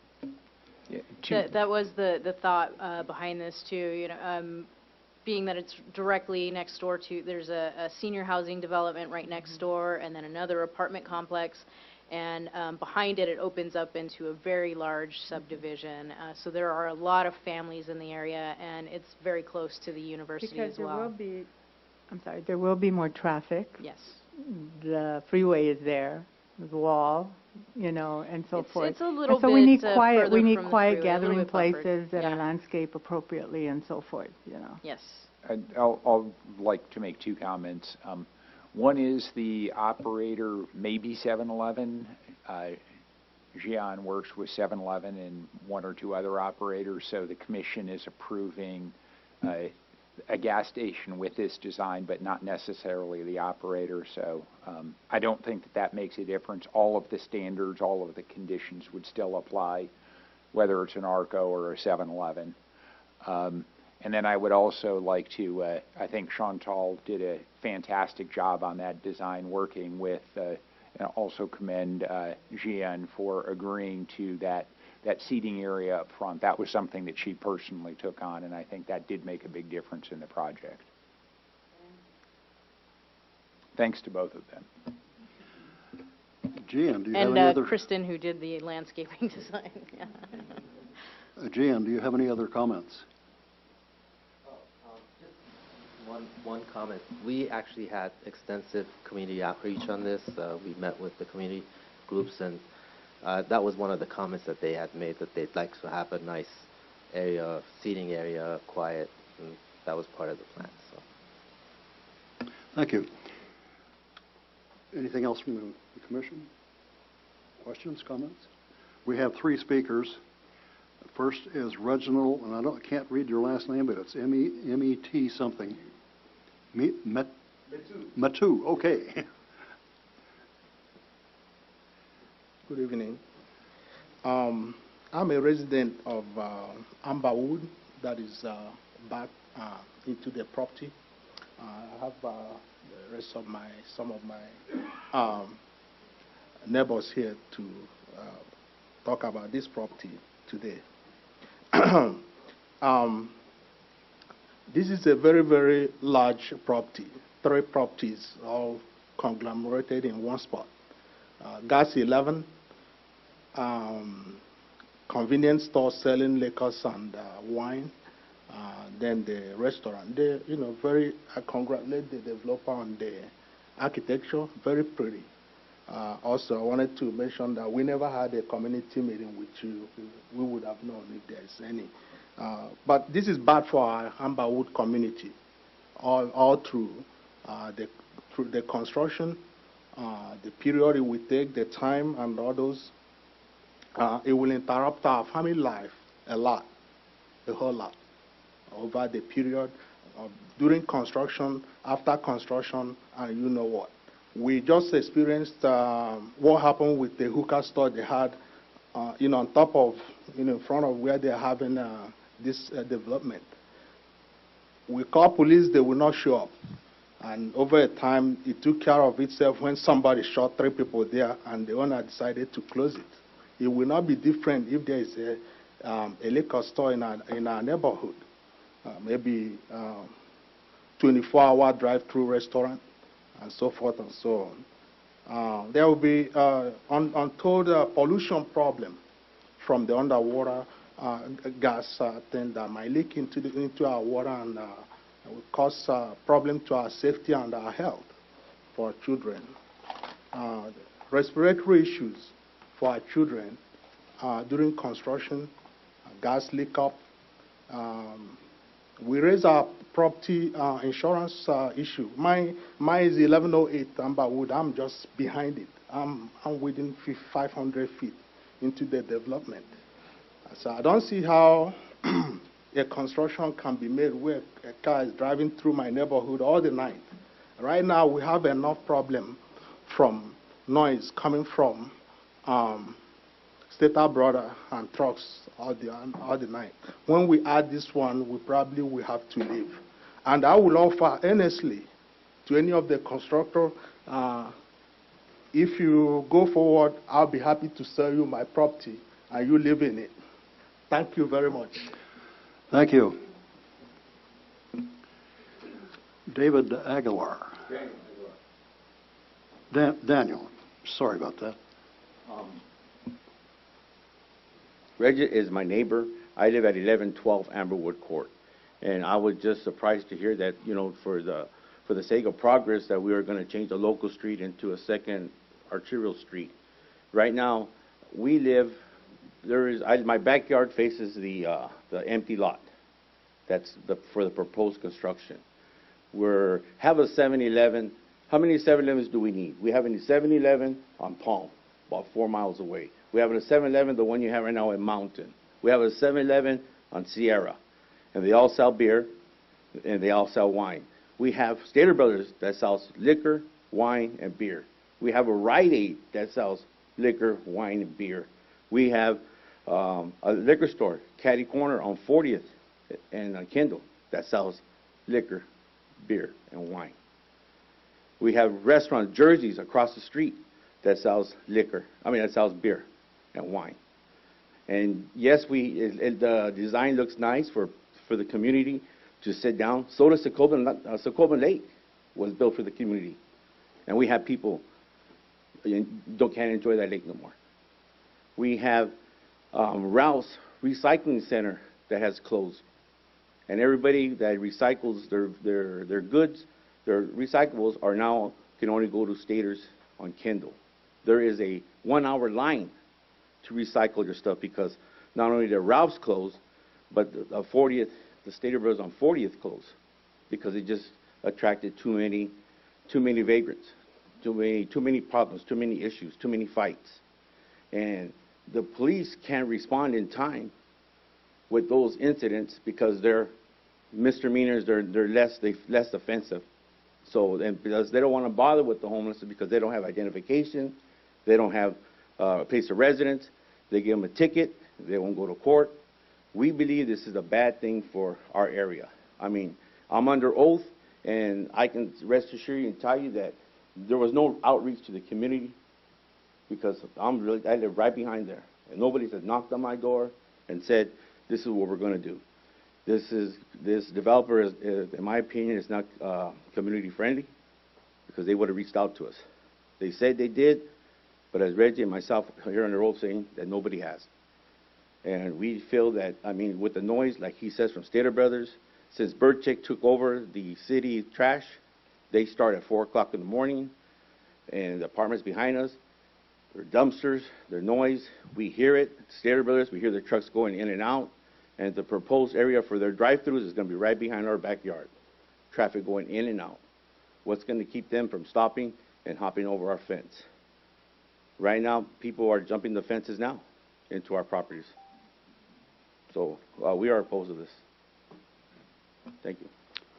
That was the thought behind this too, being that it's directly next door to, there's a senior housing development right next door, and then another apartment complex, and behind it, it opens up into a very large subdivision. So there are a lot of families in the area, and it's very close to the university Because as well. there will be more traffic. Yes. The freeway is there, the wall, and so forth. It's a little and so we need bit, quiet. further We need from the quiet freeway, a little gathering bit buffered. places that Yeah. are landscaped appropriately and so forth. Yes. I'll like to make two comments. One is the operator may be 7-Eleven. Gian works with 7-Eleven and one or two other operators, so the commission is approving a gas station with this design, but not necessarily the operator. So I don't think that makes a difference. All of the standards, all of the conditions would still apply, whether it's an ARCO or a 7-Eleven. And then I would also like to, I think Chantal did a fantastic job on that design, working with, and also commend Gian for agreeing to that seating area up front. That was something that she personally took on, and I think that did make a big difference in the project. Thanks to both of them. Gian, do you have any And other? Kristen, who did the landscaping design. Yeah. Gian, do you have any other comments? One comment. We actually had extensive community outreach on this. We met with the community groups, and that was one of the comments that they had made, that they'd like to have a nice area, seating area, quiet, and that was part of the plan. So. Thank you. Anything else from the commission? Questions, comments? We have three speakers. First is Reginald, and I can't read your last name, but it's M-E-T something. Matu, okay. Good evening. I'm a resident of Amberwood, that is back into the property. I have the rest of some of my neighbors here to talk about this property today. This is a very, very large property, 3 properties all conglomerated in one spot. Gas 11, convenience store selling liquors and wine, then the restaurant. I congratulate the developer on the architecture, very pretty. Also, I wanted to mention that we never had a community meeting with you. We would have known if there's any. But this is bad for our Amberwood community. all through the construction, the period it will take, the time, and all those. It will interrupt our family life a lot, a whole lot, over the period during construction, after construction, and you know what. We just experienced what happened with the hookah store they had, on top of, in front of where they're having this development. We call police, they will not show up. And over a time, it took care of itself when somebody shot 3 people there, and the owner decided to close it. It will not be different if there is a liquor store in our neighborhood, maybe 24-hour drive-through restaurant, and so forth and so on. There will be untold pollution problem from the underwater gas thing that might leak into our water and will cause problem to our safety and our health for our children. Respiratory issues for our children during construction, gas leak up. We raise our property insurance issue. Mine is 1108 Amberwood. I'm just behind it. I'm within 500 feet into the development. So I don't see how a construction can be made where a car is driving through my neighborhood all the night. Right now, we have enough problem from noise coming from Stater Brother and trucks all the night. When we add this one, we probably will have to leave. And I will offer earnestly to any of the constructors, if you go forward, I'll be happy to sell you my property and you live in it. Thank you very much. Thank you. David Aguilar. Daniel, sorry about that. Reggie is my neighbor. I live at 1112 Amberwood Court. And I was just surprised to hear that, for the sake of progress, that we are going to change the local street into a second arterial street. Right now, we live, my backyard faces the empty lot. That's for the proposed construction. We have a 7-Eleven. How many 7-Elevens do we need? We have a 7-Eleven on Palm, about 4 miles away. We have a 7-Eleven, the one you have right now in Mountain. We have a 7-Eleven on Sierra, and they all sell beer, and they all sell wine. We have Stater Brothers that sells liquor, wine, and beer. We have a Rite Aid that sells liquor, wine, and beer. We have a liquor store, Caddy Corner on 40th and Kendall, that sells liquor, beer, and wine. We have restaurant Jersey's across the street that sells that sells beer and wine. And yes, the design looks nice for the community to sit down. So does Socoban Lake was built for the community. And we have people can't enjoy that lake no more. We have Rouse Recycling Center that has closed. And everybody that recycles their goods, their recyclables, can only go to Stater's on Kendall. There is a 1-hour line to recycle your stuff because not only the Ralph's closed, but the 40th, the Stater Brothers on 40th closed because it just attracted too many vagrants, too many problems, too many issues, too many fights. And the police can't respond in time with those incidents because they're misdemeanors, they're less offensive. So, and because they don't want to bother with the homeless because they don't have identification, they don't have a place of residence, they give them a ticket, they won't go to court. We believe this is a bad thing for our area. I mean, I'm under oath, and I can rest assured you and tell you that there was no outreach to the community because I live right behind there, and nobody has knocked on my door and said, this is what we're going to do. This developer, in my opinion, is not community friendly because they would have reached out to us. They said they did, but as Reggie and myself here on the road saying that nobody has. And we feel that, with the noise, like he says from Stater Brothers, since Bird Chick took over the city trash, they start at 4 o'clock in the morning, and the apartments behind us, their dumpsters, their noise, we hear it. Stater Brothers, we hear their trucks going in and out. And the proposed area for their drive-throughs is going to be right behind our backyard. traffic going in and out? What's going to keep them from stopping and hopping over our fence? Right now, people are jumping the fences now into our properties. So we are opposed to this. Thank you.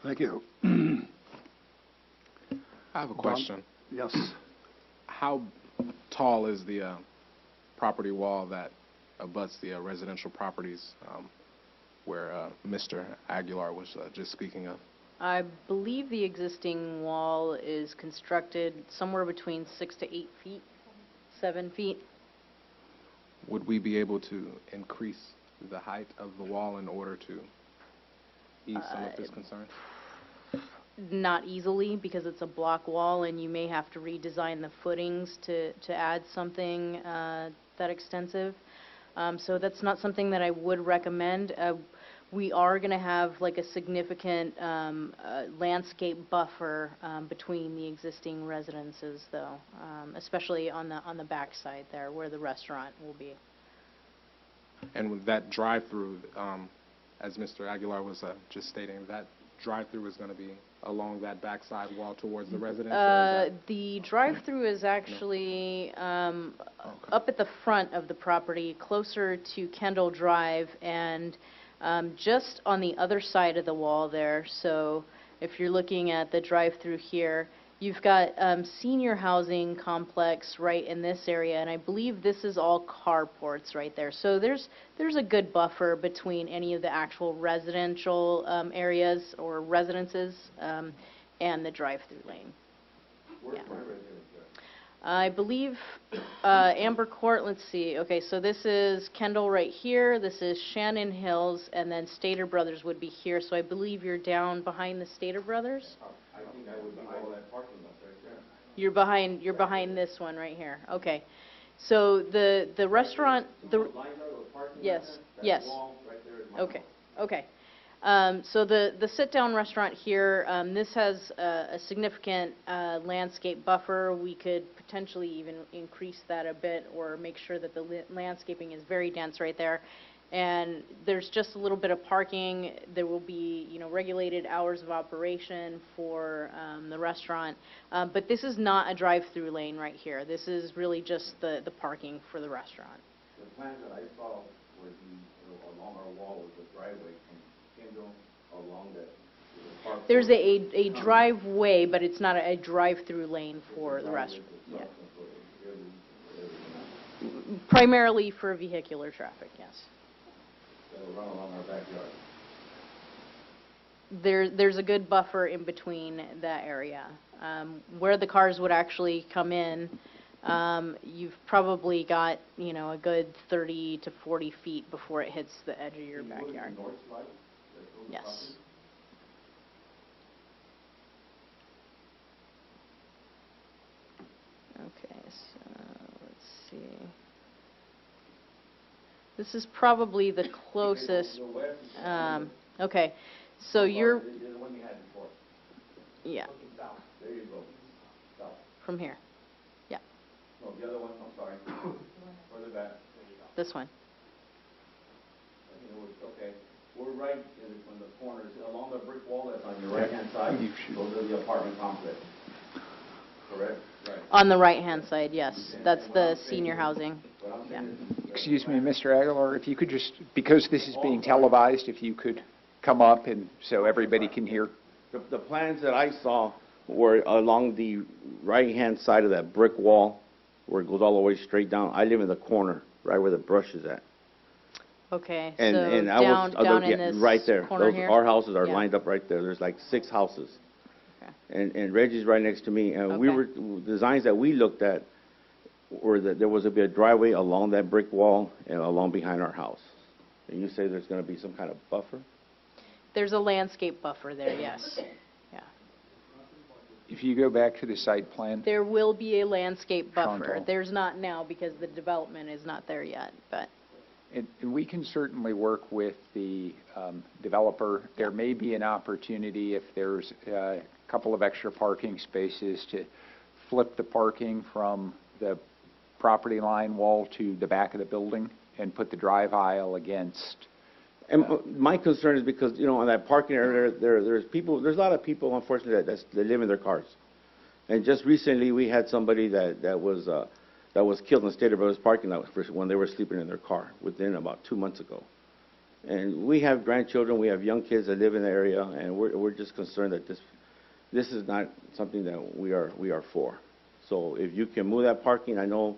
Thank you. I have a question. Yes. How tall is the property wall that abuts the residential properties where Mr. Aguilar was just speaking of? I believe the existing wall is constructed somewhere between 6 to 8 feet, 7 feet. Would we be able to increase the height of the wall in order to ease some of this concern? Not easily, because it's a block wall and you may have to redesign the footings to add something that extensive. So that's not something that I would recommend. We are going to have like a significant landscape buffer between the existing residences, though, especially on the back side there where the restaurant will be. And with that drive-through, as Mr. Aguilar was just stating, that drive-through is going to be along that backside wall towards the residence? The drive-through is actually up at the front of the property, closer to Kendall Drive, and just on the other side of the wall there. So if you're looking at the drive-through here, you've got senior housing complex right in this area, and I believe this is all carports right there. So there's a good buffer between any of the actual residential areas or residences and the drive-through lane. Yeah. I believe Amber Court, let's see, okay, so this is Kendall right here, this is Shannon Hills, and then Stater Brothers would be here, so I believe you're down behind the Stater Brothers? I think I would behind that parking lot right there. You're behind this one right here, okay. So the restaurant, yes, yes. Okay, okay. So the sit-down restaurant here, this has a significant landscape buffer. We could potentially even increase that a bit or make sure that the landscaping is very dense right there. And there's just a little bit of parking. There will be, regulated hours of operation for the restaurant. But this is not a drive-through lane right here. This is really just the parking for the restaurant. The plans that I saw were along our wall was a driveway from Kendall along the park. There's a driveway, but it's not a drive-through lane for the restaurant. Yeah. Primarily for vehicular traffic, yes. Run along our backyard. There's a good buffer in between that area. Where the cars would actually come in, you've probably got, a good 30 to 40 feet before it hits the edge of your backyard. Yes. Okay, so let's see. This is probably the closest. Okay, so you're. The one you had before. Yeah. South. There you go. South. From here. Yeah. No, the other one. I'm sorry. Further back. This one. Okay. We're right in the corners along the brick wall that's on your right-hand side. Those are the apartment complex. Correct. Right. On the right-hand side, yes. That's the senior housing. Yeah. Excuse me, Mr. Aguilar, if you could just, because this is being televised, if you could come up and so everybody can hear. The plans that I saw were along the right-hand side of that brick wall where it goes all the way straight down. I live in the corner, right where the brush is at. Okay, And so I was down in this right there. corner here? Our houses are Yeah. lined up right there. There's like 6 houses. Okay. And Reggie's right next to me. And we were, designs that we looked at were that there was a bit of driveway along that brick wall and along behind our house. And you say there's going to be some kind of buffer? There's a landscape buffer there, yes. Yeah. If you go back to the site plan. There will be a landscape buffer. Frontal. There's not now because the development is not there yet, but. And we can certainly work with the developer. There may be an opportunity if there's a couple of extra parking spaces to flip the parking from the property line wall to the back of the building and put the drive aisle against And my concern is because, you know, on that parking area, there's a lot of people, unfortunately, that live in their cars. And just recently, we had somebody that was killed in the State of Rose parking lot when they were sleeping in their car within about 2 months ago. And we have grandchildren, we have young kids that live in the area, and we're just concerned that this is not something that we are for. So if you can move that parking, I know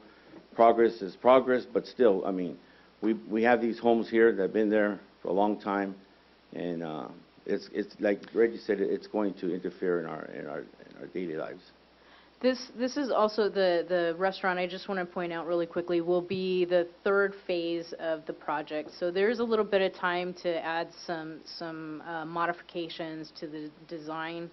progress is progress, but still, I mean, we have these homes here that have been there for a long time, and it's like Reggie said, it's going to interfere in our daily lives. This is also the restaurant, I just want to point out really quickly, will be the third phase of the project. So there's a little bit of time to add some modifications to the design,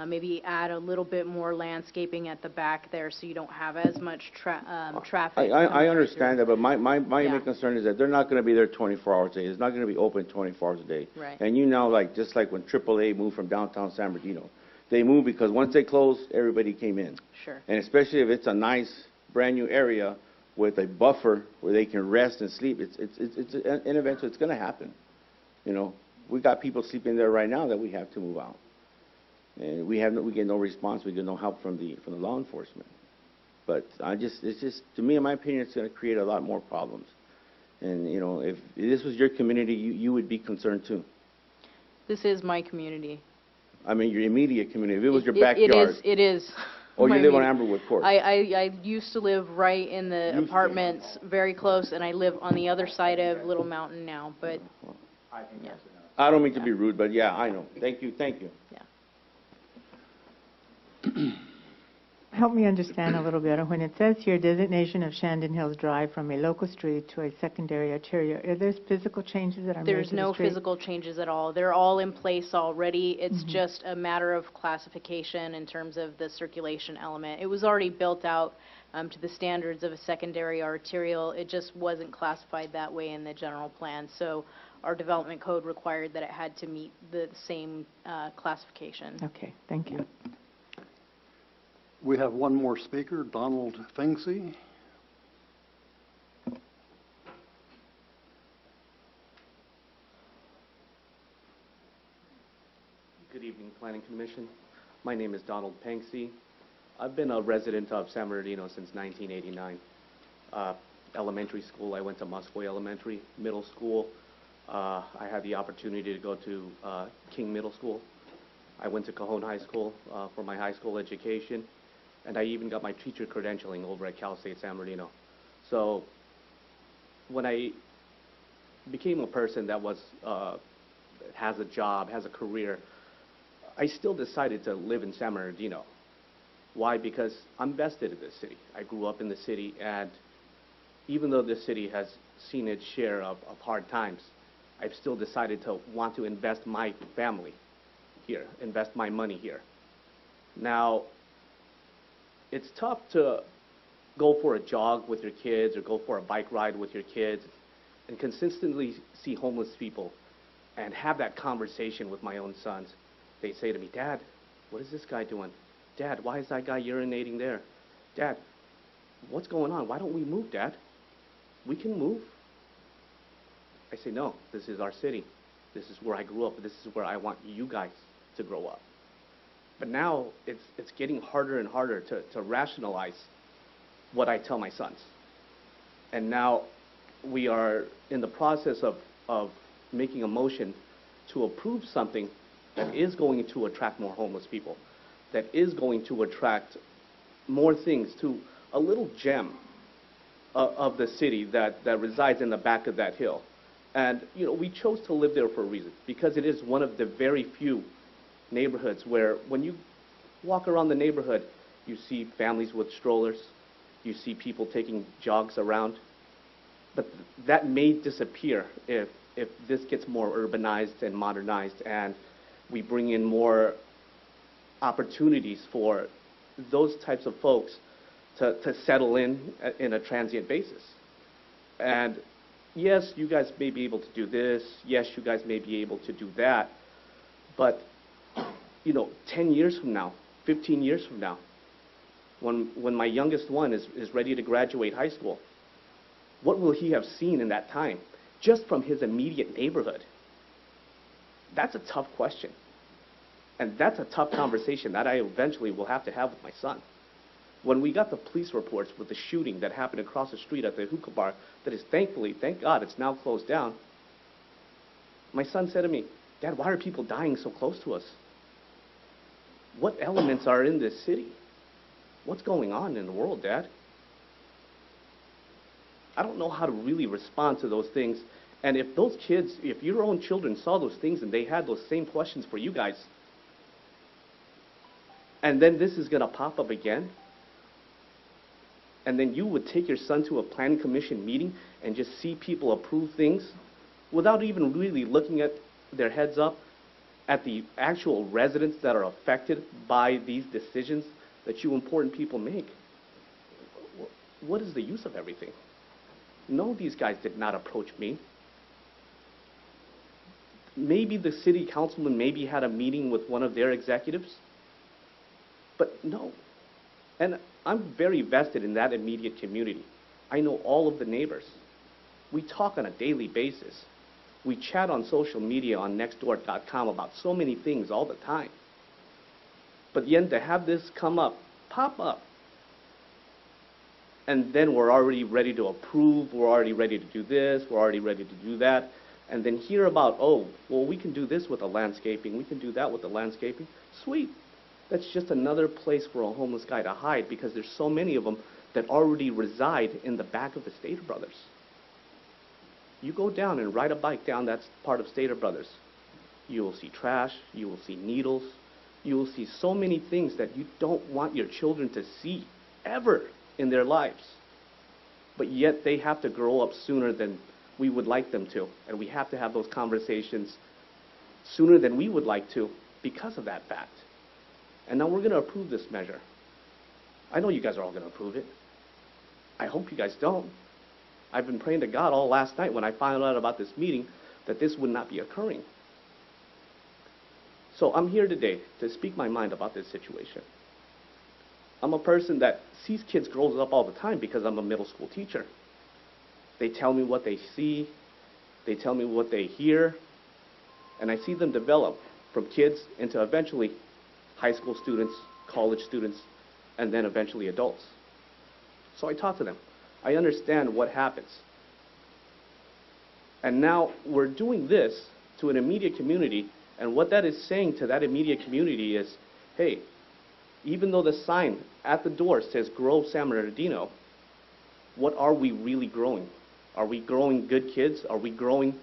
maybe add a little bit more landscaping at the back there so you don't have as much traffic. I understand that, but my main concern is that they're not going to be there 24 hours a day. It's not going to be open 24 hours a day. Right. And you know, like just like when AAA moved from downtown San Bernardino, they moved because once they closed, everybody came in. Sure. And especially if it's a nice, brand-new area with a buffer where they can rest and sleep, and eventually it's going to happen. You know, we got people sleeping there right now that we have to move out. And we get no response, we get no help from the law enforcement. But it's just, to me, in my opinion, it's going to create a lot more problems. And, you know, if this was your community, you would be concerned too. This is my community. I mean, your immediate community. If it was your backyard. It is. Or you I live on mean, Amberwood Court. I used to live right in the apartments, very close, and I live on the other side of Little Mountain now, but, yeah. I don't mean to be rude, but yeah, I know. Thank you. Help me understand a little better. When it says here designation of Shandon Hills Drive from a local street to a secondary arterial, are there physical changes that are made to the There's no street? physical changes at all. They're all in place already. It's just a matter of classification in terms of the circulation element. It was already built out to the standards of a secondary arterial. It just wasn't classified that way in the general plan. So our development code required that it had to meet the same classification. Okay, thank you. We have one more speaker, Donald Fengsey. Good evening, Planning Commission. My name is Donald Pengsey. I've been a resident of San Bernardino since 1989. Elementary school, I went to Musqueam Elementary. Middle school, I had the opportunity to go to King Middle School. I went to Cajon High School for my high school education. And I even got my teacher credentialing over at Cal State San Bernardino. So when I became a person that has a job, has a career, I still decided to live in San Bernardino. Why? Because I'm vested in this city. I grew up in the city, and even though this city has seen its share of hard times, I've still decided to want to invest my family here, invest my money here. Now, it's tough to go for a jog with your kids or go for a bike ride with your kids and consistently see homeless people and have that conversation with my own sons. They say to me, "Dad, what is this guy doing? Dad, why is that guy urinating there? Dad, what's going on? Why don't we move, Dad? We can move." I say, "No, this is our city. This is where I grew up. This is where I want you guys to grow up." But now it's getting harder and harder to rationalize what I tell my sons. And now we are in the process of making a motion to approve something that is going to attract more homeless people, that is going to attract more things to a little gem of the city that resides in the back of that hill. And, you know, we chose to live there for a reason, because it is one of the very few neighborhoods where when you walk around the neighborhood, you see families with strollers, you see people taking jogs around. But that may disappear if this gets more urbanized and modernized and we bring in more opportunities for those types of folks to settle in a transient basis. And yes, you guys may be able to do this, yes, you guys may be able to do that, but you know, 10 years from now, 15 years from now, when my youngest one is ready to graduate high school, what will he have seen in that time just from his immediate neighborhood? That's a tough question. And that's a tough conversation that I eventually will have to have with my son. When we got the police reports with the shooting that happened across the street at the hookah bar, that is thankfully, thank God, it's now closed down, my son said to me, "Dad, why are people dying so close to us? What elements are in this city? What's going on in the world, Dad?" I don't know how to really respond to those things. And if those kids, if your own children saw those things and they had those same questions for you guys, and then this is going to pop up again, and then you would take your son to a planning commission meeting and just see people approve things without even really looking at their heads up at the actual residents that are affected by these decisions that you important people make. What is the use of everything? No, these guys did not approach me. Maybe the city councilman maybe had a meeting with one of their executives, but no. And I'm very vested in that immediate community. I know all of the neighbors. We talk on a daily basis. We chat on social media on nextdoor.com about so many things all the time. But yet to have this pop up, and then we're already ready to approve, we're already ready to do this, we're already ready to do that, and then hear about, oh, well, we can do this with the landscaping, we can do that with the landscaping. Sweet. That's just another place for a homeless guy to hide because there's so many of them that already reside in the back of the Stater Brothers. You go down and ride a bike down that part of Stater Brothers. You will see trash, you will see needles, you will see so many things that you don't want your children to see ever in their lives. But yet they have to grow up sooner than we would like them to. And we have to have those conversations sooner than we would like to because of that fact. And now we're going to approve this measure. I know you guys are all going to approve it. I hope you guys don't. I've been praying to God all last night when I found out about this meeting that this would not be occurring. So I'm here today to speak my mind about this situation. I'm a person that sees kids grow up all the time because I'm a middle school teacher. They tell me what they see, they tell me what they hear, and I see them develop from kids into eventually high school students, college students, and then eventually adults. So I talk to them. I understand what happens. And now we're doing this to an immediate community, and what that is saying to that immediate community is, hey, even though the sign at the door says Grow San Bernardino, what are we really growing? Are we growing good kids? Are we growing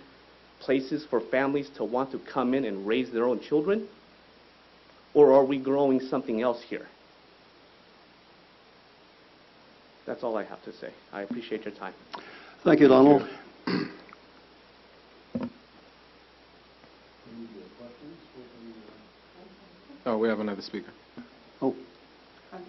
places for families to want to come in and raise their own children? Or are we growing something else here? That's all I have to say. I appreciate your time. Thank you, Donald. Oh, we have another speaker. Oh,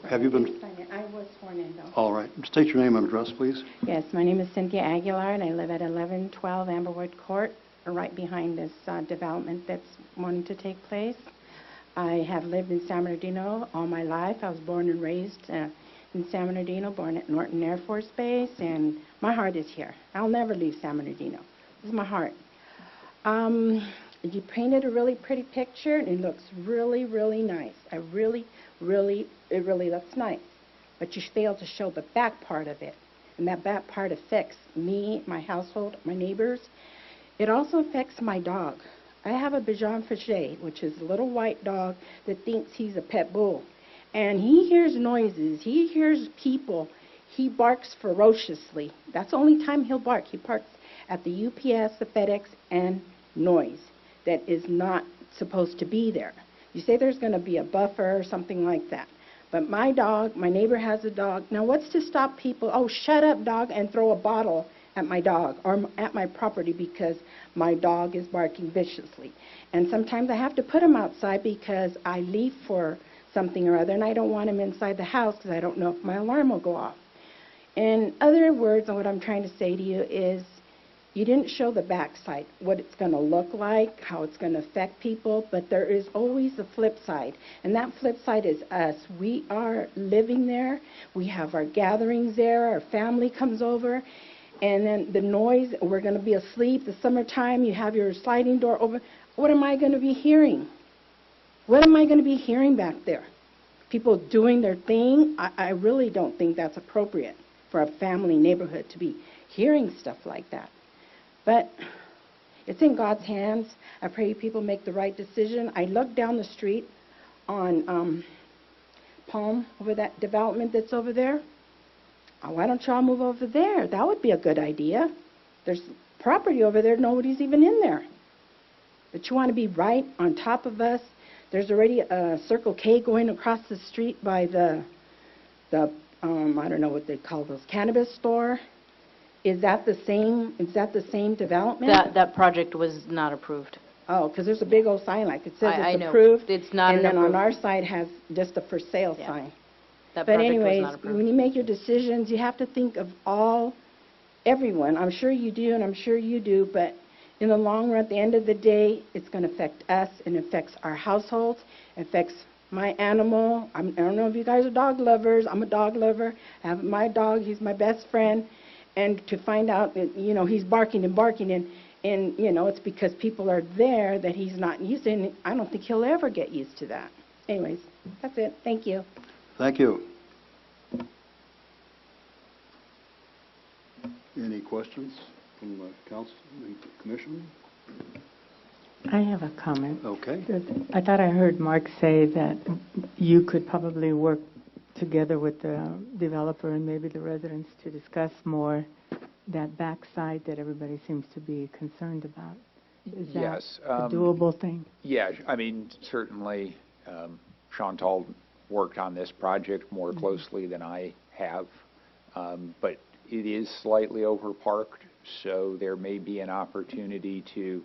have you been? I was sworn in, though. All right. State your name and address, please. Yes, my name is Cynthia Aguilar, and I live at 1112 Amberwood Court, right behind this development that's wanting to take place. I have lived in San Bernardino all my life. I was born and raised in San Bernardino, born at Norton Air Force Base, and my heart is here. I'll never leave San Bernardino. This is my heart. You painted a really pretty picture, and it looks really, really nice. It really looks nice. But you failed to show the back part of it. And that back part affects me, my household, my neighbors. It also affects my dog. I have a Bichon Frise, which is a little white dog that thinks he's a pet bull. And he hears noises. He hears people. He barks ferociously. That's the only time he'll bark. He barks at the UPS, the FedEx, and noise that is not supposed to be there. You say there's going to be a buffer or something like that. But my dog, my neighbor has a dog. Now what's to stop people, oh, shut up, dog, and throw a bottle at my dog or at my property because my dog is barking viciously. And sometimes I have to put him outside because I leave for something or other, and I don't want him inside the house because I don't know if my alarm will go off. In other words, what I'm trying to say to you is you didn't show the backside, what it's going to look like, how it's going to affect people, but there is always a flip side. And that flip side is us. We are living there. We have our gatherings there. Our family comes over. And then the noise, we're going to be asleep. The summertime, you have your sliding door open. what am I going to be hearing? What am I going to be hearing back there? People doing their thing? I really don't think that's appropriate for a family neighborhood to be hearing stuff like that. But it's in God's hands. I pray people make the right decision. I looked down the street on Palm, over that development that's over there. Why don't y'all move over there? That would be a good idea. There's property over there, nobody's even in there. But you want to be right on top of us. There's already a Circle K going across the street by the I don't know what they call those, cannabis store. Is that the same development? That project was not approved. Oh, because there's a big old sign like it says I it's know. approved. It's not and then approved. on our side has just a for sale sign. That But project was anyways, not approved. when you make your decisions, you have to think of everyone. I'm sure you do, and I'm sure you do, but in the long run, at the end of the day, it's going to affect us, and it affects our households, it affects my animal. I don't know if you guys are dog lovers. I'm a dog lover. I have my dog. He's my best friend. And to find out that, he's barking and barking, and it's because people are there that he's not used to, and I don't think he'll ever get used to that. Anyways, that's it. Thank you. Thank you. Any questions from the council and commission? I have a comment. Okay. I thought I heard Mark say that you could probably work together with the developer and maybe the residents to discuss more that backside that everybody seems to be concerned about. Is that Yes. a doable thing? Yeah, I mean, certainly Chantal worked on this project more closely than I have, but it is slightly overparked, so there may be an opportunity to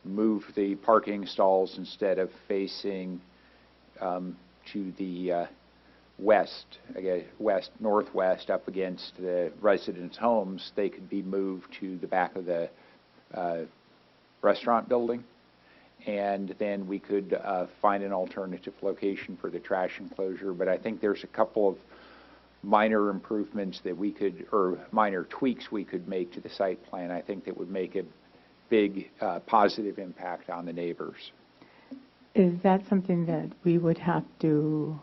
move the parking stalls instead of facing to the northwest up against the residents' homes. They could be moved to the back of the restaurant building, and then we could find an alternative location for the trash enclosure. But I think there's a couple of minor improvements that we could, or minor tweaks we could make to the site plan, I think that would make a big positive impact on the neighbors. Is that something that we would have to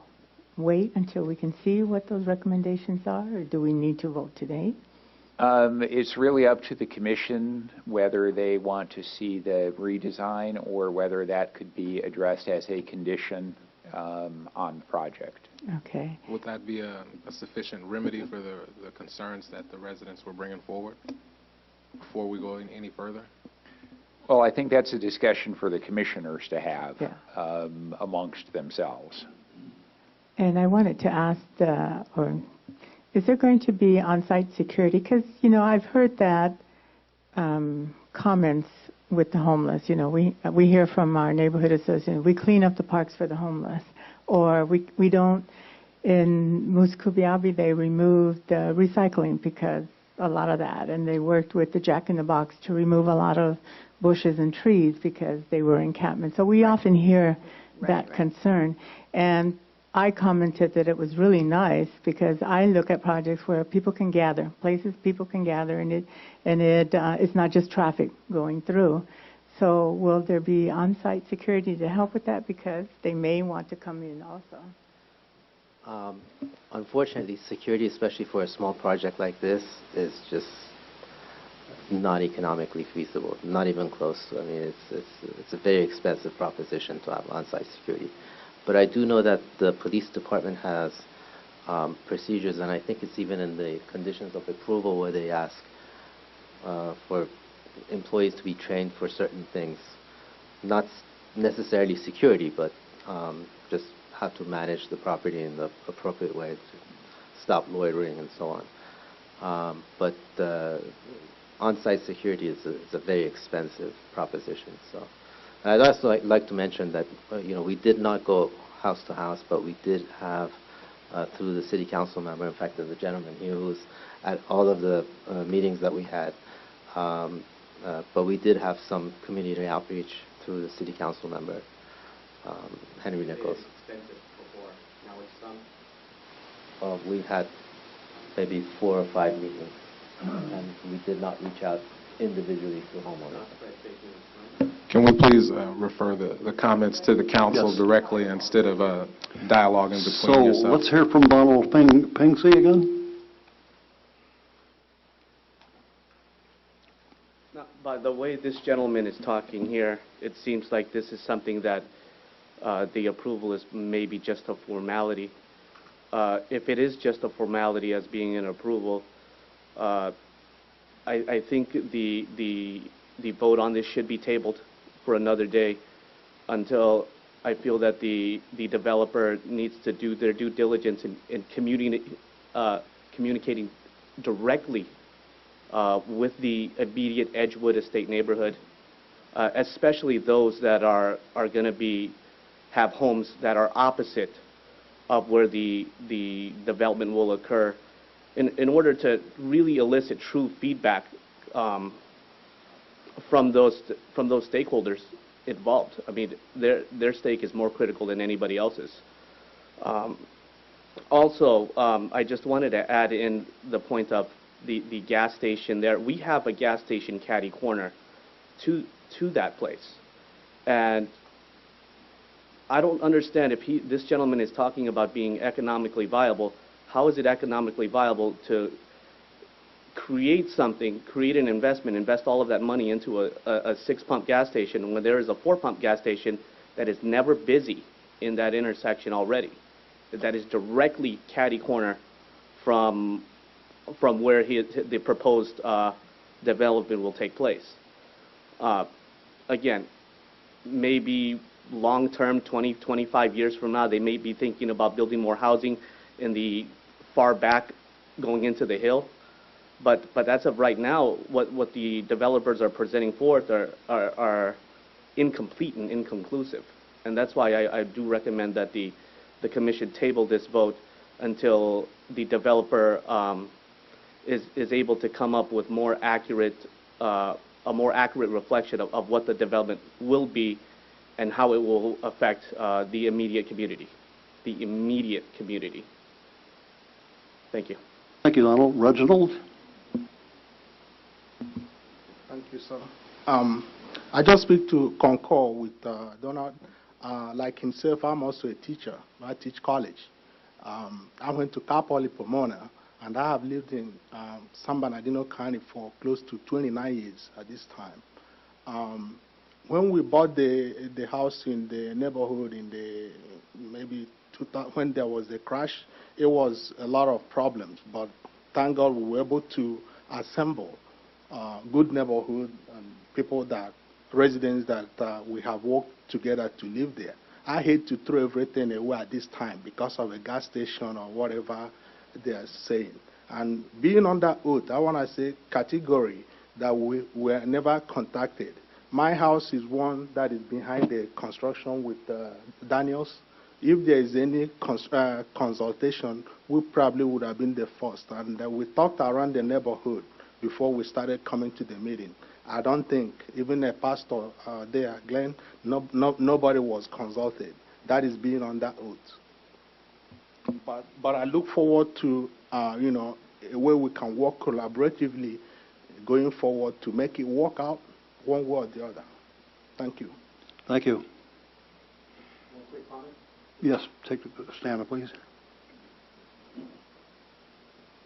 wait until we can see what those recommendations are, or do we need to vote today? It's really up to the commission whether they want to see the redesign or whether that could be addressed as a condition on the project. Okay. Would that be a sufficient remedy for the concerns that the residents were bringing forward before we go any further? Well, I think that's a discussion for the commissioners to have amongst themselves. And I wanted to ask, is there going to be on-site security? Because, I've heard that comments with the homeless. We hear from our neighborhood association, we clean up the parks for the homeless. Or we don't, in Muscoviabi, they removed the recycling because a lot of that. And they worked with the Jack in the Box to remove a lot of bushes and trees because they were encampments. So we often hear that concern. And I commented that it was really nice because I look at projects where people can gather, places people can gather, and it's not just traffic going through. So will there be on-site security to help with that, because they may want to come in also? Unfortunately, security, especially for a small project like this, is just not economically feasible, not even close. I mean, it's a very expensive proposition to have on-site security. But I do know that the police department has procedures, and I think it's even in the conditions of approval where they ask for employees to be trained for certain things, not necessarily security, but just how to manage the property in the appropriate way to stop loitering and so on. But on-site security is a very expensive proposition. So, and I'd also like to mention that we did not go house to house, but we did have through the city council member. In fact, there's a gentleman here who's at all of the meetings that we had. But we did have some community outreach through the city council member, Henry Nichols. Expensive before, now it's some. We had maybe 4 or 5 meetings, and we did not reach out individually to homeowners. Can we please refer the comments to the council Yes. directly instead of dialoguing So between yourselves? let's hear from Donald Pingsey again. Now, by the way this gentleman is talking here, it seems like this is something that the approval is maybe just a formality. If it is just a formality as being an approval, I think the vote on this should be tabled for another day until I feel that the developer needs to do their due diligence in communicating directly with the immediate Edgewood Estate neighborhood, especially those that are going to have homes that are opposite of where the development will occur, in order to really elicit true feedback from those stakeholders involved. I mean, their stake is more critical than anybody else's. Also, I just wanted to add in the point of the gas station there. We have a gas station catty corner to that place, and I don't understand if this gentleman is talking about being economically viable. How is it economically viable to create something, create an investment, invest all of that money into a 6-pump gas station when there is a 4-pump gas station that is never busy in that intersection already, that is directly catty corner from where the proposed development will take place. Again, maybe long-term, 20, 25 years from now, they may be thinking about building more housing in the far back going into the hill. But as of right now, what the developers are presenting forth are incomplete and inconclusive. And that's why I do recommend that the commission table this vote until the developer is able to come up with a more accurate reflection of what the development will be and how it will affect the immediate community. Thank you. Thank you, Donald. Reginald? Thank you, sir. I just speak to concur with Donald. Like himself, I'm also a teacher. I teach college. I went to Cal Poly Pomona, and I have lived in San Bernardino County for close to 29 years at this time. When we bought the house in the neighborhood in the maybe 2000, when there was a crash, it was a lot of problems. But thank God we were able to assemble good neighborhood and residents that we have worked together to live there. I hate to throw everything away at this time because of a gas station or whatever they are saying. And being on that oath, I want to say category that we were never contacted. My house is one that is behind the construction with Daniels. If there is any consultation, we probably would have been the first. And we talked around the neighborhood before we started coming to the meeting. I don't think even a pastor there, Glenn, nobody was consulted. That is being on that oath. But I look forward to a way we can work collaboratively going forward to make it work out one way or the other. Thank you. Thank you. Yes, take the stand, please.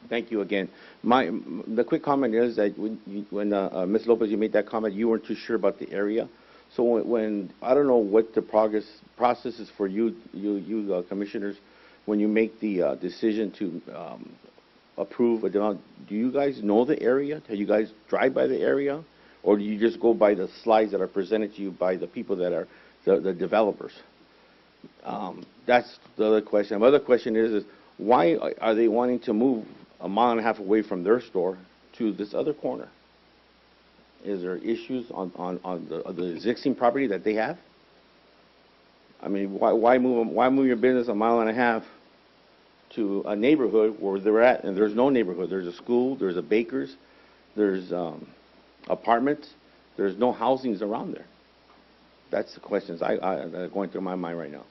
Thank you again. The quick comment is that when Ms. Lopez, you made that comment, you weren't too sure about the area. So when I don't know what the process is for you commissioners, when you make the decision to approve a development, do you guys know the area? Do you guys drive by the area? Or do you just go by the slides that are presented to you by the people that are the developers? That's the other question. My other question is why are they wanting to move 1.5 miles away from their store to this other corner? Is there issues on the existing property that they have? I mean, why move your business 1.5 miles to a neighborhood where they're at, and there's no neighborhood? There's a school, there's a baker's, there's apartments, there's no housings around there. That's the questions that are going through my mind right now.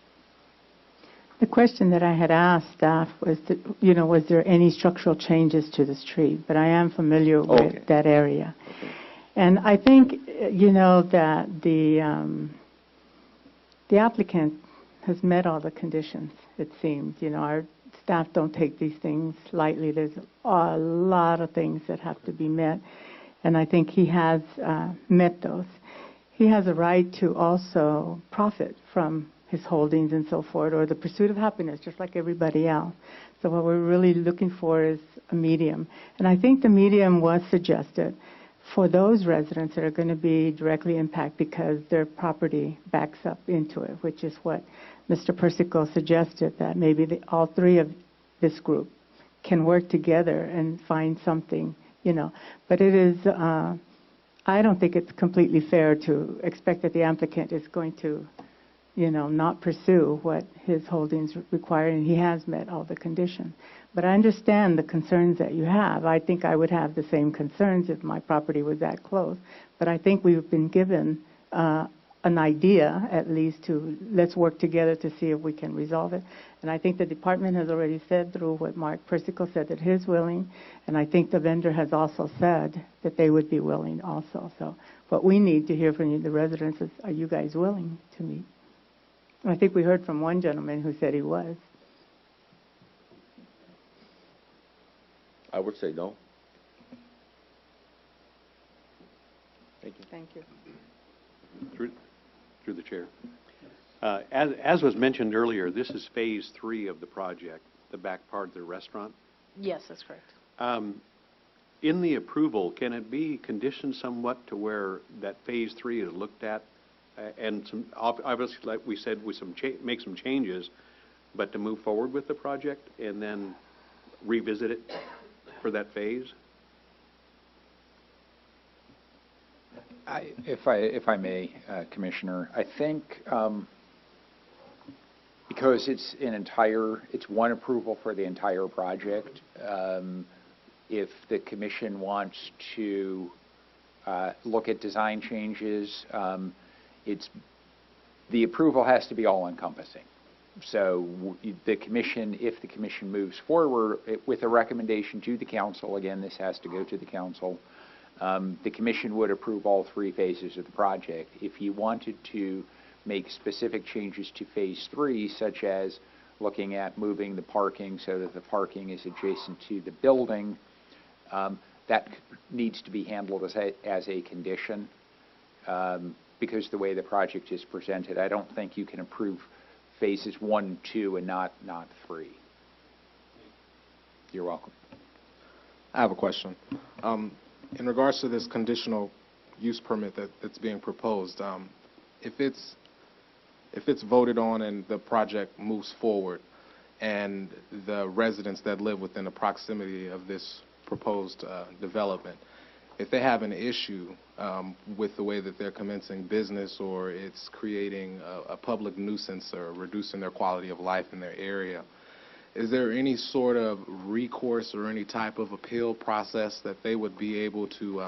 The question that I had asked staff was, was there any structural changes to the street? But I am familiar with that area. And I think, that the applicant has met all the conditions, it seems. Our staff don't take these things lightly. There's a lot of things that have to be met, and I think he has met those. He has a right to also profit from his holdings and so forth, or the pursuit of happiness, just like everybody else. So what we're really looking for is a medium. And I think the medium was suggested for those residents that are going to be directly impacted because their property backs up into it, which is what Mr. Persico suggested, that maybe all three of this group can work together and find something, But it is, I don't think it's completely fair to expect that the applicant is going to, not pursue what his holdings require, and he has met all the conditions. But I understand the concerns that you have. I think I would have the same concerns if my property was that close. But I think we've been given an idea, at least, to let's work together to see if we can resolve it. And I think the department has already said through what Mark Persico said that he's willing, and I think the vendor has also said that they would be willing also. So what we need to hear from you, the residents, is, are you guys willing to meet? And I think we heard from one gentleman who said he was. I would say no. Thank you. Thank you. Through the chair. As was mentioned earlier, this is phase 3 of the project, the back part of the restaurant. Yes, that's correct. In the approval, can it be conditioned somewhat to where that phase 3 is looked at, and some, obviously, like we said, with make some changes, but to move forward with the project and then revisit it for that phase? If I may, Commissioner, I think because it's one approval for the entire project, if the Commission wants to look at design changes, the approval has to be all-encompassing. So the Commission, if the Commission moves forward with a recommendation to the Council, again, this has to go to the Council, the Commission would approve all 3 phases of the project. If you wanted to make specific changes to phase 3, such as looking at moving the parking so that the parking is adjacent to the building, that needs to be handled as a condition, because the way the project is presented, I don't think you can approve phases 1 and 2 and not 3. You're welcome. I have a question. In regards to this conditional use permit that's being proposed, if it's voted on and the project moves forward, and the residents that live within the proximity of this proposed development, if they have an issue with the way that they're commencing business, or it's creating a public nuisance or reducing their quality of life in their area, is there any sort of recourse or any type of appeal process that they would be able to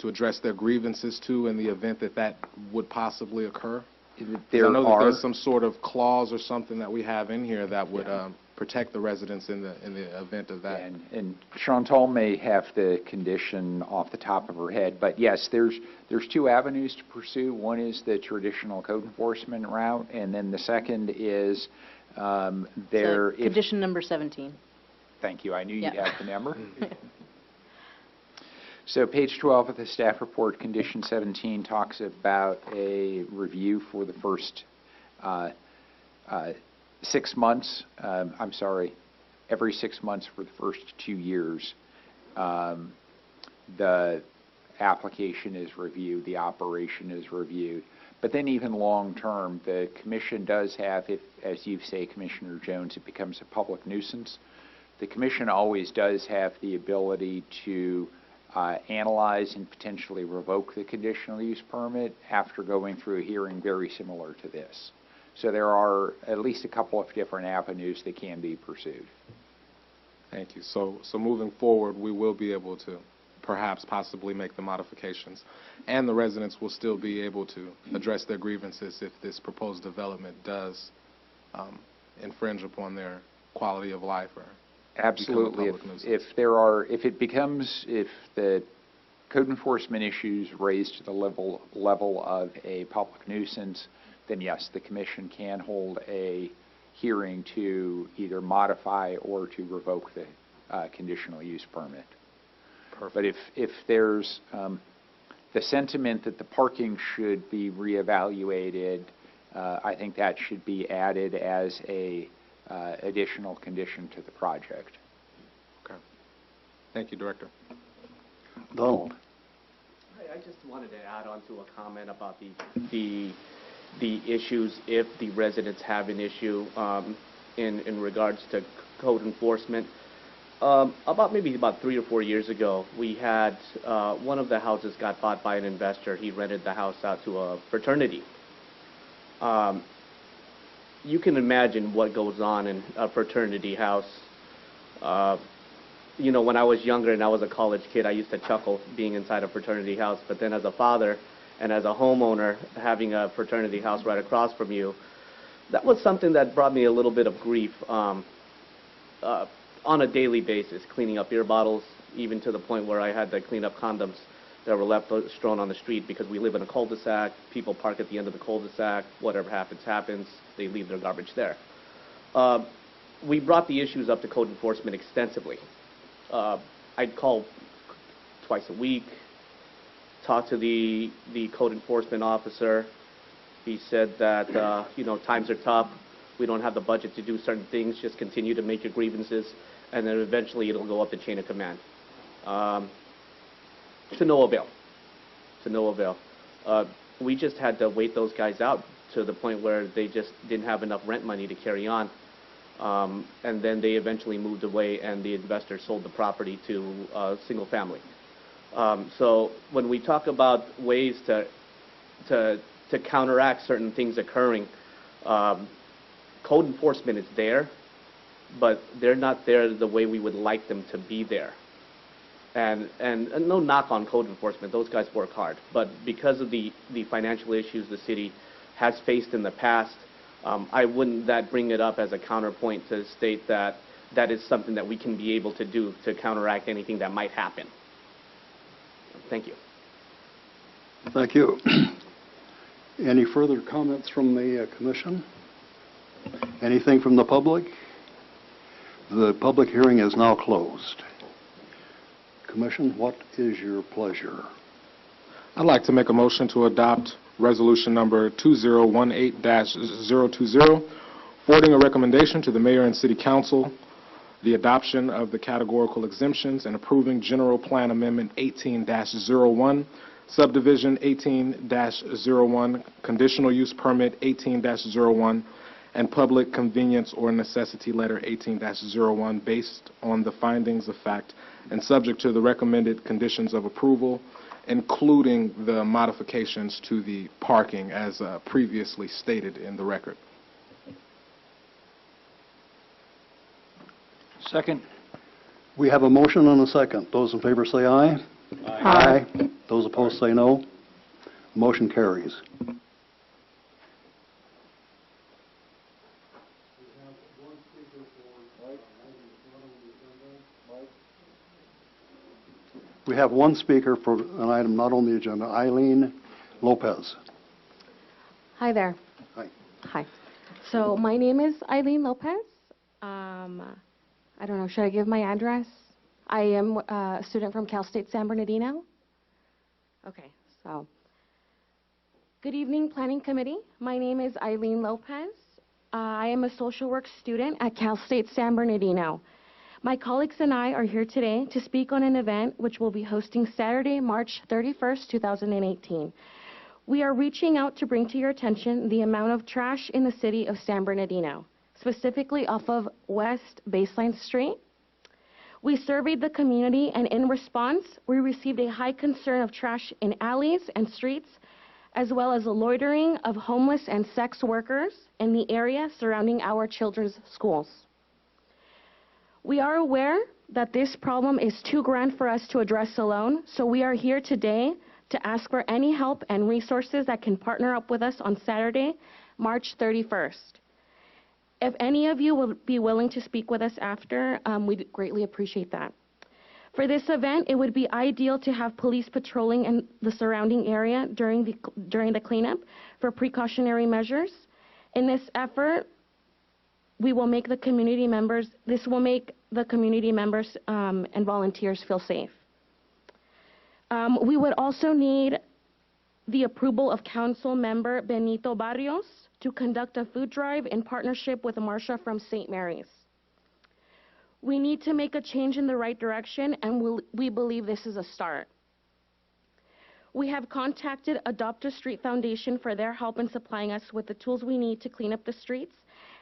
address their grievances to in the event that that would possibly occur? I know that there's some sort of clause or something that we have in here that would protect the residents in the event of that. And Chantal may have the condition off the top of her head, but yes, there's 2 avenues to pursue. One is the traditional code enforcement route, and then the second is condition number 17. Thank you. I knew you'd have the number. So page 12 of the staff report, condition 17, talks about a review for the first 6 months. Every 6 months for the first 2 years. The application is reviewed, the operation is reviewed. But then even long-term, the Commission does have, if, as you say, Commissioner Jones, it becomes a public nuisance, the Commission always does have the ability to analyze and potentially revoke the conditional use permit after going through a hearing very similar to this. So there are at least a couple of different avenues that can be pursued. Thank you. So moving forward, we will be able to perhaps possibly make the modifications, and the residents will still be able to address their grievances if this proposed development does infringe upon their quality of life or absolutely. If the code enforcement issues raised to the level of a public nuisance, then yes, the commission can hold a hearing to either modify or to revoke the conditional use permit. Perfect. But if there's the sentiment that the parking should be reevaluated, I think that should be added as a additional condition to the project. Okay. Thank you, Director. Donald. I just wanted to add on to a comment about the issues if the residents have an issue in regards to code enforcement. Maybe about 3 or 4 years ago, we had one of the houses got bought by an investor. He rented the house out to a fraternity. You can imagine what goes on in a fraternity house. You know, when I was younger and I was a college kid, I used to chuckle being inside a fraternity house. But then as a father and as a homeowner, having a fraternity house right across from you, that was something that brought me a little bit of grief on a daily basis, cleaning up beer bottles, even to the point where I had to clean up condoms that were left strewn on the street because we live in a cul-de-sac. People park at the end of the cul-de-sac. Whatever happens, happens. They leave their garbage there. We brought the issues up to code enforcement extensively. I'd call twice a week, talk to the code enforcement officer. He said that, you know, times are tough. We don't have the budget to do certain things. Just continue to make your grievances, and then eventually it'll go up the chain of command. To no avail. To no avail. We just had to wait those guys out to the point where they just didn't have enough rent money to carry on. And then they eventually moved away, and the investor sold the property to a single family. So when we talk about ways to counteract certain things occurring, code enforcement is there, but they're not there the way we would like them to be there. And no knock on code enforcement, those guys work hard. But because of the financial issues the city has faced in the past, I wouldn't bring it up as a counterpoint to state that that is something that we can be able to do to counteract anything that might happen. Thank you. Thank you. Any further comments from the commission? Anything from the public? The public hearing is now closed. Commission, what is your pleasure? I'd like to make a motion to adopt resolution number 2018-020, forwarding a recommendation to the mayor and city council, the adoption of the categorical exemptions and approving general plan amendment 18-01, subdivision 18-01, conditional use permit 18-01, and public convenience or necessity letter 18-01 based on the findings of fact and subject to the recommended conditions of approval, including the modifications to the parking as previously stated in the record. Second. We have a motion and a second. Those in favor say aye. Aye. Aye. Those opposed say no. Motion carries. We have one speaker for an item not on the agenda, Eileen Lopez. Hi there. Hi. Hi. So my name is Eileen Lopez. I don't know, should I give my address? I am a student from Cal State San Bernardino. Okay, so good evening, Planning Committee. My name is Eileen Lopez. I am a social work student at Cal State San Bernardino. My colleagues and I are here today to speak on an event which we'll be hosting Saturday, March 31st, 2018. We are reaching out to bring to your attention the amount of trash in the city of San Bernardino, specifically off of West Baseline Street. We surveyed the community, and in response, we received a high concern of trash in alleys and streets, as well as loitering of homeless and sex workers in the area surrounding our children's schools. We are aware that this problem is too grand for us to address alone, so we are here today to ask for any help and resources that can partner up with us on Saturday, March 31st. If any of you will be willing to speak with us after, we'd greatly appreciate that. For this event, it would be ideal to have police patrolling in the surrounding area during the cleanup for precautionary measures. In this effort, this will make the community members and volunteers feel safe. We would also need the approval of Council Member Benito Barrios to conduct a food drive in partnership with Marcia from St. Mary's. We need to make a change in the right direction, and we believe this is a start. We have contacted Adopt a Street Foundation for their help in supplying us with the tools we need to clean up the streets,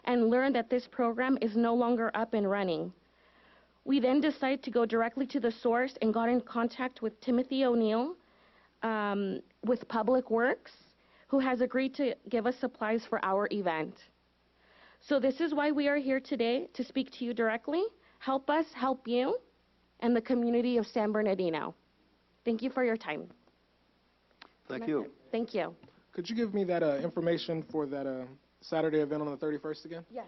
and learned that this program is no longer up and running. We then decided to go directly to the source and got in contact with Timothy O'Neill with Public Works, who has agreed to give us supplies for our event. So this is why we are here today, to speak to you directly. Help us help you and the community of San Bernardino. Thank you for your time. Thank you. Thank you. Could you give me that information for that Saturday event on the 31st again? Yes.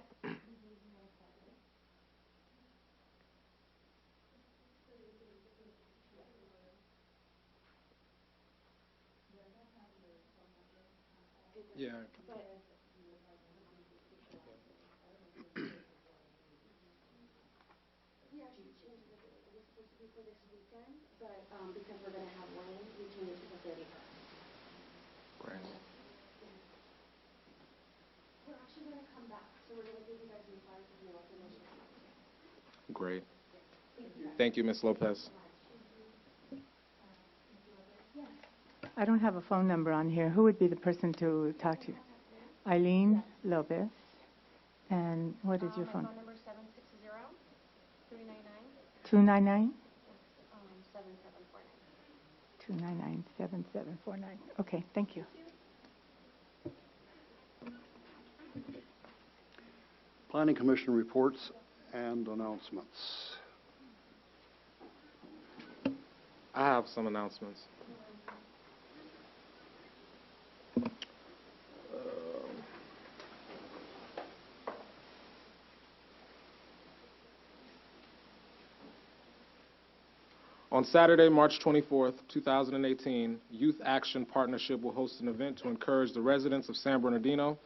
Yeah. Because we're going to have rain, we changed it to the 31st. Great. We're actually going to come back, so we're going to give you guys new flyers with new information. Great. Thank you, Ms. Lopez. I don't have a phone number on here. Who would be the person to talk to? Eileen Lopez. And what is your phone? Phone number 760-399. 299? 7749. 299-7749. Okay, thank you. Planning Commission reports and announcements. I have some announcements. On Saturday, March 24th, 2018, Youth Action Partnership will host an event to encourage the residents of San Bernardino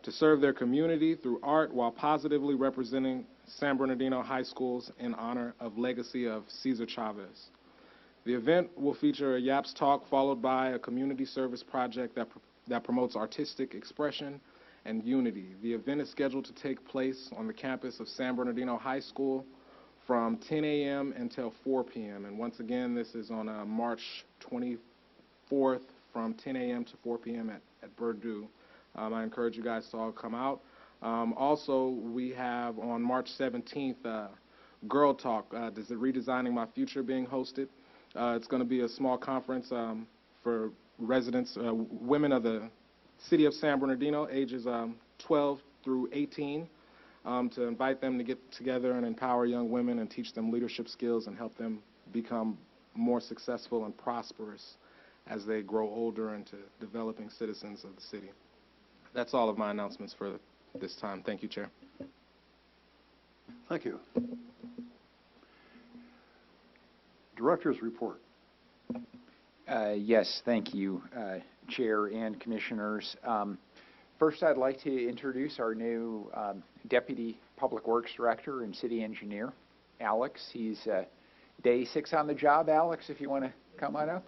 to serve their community through art while positively representing San Bernardino high schools in honor of legacy of Cesar Chavez. The event will feature a YAPS talk followed by a community service project that promotes artistic expression and unity. The event is scheduled to take place on the campus of San Bernardino High School from 10 a.m. until 4 p.m. And once again, this is on March 24th from 10 a.m. to 4 p.m. at Purdue. I encourage you guys to all come out. Also, we have on March 17th, Girl Talk, Redesigning My Future, being hosted. It's going to be a small conference for residents, women of the city of San Bernardino, ages 12 through 18. To invite them to get together and empower young women and teach them leadership skills and help them become more successful and prosperous as they grow older into developing citizens of the city. That's all of my announcements for this time. Thank you, Chair. Thank you. Director's report. Yes, thank you, Chair and Commissioners. First, I'd like to introduce our new Deputy Public Works Director and City Engineer, Alex. He's day 6 on the job. Alex, if you want to come on up.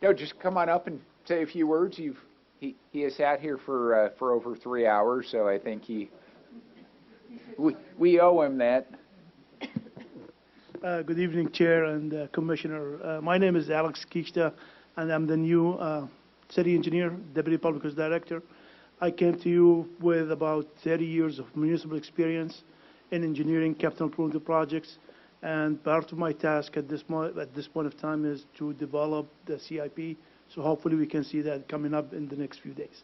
No, just come on up and say a few words. He has sat here for over 3 hours, so I think we owe him that. Good evening, Chair and Commissioner. My name is Alex Kishta, and I'm the new City Engineer, Deputy Public Works Director. I came to you with about 30 years of municipal experience in engineering capital improvement projects, and part of my task at this point of time is to develop the CIP, so hopefully we can see that coming up in the next few days.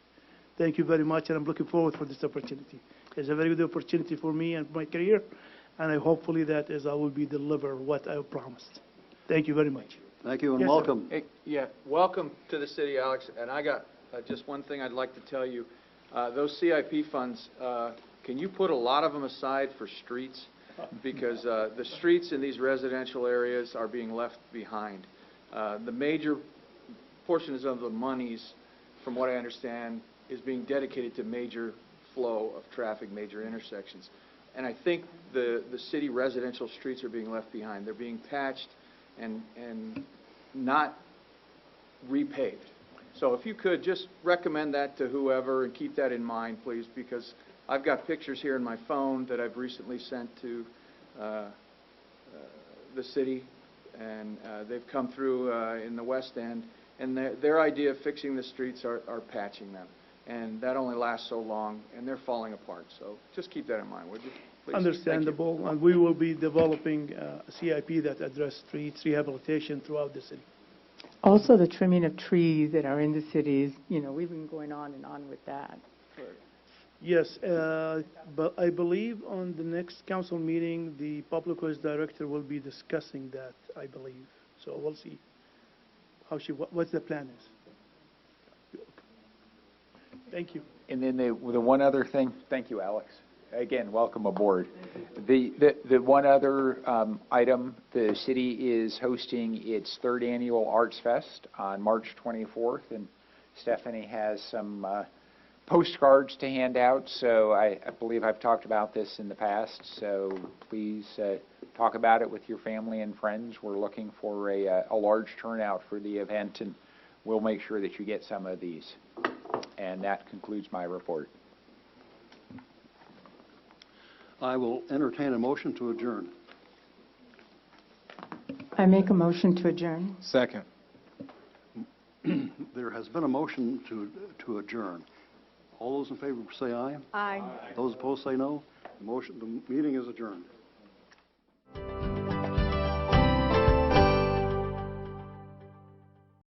Thank you very much, and I'm looking forward for this opportunity. It's a very good opportunity for me and my career, and I hopefully that is I will be deliver what I promised. Thank you very much. Thank you and Yes, welcome. Hey, yeah, welcome to the city, Alex. And I got just one thing I'd like to tell you. Those CIP funds, can you put a lot of them aside for streets? because the streets in these residential areas are being left behind. The major portions of the monies, from what I understand, is being dedicated to major flow of traffic, major intersections. And I think the city residential streets are being left behind. They're being patched and not repaved. So if you could just recommend that to whoever and keep that in mind, please, because I've got pictures here in my phone that I've recently sent to the city, and they've come through in the West End, and their idea of fixing the streets are patching them. And that only lasts so long, and they're falling apart. So just keep that in mind, would you? Please. Understandable, and we will be developing a CIP that address streets rehabilitation throughout the city. Also, the trimming of trees that are in the cities, you know, we've been going on and on with that. Yes, but I believe on the next council meeting, the Public Works Director will be discussing that, I believe. So we'll see how what the plan is. Thank you. And then the one other thing, thank you, Alex. Again, welcome aboard. The one other item, the city is hosting its third annual Arts Fest on March 24th, and Stephanie has some postcards to hand out. So I believe I've talked about this in the past, so please talk about it with your family and friends. We're looking for a large turnout for the event, and we'll make sure that you get some of these. And that concludes my report. I will entertain a motion to adjourn. I make a motion to adjourn. Second. There has been a motion to adjourn. All those in favor say aye. Aye. Those opposed say no. The meeting is adjourned.